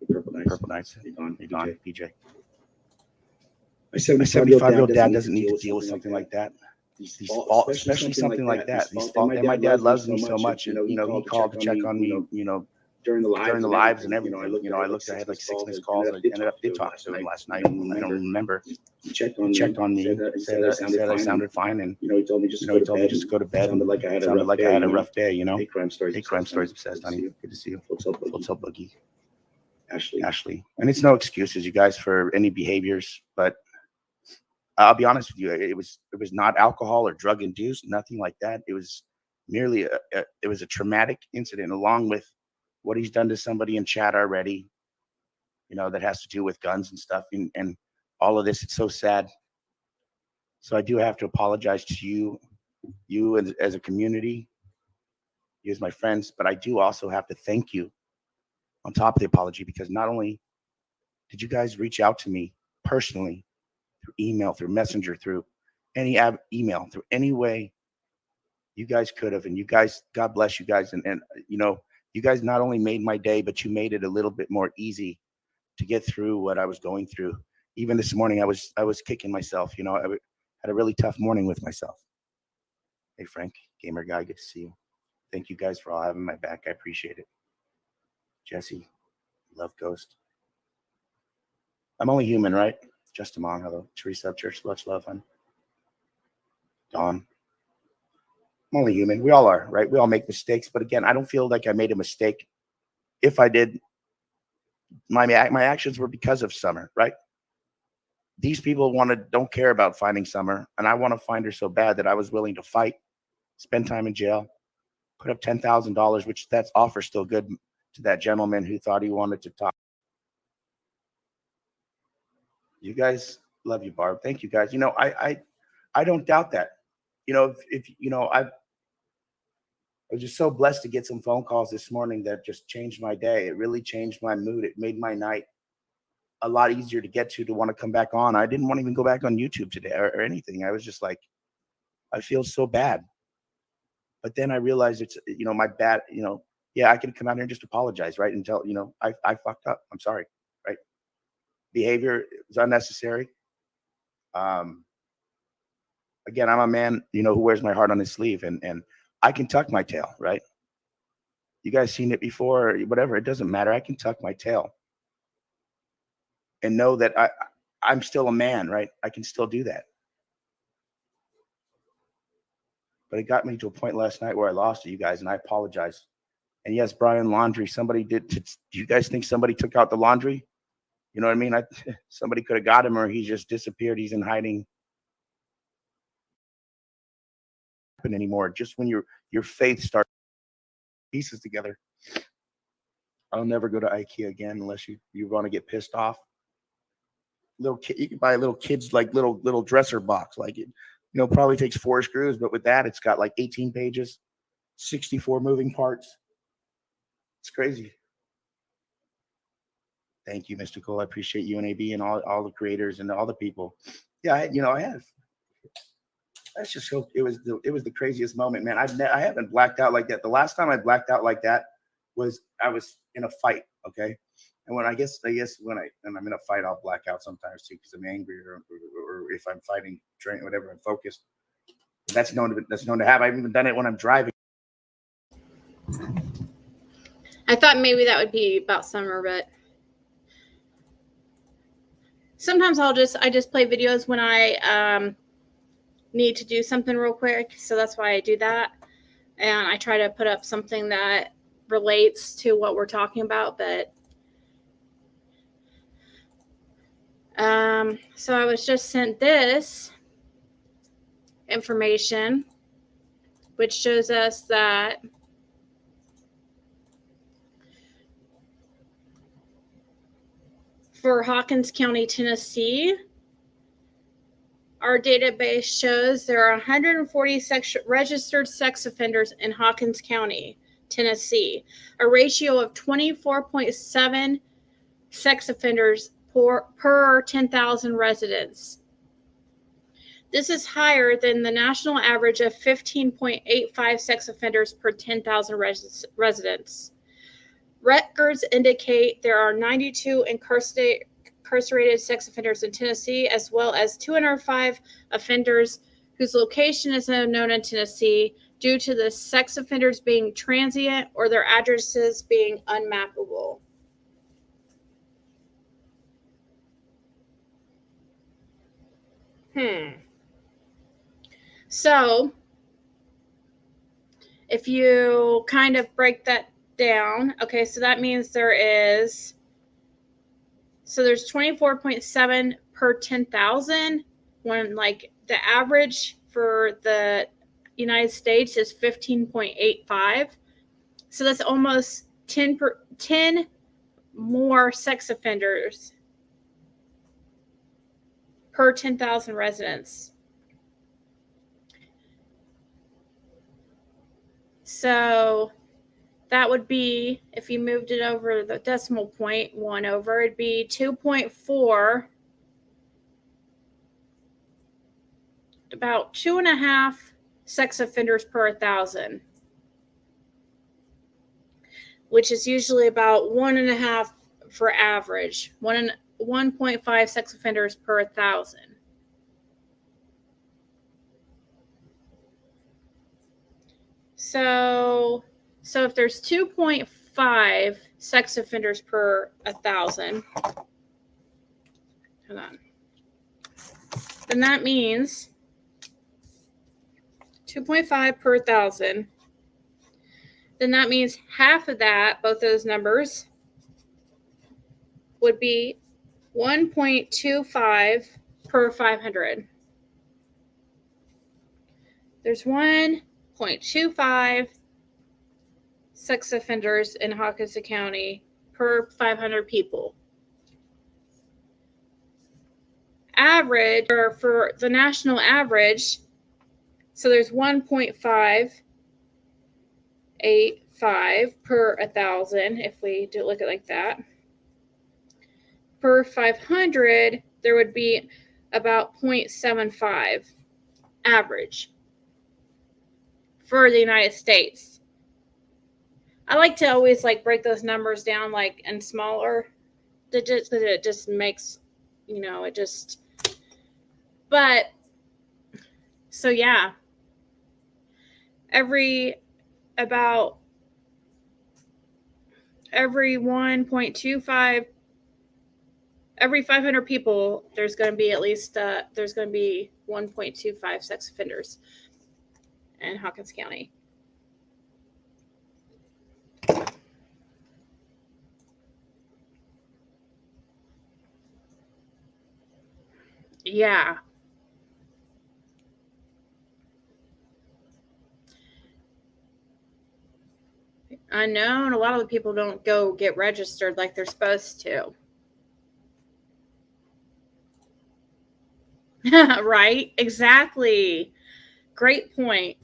Purple Knights. You're gone, PJ. My 75-year-old dad doesn't need to deal with something like that. These faults, especially something like that. These faults. And my dad loves me so much, and he called to check on me, during the lives and everything. I looked, I had like 6 missed calls. I did talk to him last night. I don't remember. He checked on me, said I sounded fine, and he told me just to go to bed. Sounded like I had a rough day. Hate crime stories obsessed, honey. Good to see you. What's up, Boogie? Ashley. And it's no excuses, you guys, for any behaviors, but I'll be honest with you, it was not alcohol or drug induced, nothing like that. It was merely a traumatic incident, along with what he's done to somebody in chat already, that has to do with guns and stuff, and all of this. It's so sad. So I do have to apologize to you as a community, you as my friends, but I do also have to thank you on top of the apology, because not only Did you guys reach out to me personally through email, through messenger, through any email, through any way you guys could have? And you guys, God bless you guys. And you know, you guys not only made my day, but you made it a little bit more easy to get through what I was going through. Even this morning, I was kicking myself. You know, I had a really tough morning with myself. Hey, Frank, gamer guy, good to see you. Thank you guys for all having my back. I appreciate it. Jesse, love Ghost. I'm only human, right? Just Amon, hello. Teresa, Church, much love, hon. Dawn. I'm only human. We all are, right? We all make mistakes. But again, I don't feel like I made a mistake. If I did, my actions were because of Summer, right? These people don't care about finding Summer, and I want to find her so bad that I was willing to fight, spend time in jail, put up $10,000, which that offer still good to that gentleman who thought he wanted to talk. You guys, love you, Barb. Thank you, guys. You know, I don't doubt that. You know, if you know, I was just so blessed to get some phone calls this morning that just changed my day. It really changed my mood. It made my night a lot easier to get to want to come back on. I didn't want to even go back on YouTube today or anything. I was just like, I feel so bad. But then I realized it's, you know, my bad, you know, yeah, I can come out here and just apologize, right? And tell, you know, I fucked up. I'm sorry, right? Behavior is unnecessary. Again, I'm a man, you know, who wears my heart on his sleeve, and I can tuck my tail, right? You guys seen it before or whatever, it doesn't matter. I can tuck my tail and know that I'm still a man, right? I can still do that. But it got me to a point last night where I lost it, you guys, and I apologize. And yes, Brian, laundry, somebody did. Do you guys think somebody took out the laundry? You know what I mean? Somebody could have got him, or he just disappeared. He's in hiding. Anymore. Just when your faith starts pieces together. I'll never go to IKEA again unless you want to get pissed off. Little kid, you can buy a little kid's like little dresser box, like it, you know, probably takes 4 screws, but with that, it's got like 18 pages, 64 moving parts. It's crazy. Thank you, Mystical. I appreciate you and AB and all the creators and all the people. Yeah, I have. That's just so. It was the craziest moment, man. I haven't blacked out like that. The last time I blacked out like that was I was in a fight. Okay, and when I guess when I'm in a fight, I'll black out sometimes too because I'm angry or if I'm fighting, train, whatever, I'm focused. That's known to happen. I've even done it when I'm driving. I thought maybe that would be about Summer, but sometimes I just play videos when I need to do something real quick, so that's why I do that, and I try to put up something that relates to what we're talking about. But so I was just sent this information, which shows us that for Hawkins County, Tennessee, our database shows there are 140 registered sex offenders in Hawkins County, Tennessee, a ratio of 24.7 sex offenders per 10,000 residents. This is higher than the national average of 15.85 sex offenders per 10,000 residents. Records indicate there are 92 incarcerated sex offenders in Tennessee, as well as 205 offenders whose location is unknown in Tennessee due to the sex offenders being transient or their addresses being unmappable. So, if you kind of break that down, okay, so that means there's 24.7 per 10,000 when like the average for the United States is 15.85. So that's almost 10 more sex offenders per 10,000 residents. So that would be, if you moved it over the decimal point, 1 over, it'd be 2.4, about 2.5 sex offenders per 1,000, which is usually about 1.5 for average, 1.5 sex offenders per 1,000. So if there's 2.5 sex offenders per 1,000, hold on, then that means 2.5 per 1,000. Then that means half of that, both those numbers, would be 1.25 per 500. There's 1.25 sex offenders in Hawkins County per 500 people. Average, or for the national average, so there's 1.585 per 1,000, if we do look at it like that. Per 500, there would be about 0.75 average for the United States. I like to always like break those numbers down like in smaller digits because it just makes, you know, it just, but so yeah, every 1.25, every 500 people, there's going to be at least, there's going to be 1.25 sex offenders in Hawkins County. Yeah. I know, and a lot of the people don't go get registered like they're supposed to. Right? Exactly. Great point.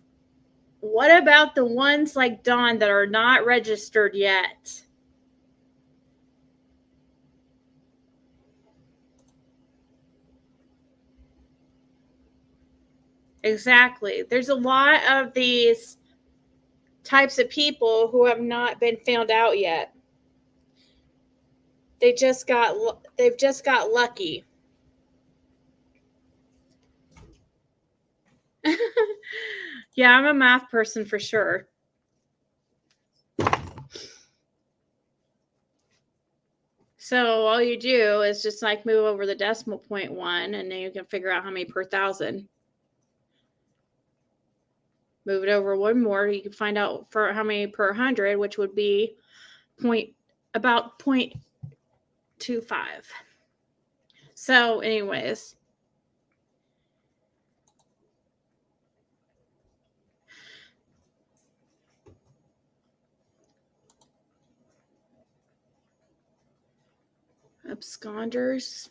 What about the ones like Dawn that are not registered yet? Exactly. There's a lot of these types of people who have not been found out yet. They've just got lucky. Yeah, I'm a math person for sure. So all you do is just like move over the decimal point 1, and then you can figure out how many per 1,000. Move it over 1 more, you can find out for how many per 100, which would be about 0.25. So anyways, absconders.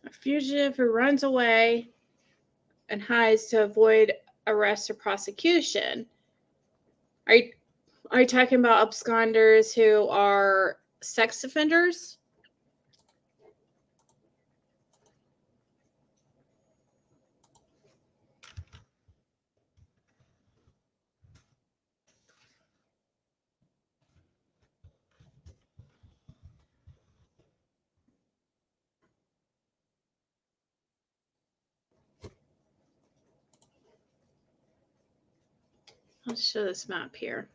A fugitive who runs away and hides to avoid arrest or prosecution. Are you talking about absconders who are sex offenders? Let's show this map here.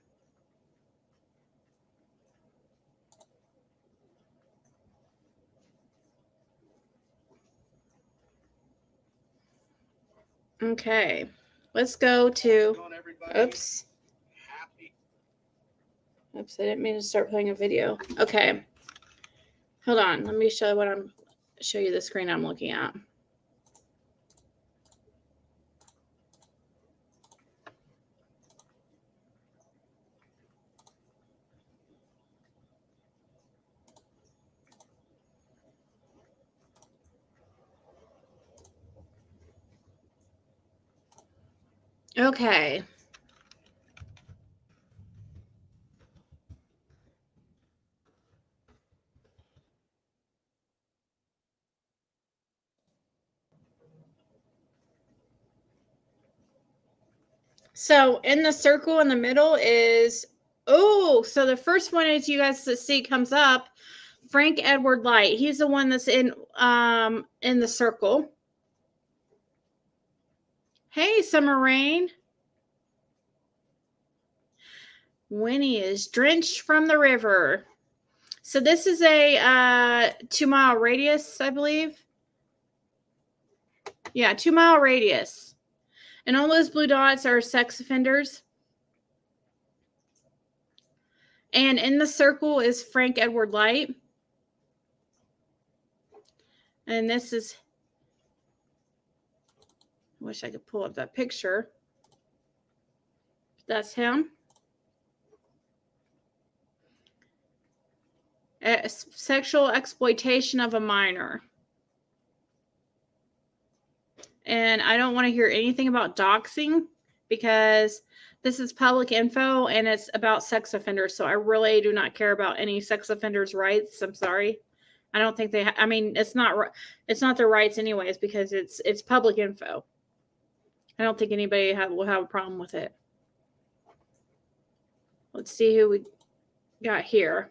Okay, let's go to, oops. Oops, I didn't mean to start playing a video. Okay, hold on, let me show what I'm show you the screen I'm looking at. Okay. So in the circle in the middle is, oh, so the first one is you guys to see comes up, Frank Edward Light. He's the one that's in the circle. Hey, Summer Rain. Winnie is drenched from the river. So this is a 2 mile radius, I believe. Yeah, 2 mile radius. And all those blue dots are sex offenders. And in the circle is Frank Edward Light. And this is, I wish I could pull up that picture. That's him. Sexual exploitation of a minor. And I don't want to hear anything about doxing because this is public info and it's about sex offenders. So I really do not care about any sex offenders' rights. I'm sorry. I don't think they. I mean, it's not their rights anyways because it's public info. I don't think anybody will have a problem with it. Let's see who we got here.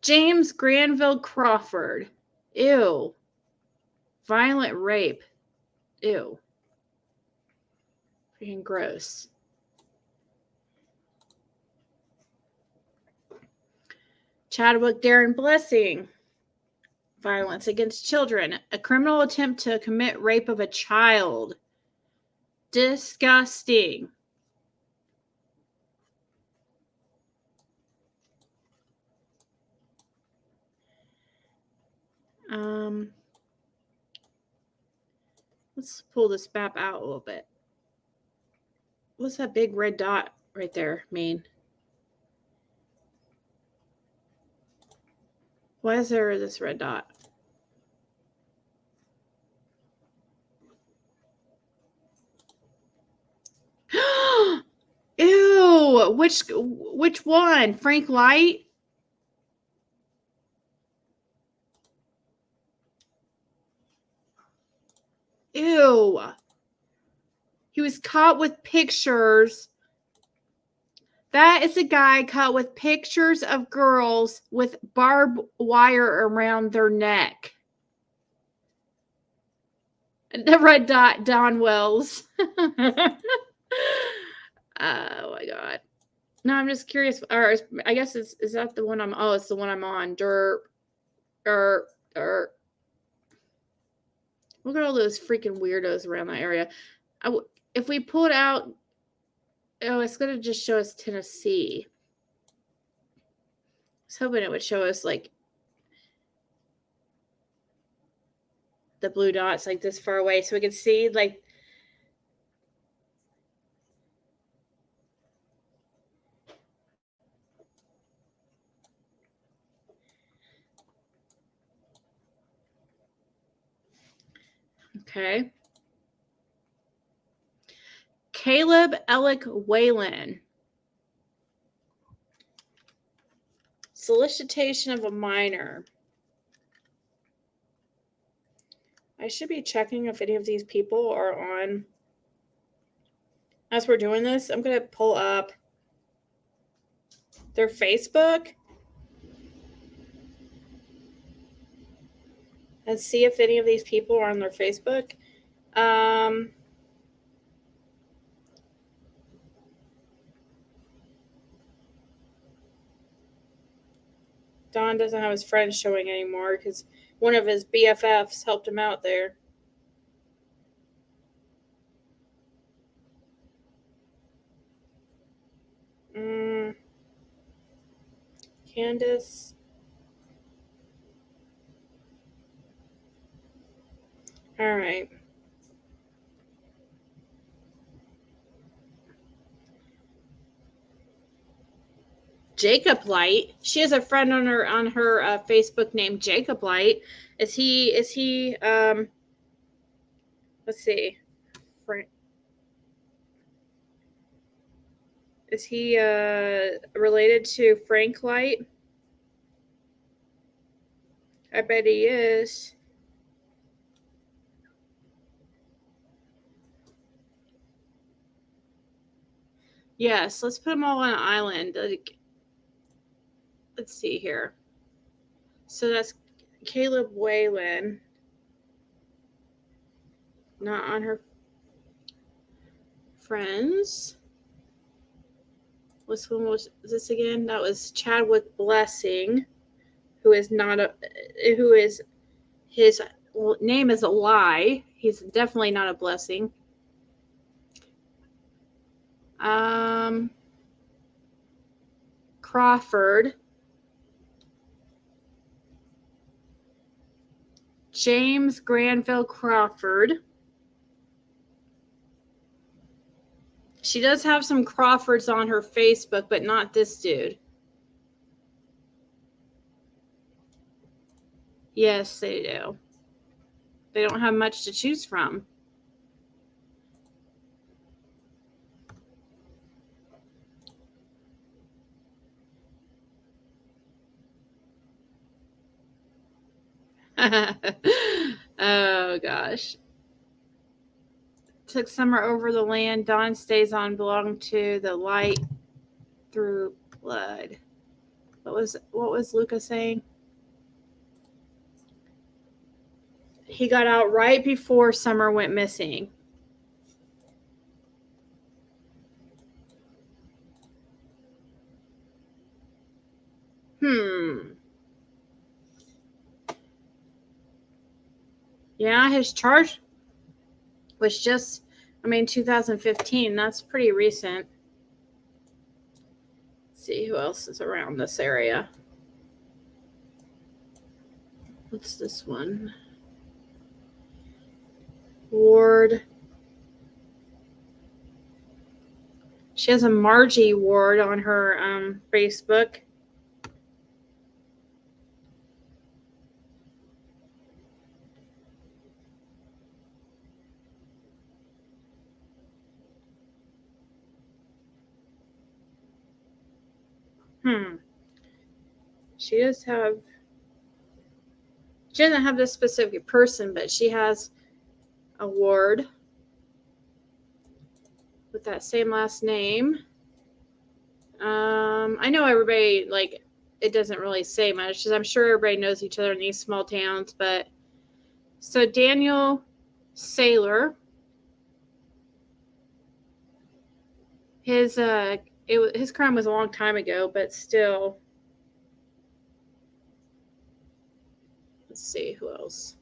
James Granville Crawford. Ew. Violent rape. Ew. Freaking gross. Chadwick Darren Blessing. Violence against children. A criminal attempt to commit rape of a child. Disgusting. Let's pull this map out a little bit. What's that big red dot right there mean? Why is there this red dot? Ew! Which one? Frank Light? Ew. He was caught with pictures. That is a guy caught with pictures of girls with barbed wire around their neck. The red dot, Don Wells. Oh my God. No, I'm just curious. Or I guess is that the one I'm? Oh, it's the one I'm on. Derp. Look at all those freaking weirdos around that area. If we pull it out, oh, it's gonna just show us Tennessee. I was hoping it would show us like the blue dots like this far away, so we could see like. Okay. Caleb Ellick Whalen. Solicitation of a minor. I should be checking if any of these people are on. As we're doing this, I'm going to pull up their Facebook and see if any of these people are on their Facebook. Don doesn't have his friends showing anymore because one of his BFFs helped him out there. Candus. All right. Jacob Light. She has a friend on her Facebook named Jacob Light. Is he let's see. Is he related to Frank Light? I bet he is. Yes, let's put them all on an island. Let's see here. So that's Caleb Whalen. Not on her friends. Which one was this again? That was Chadwick Blessing, who is his name is a lie. He's definitely not a blessing. Crawford. James Granville Crawford. She does have some Crawfords on her Facebook, but not this dude. Yes, they do. They don't have much to choose from. Oh, gosh. Took summer over the land. Dawn stays on, belong to the light through blood. What was Luca saying? He got out right before Summer went missing. Yeah, his charge was just, 2015. That's pretty recent. Let's see who else is around this area. What's this one? Ward. She has a Margie Ward on her Facebook. She doesn't have this specific person, but she has a ward with that same last name. I know everybody, it doesn't really say much because I'm sure everybody knows each other in these small towns, but so Daniel Saylor, his crime was a long time ago, but still. Let's see who else.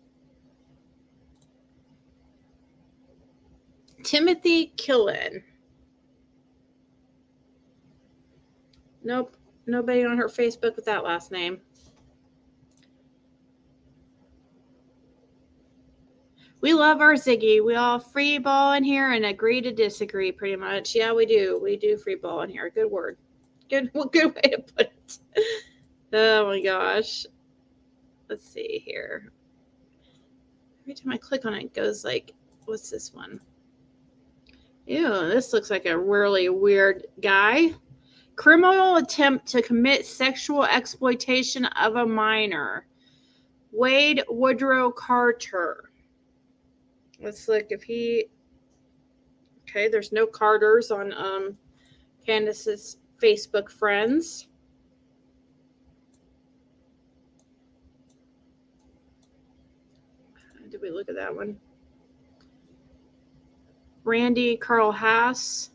Timothy Killen. Nope, nobody on her Facebook with that last name. We love our Ziggy. We all free ball in here and agree to disagree, pretty much. Yeah, we do. We do free ball in here. Good word. Good way to put it. Oh my gosh. Let's see here. Every time I click on it, it goes like, what's this one? Ew, this looks like a really weird guy. Criminal attempt to commit sexual exploitation of a minor. Wade Woodrow Carter. Let's look if he... Okay, there's no Carters on Candus's Facebook friends. Did we look at that one? Randy Carl Haas.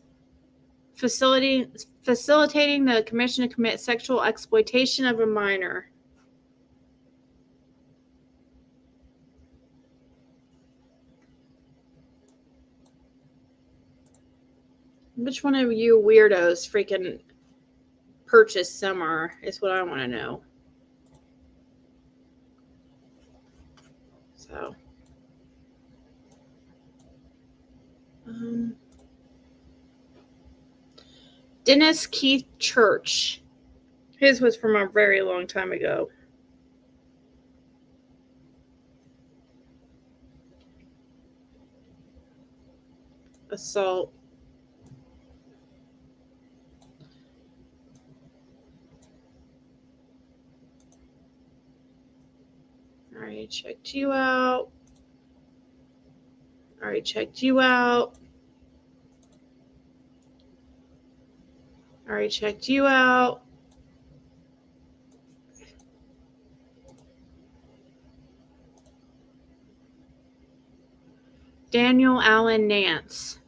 Facilitating the commission to commit sexual exploitation of a minor. Which one of you weirdos freaking purchased Summer is what I want to know. So, Dennis Keith Church. His was from a very long time ago. Assault. Alright, checked you out. Alright, checked you out. Alright, checked you out. Daniel Allen Nance.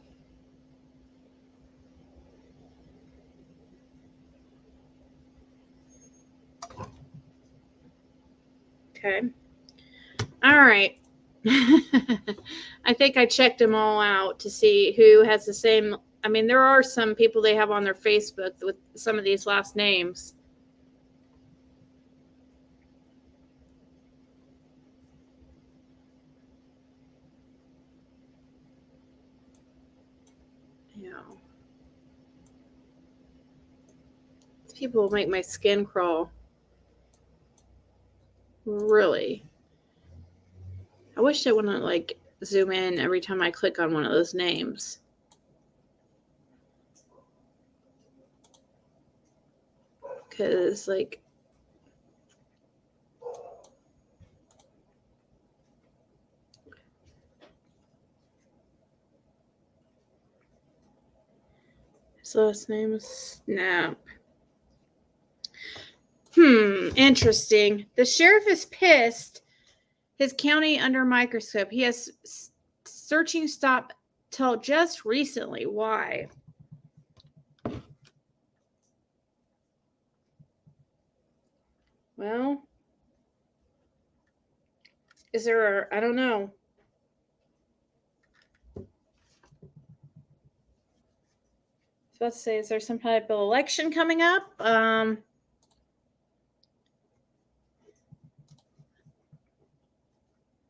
Okay. All right. I think I checked them all out to see who has the same. I mean, there are some people they have on their Facebook with some of these last names. Yeah. People make my skin crawl. Really. I wish they wouldn't like zoom in every time I click on one of those names. Because like his last name is Snap. Interesting. The sheriff is pissed. His county under microscope. He has searching stop till just recently. Why? Well, is there I don't know. I was about to say, is there some type of election coming up?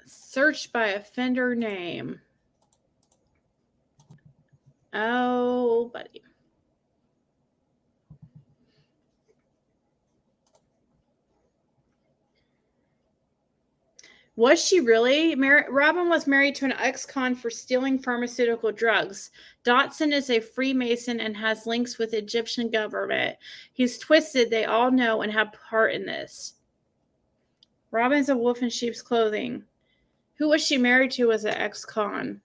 Search by offender name. Oh, buddy. Was she really? Robin was married to an ex-con for stealing pharmaceutical drugs. Dotson is a Freemason and has links with the Egyptian government. He's twisted. They all know and have part in this. Robin's a wolf in sheep's clothing. Who was she married to as an ex-con?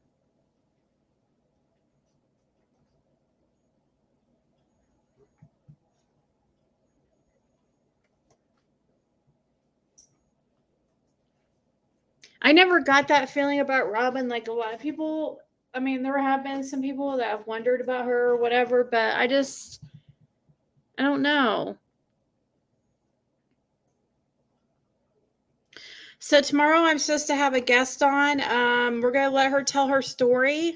I never got that feeling about Robin. Like a lot of people, I mean, there have been some people that have wondered about her or whatever, but I don't know. So tomorrow I'm supposed to have a guest on. We're going to let her tell her story.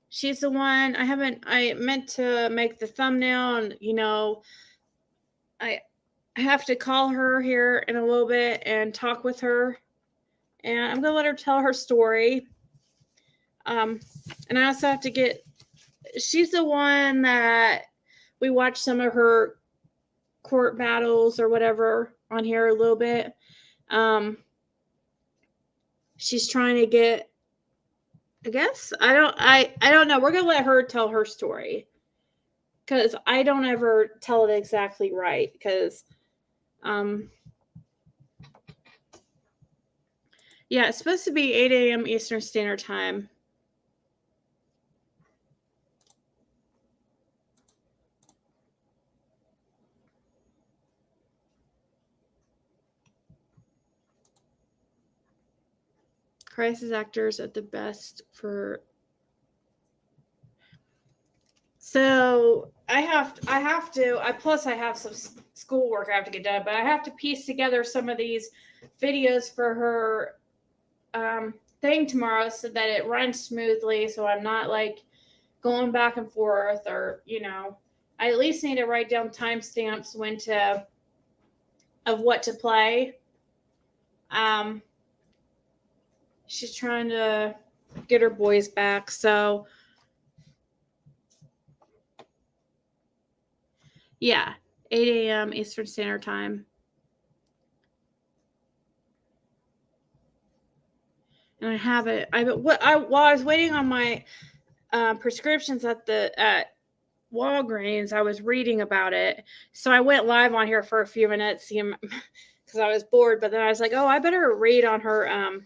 She's the one I meant to make the thumbnail and, you know, I have to call her here in a little bit and talk with her. And I'm going to let her tell her story. And I also have to she's the one that we watched some of her court battles or whatever on here a little bit. She's trying to get, I guess, I don't know. We're going to let her tell her story because I don't ever tell it exactly right because, yeah, it's supposed to be 8 a.m. Eastern Standard Time. Crisis actors at the best for. So I have some schoolwork I have to get done, but I have to piece together some of these videos for her thing tomorrow so that it runs smoothly. So I'm not like going back and forth or, you know, I at least need to write down timestamps of what to play. She's trying to get her boys back. So yeah, 8 a.m. Eastern Standard Time. And I have it. While I was waiting on my prescriptions at Walgreens, I was reading about it. So I went live on here for a few minutes because I was bored. But then I was like, oh, I better read on her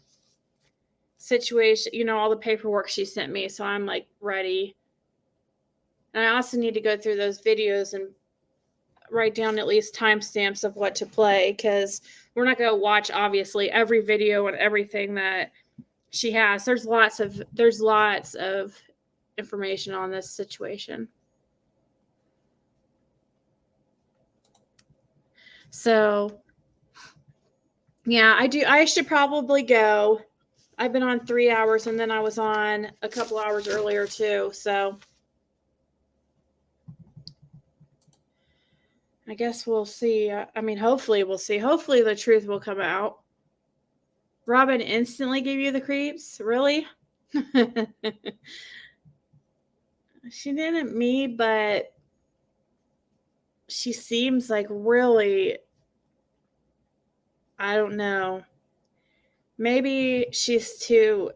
situation, all the paperwork she sent me. So I'm like ready. And I also need to go through those videos and write down at least timestamps of what to play, because we're not going to watch, obviously, every video and everything that she has. There's lots of information on this situation. So yeah, I should probably go. I've been on 3 hours, and then I was on a couple hours earlier too. So I guess we'll see. Hopefully we'll see. Hopefully the truth will come out. Robin instantly gave you the creeps? Really? She didn't me, but she seems like really, I don't know. Maybe she's too,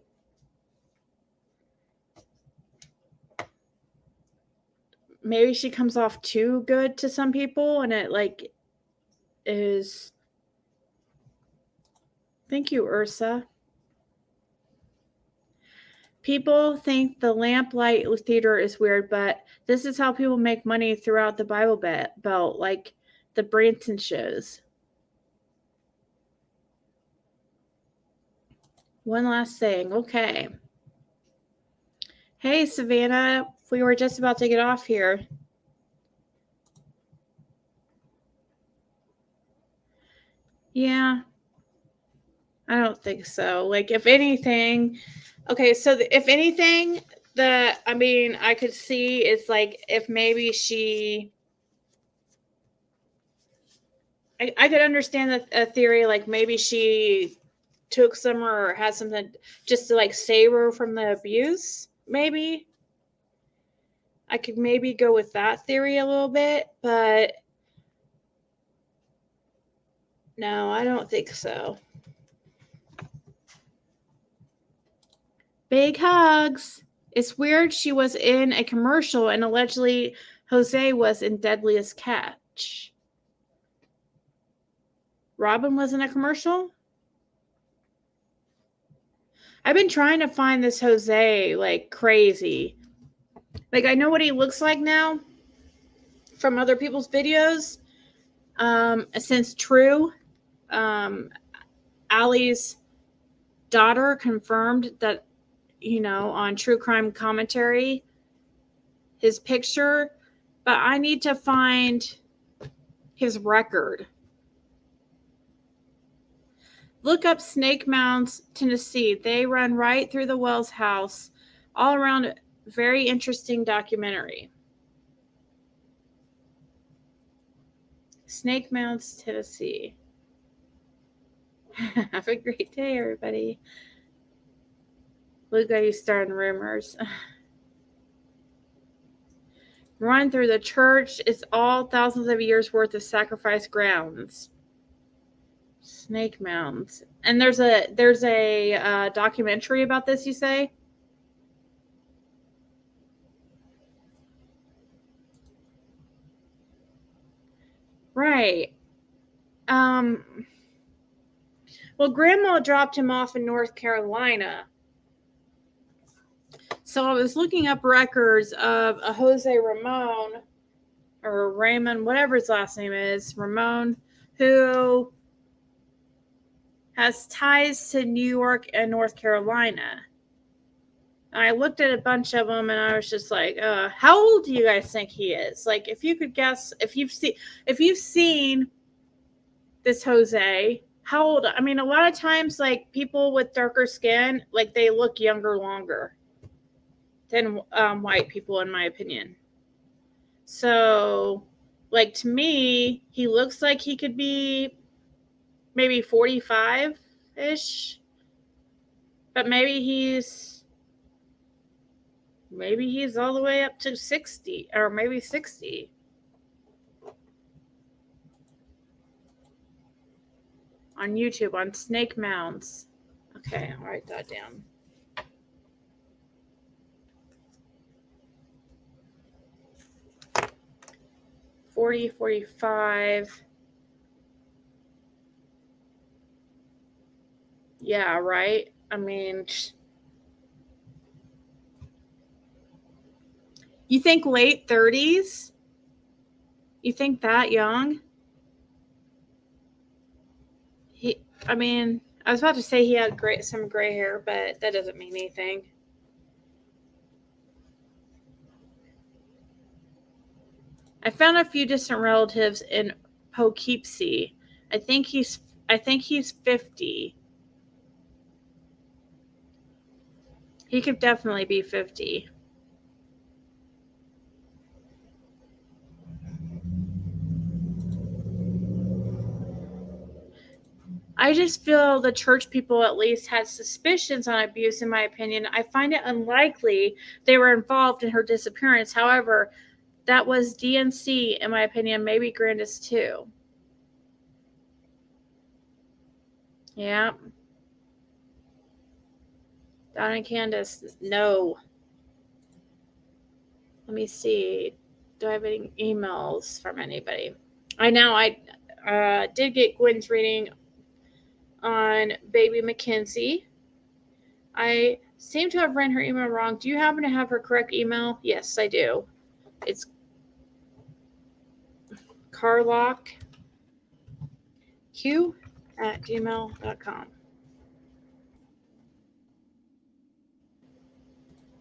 maybe she comes off too good to some people, and it like is. Thank you, Ursa. People think the lamplight theater is weird, but this is how people make money throughout the Bible Belt, like the Branson shows. One last thing. Okay. Hey, Savannah. We were just about to get off here. Yeah. I don't think so. Like, if anything, okay, so if anything that, I could see is like if maybe she, I could understand a theory, like maybe she took some or had something just to like save her from the abuse, maybe. I could maybe go with that theory a little bit, but no, I don't think so. Big hugs. It's weird she was in a commercial and allegedly Jose was in Deadliest Catch. Robin was in a commercial? I've been trying to find this Jose like crazy. Like, I know what he looks like now from other people's videos. Since True, Allie's daughter confirmed that, on True Crime Commentary, his picture, but I need to find his record. Look up Snake Mounds, Tennessee. They run right through the Wells house. All around, very interesting documentary. Snake Mounds, Tennessee. Have a great day, everybody. Look at you starting rumors. Run through the church. It's all thousands of years worth of sacrifice grounds. Snake Mounds. And there's a documentary about this, you say? Right. Well, Grandma dropped him off in North Carolina. So I was looking up records of a Jose Ramon, or Raymond, whatever his last name is, Ramon, who has ties to New York and North Carolina. I looked at a bunch of them, and I was just like, how old do you guys think he is? Like, if you could guess, if you've seen this Jose, how old? A lot of times, like, people with darker skin, like, they look younger longer than white people, in my opinion. So, like, to me, he looks like he could be maybe 45-ish, but maybe he's Maybe he's all the way up to 60 or maybe 60. On YouTube, on Snake Mounds. Okay, I'll write that down. $40, $45. Yeah, right? I mean, you think late 30s? You think that young? I mean, I was about to say he had some gray hair, but that doesn't mean anything. I found a few distant relatives in Poughkeepsie. I think he's 50. He could definitely be 50. I just feel the church people at least had suspicions on abuse, in my opinion. I find it unlikely they were involved in her disappearance. However, that was DNC, in my opinion, maybe Candus too. Yeah. Don and Candus, no. Let me see. Do I have any emails from anybody? I did get Gwen's reading on baby Mackenzie. I seem to have ran her email wrong. Do you happen to have her correct email? Yes, I do. It's carlockq@gmail.com.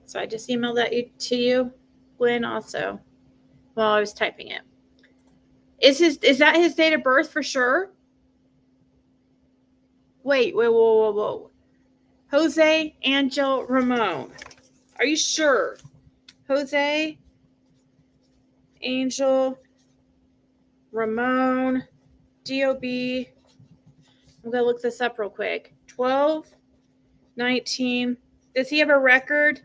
So I just emailed that to you, Gwen, also, while I was typing it. Is that his date of birth for sure? Wait, whoa. Jose Angel Ramon. Are you sure? Jose Angel Ramon, DOB. I'm going to look this up real quick. 12/19. Does he have a record?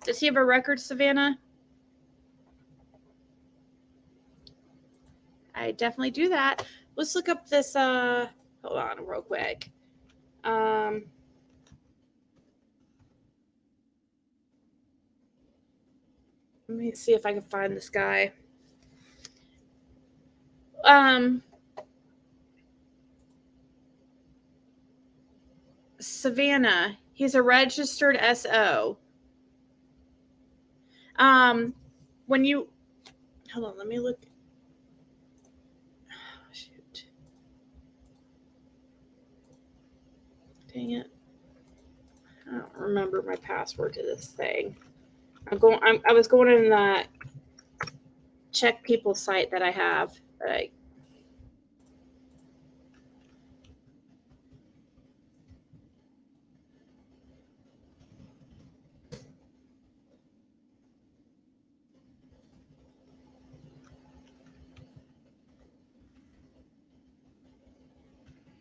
Does he have a record, Savannah? I definitely do that. Let's look up this. Hold on real quick. Let me see if I can find this guy. Savannah. He's a registered SO. When you hold on, let me look. Oh, shoot. Dang it. I don't remember my password to this thing. I was going in the check people site that I have.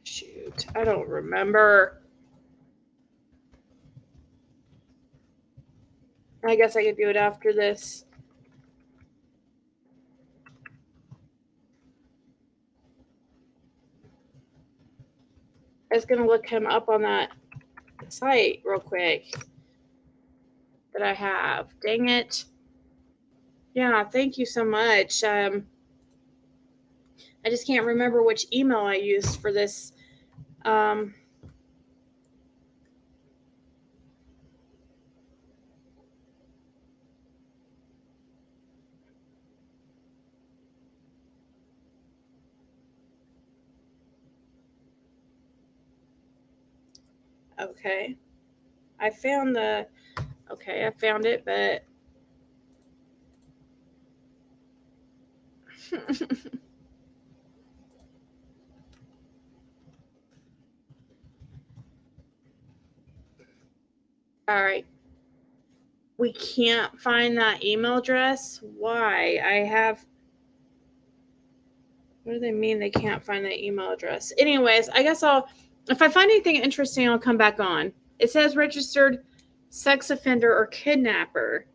Shoot, I don't remember. I guess I could do it after this. I was going to look him up on that site real quick that I have. Dang it. Yeah, thank you so much. I just can't remember which email I used for this. Okay. I found it, but all right. We can't find that email address. Why? What do they mean they can't find that email address? Anyways, I guess if I find anything interesting, I'll come back on. It says registered sex offender or kidnapper.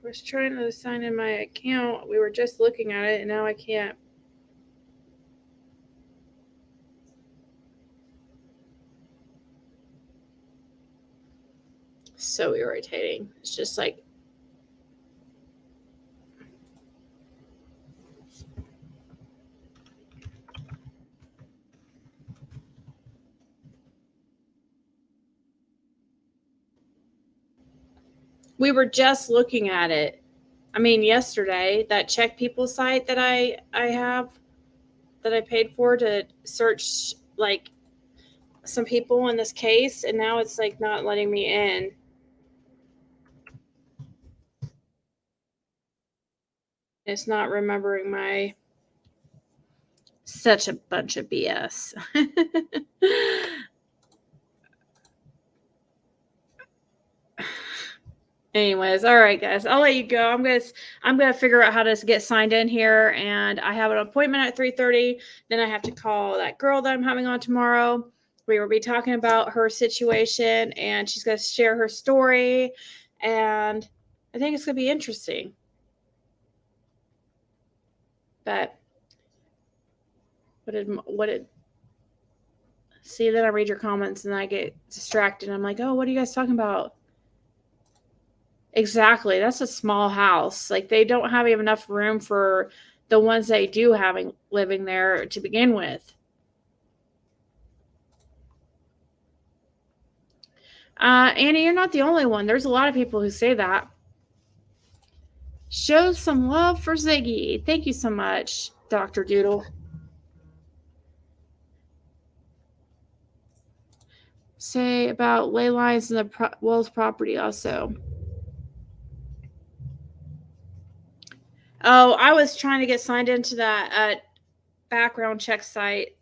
I was trying to sign in my account. We were just looking at it, and now I can't. So irritating. It's just like, we were just looking at it. I mean, yesterday, that Check People site that I have, that I paid for to search like some people in this case, and now it's like not letting me in. It's not remembering my, such a bunch of BS. Anyways, all right, guys, I'll let you go. I'm gonna figure out how to get signed in here, and I have an appointment at 3:30. Then I have to call that girl that I'm having on tomorrow. We will be talking about her situation, and she's gonna share her story, and I think it's gonna be interesting. But what did? See, then I read your comments and I get distracted. I'm like, oh, what are you guys talking about? Exactly. That's a small house. Like, they don't have even enough room for the ones they do having living there to begin with. Annie, you're not the only one. There's a lot of people who say that. Show some love for Ziggy. Thank you so much, Dr. Doodle. Say about ley lines in the Wells property also. Oh, I was trying to get signed into that background check site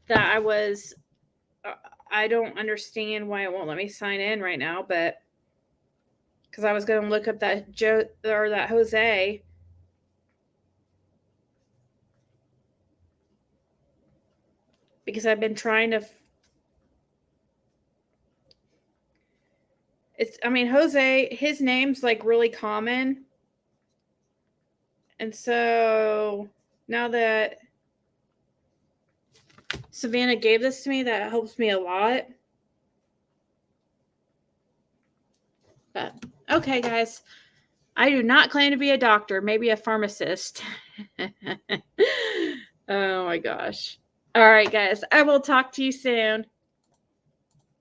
that I was. I don't understand why it won't let me sign in right now, but because I was going to look up that Joe or that Jose. Because I've been trying to. I mean, Jose, his name's like really common. And so now that Savannah gave this to me, that helps me a lot. But okay, guys, I do not claim to be a doctor, maybe a pharmacist. Oh my gosh. All right, guys, I will talk to you soon.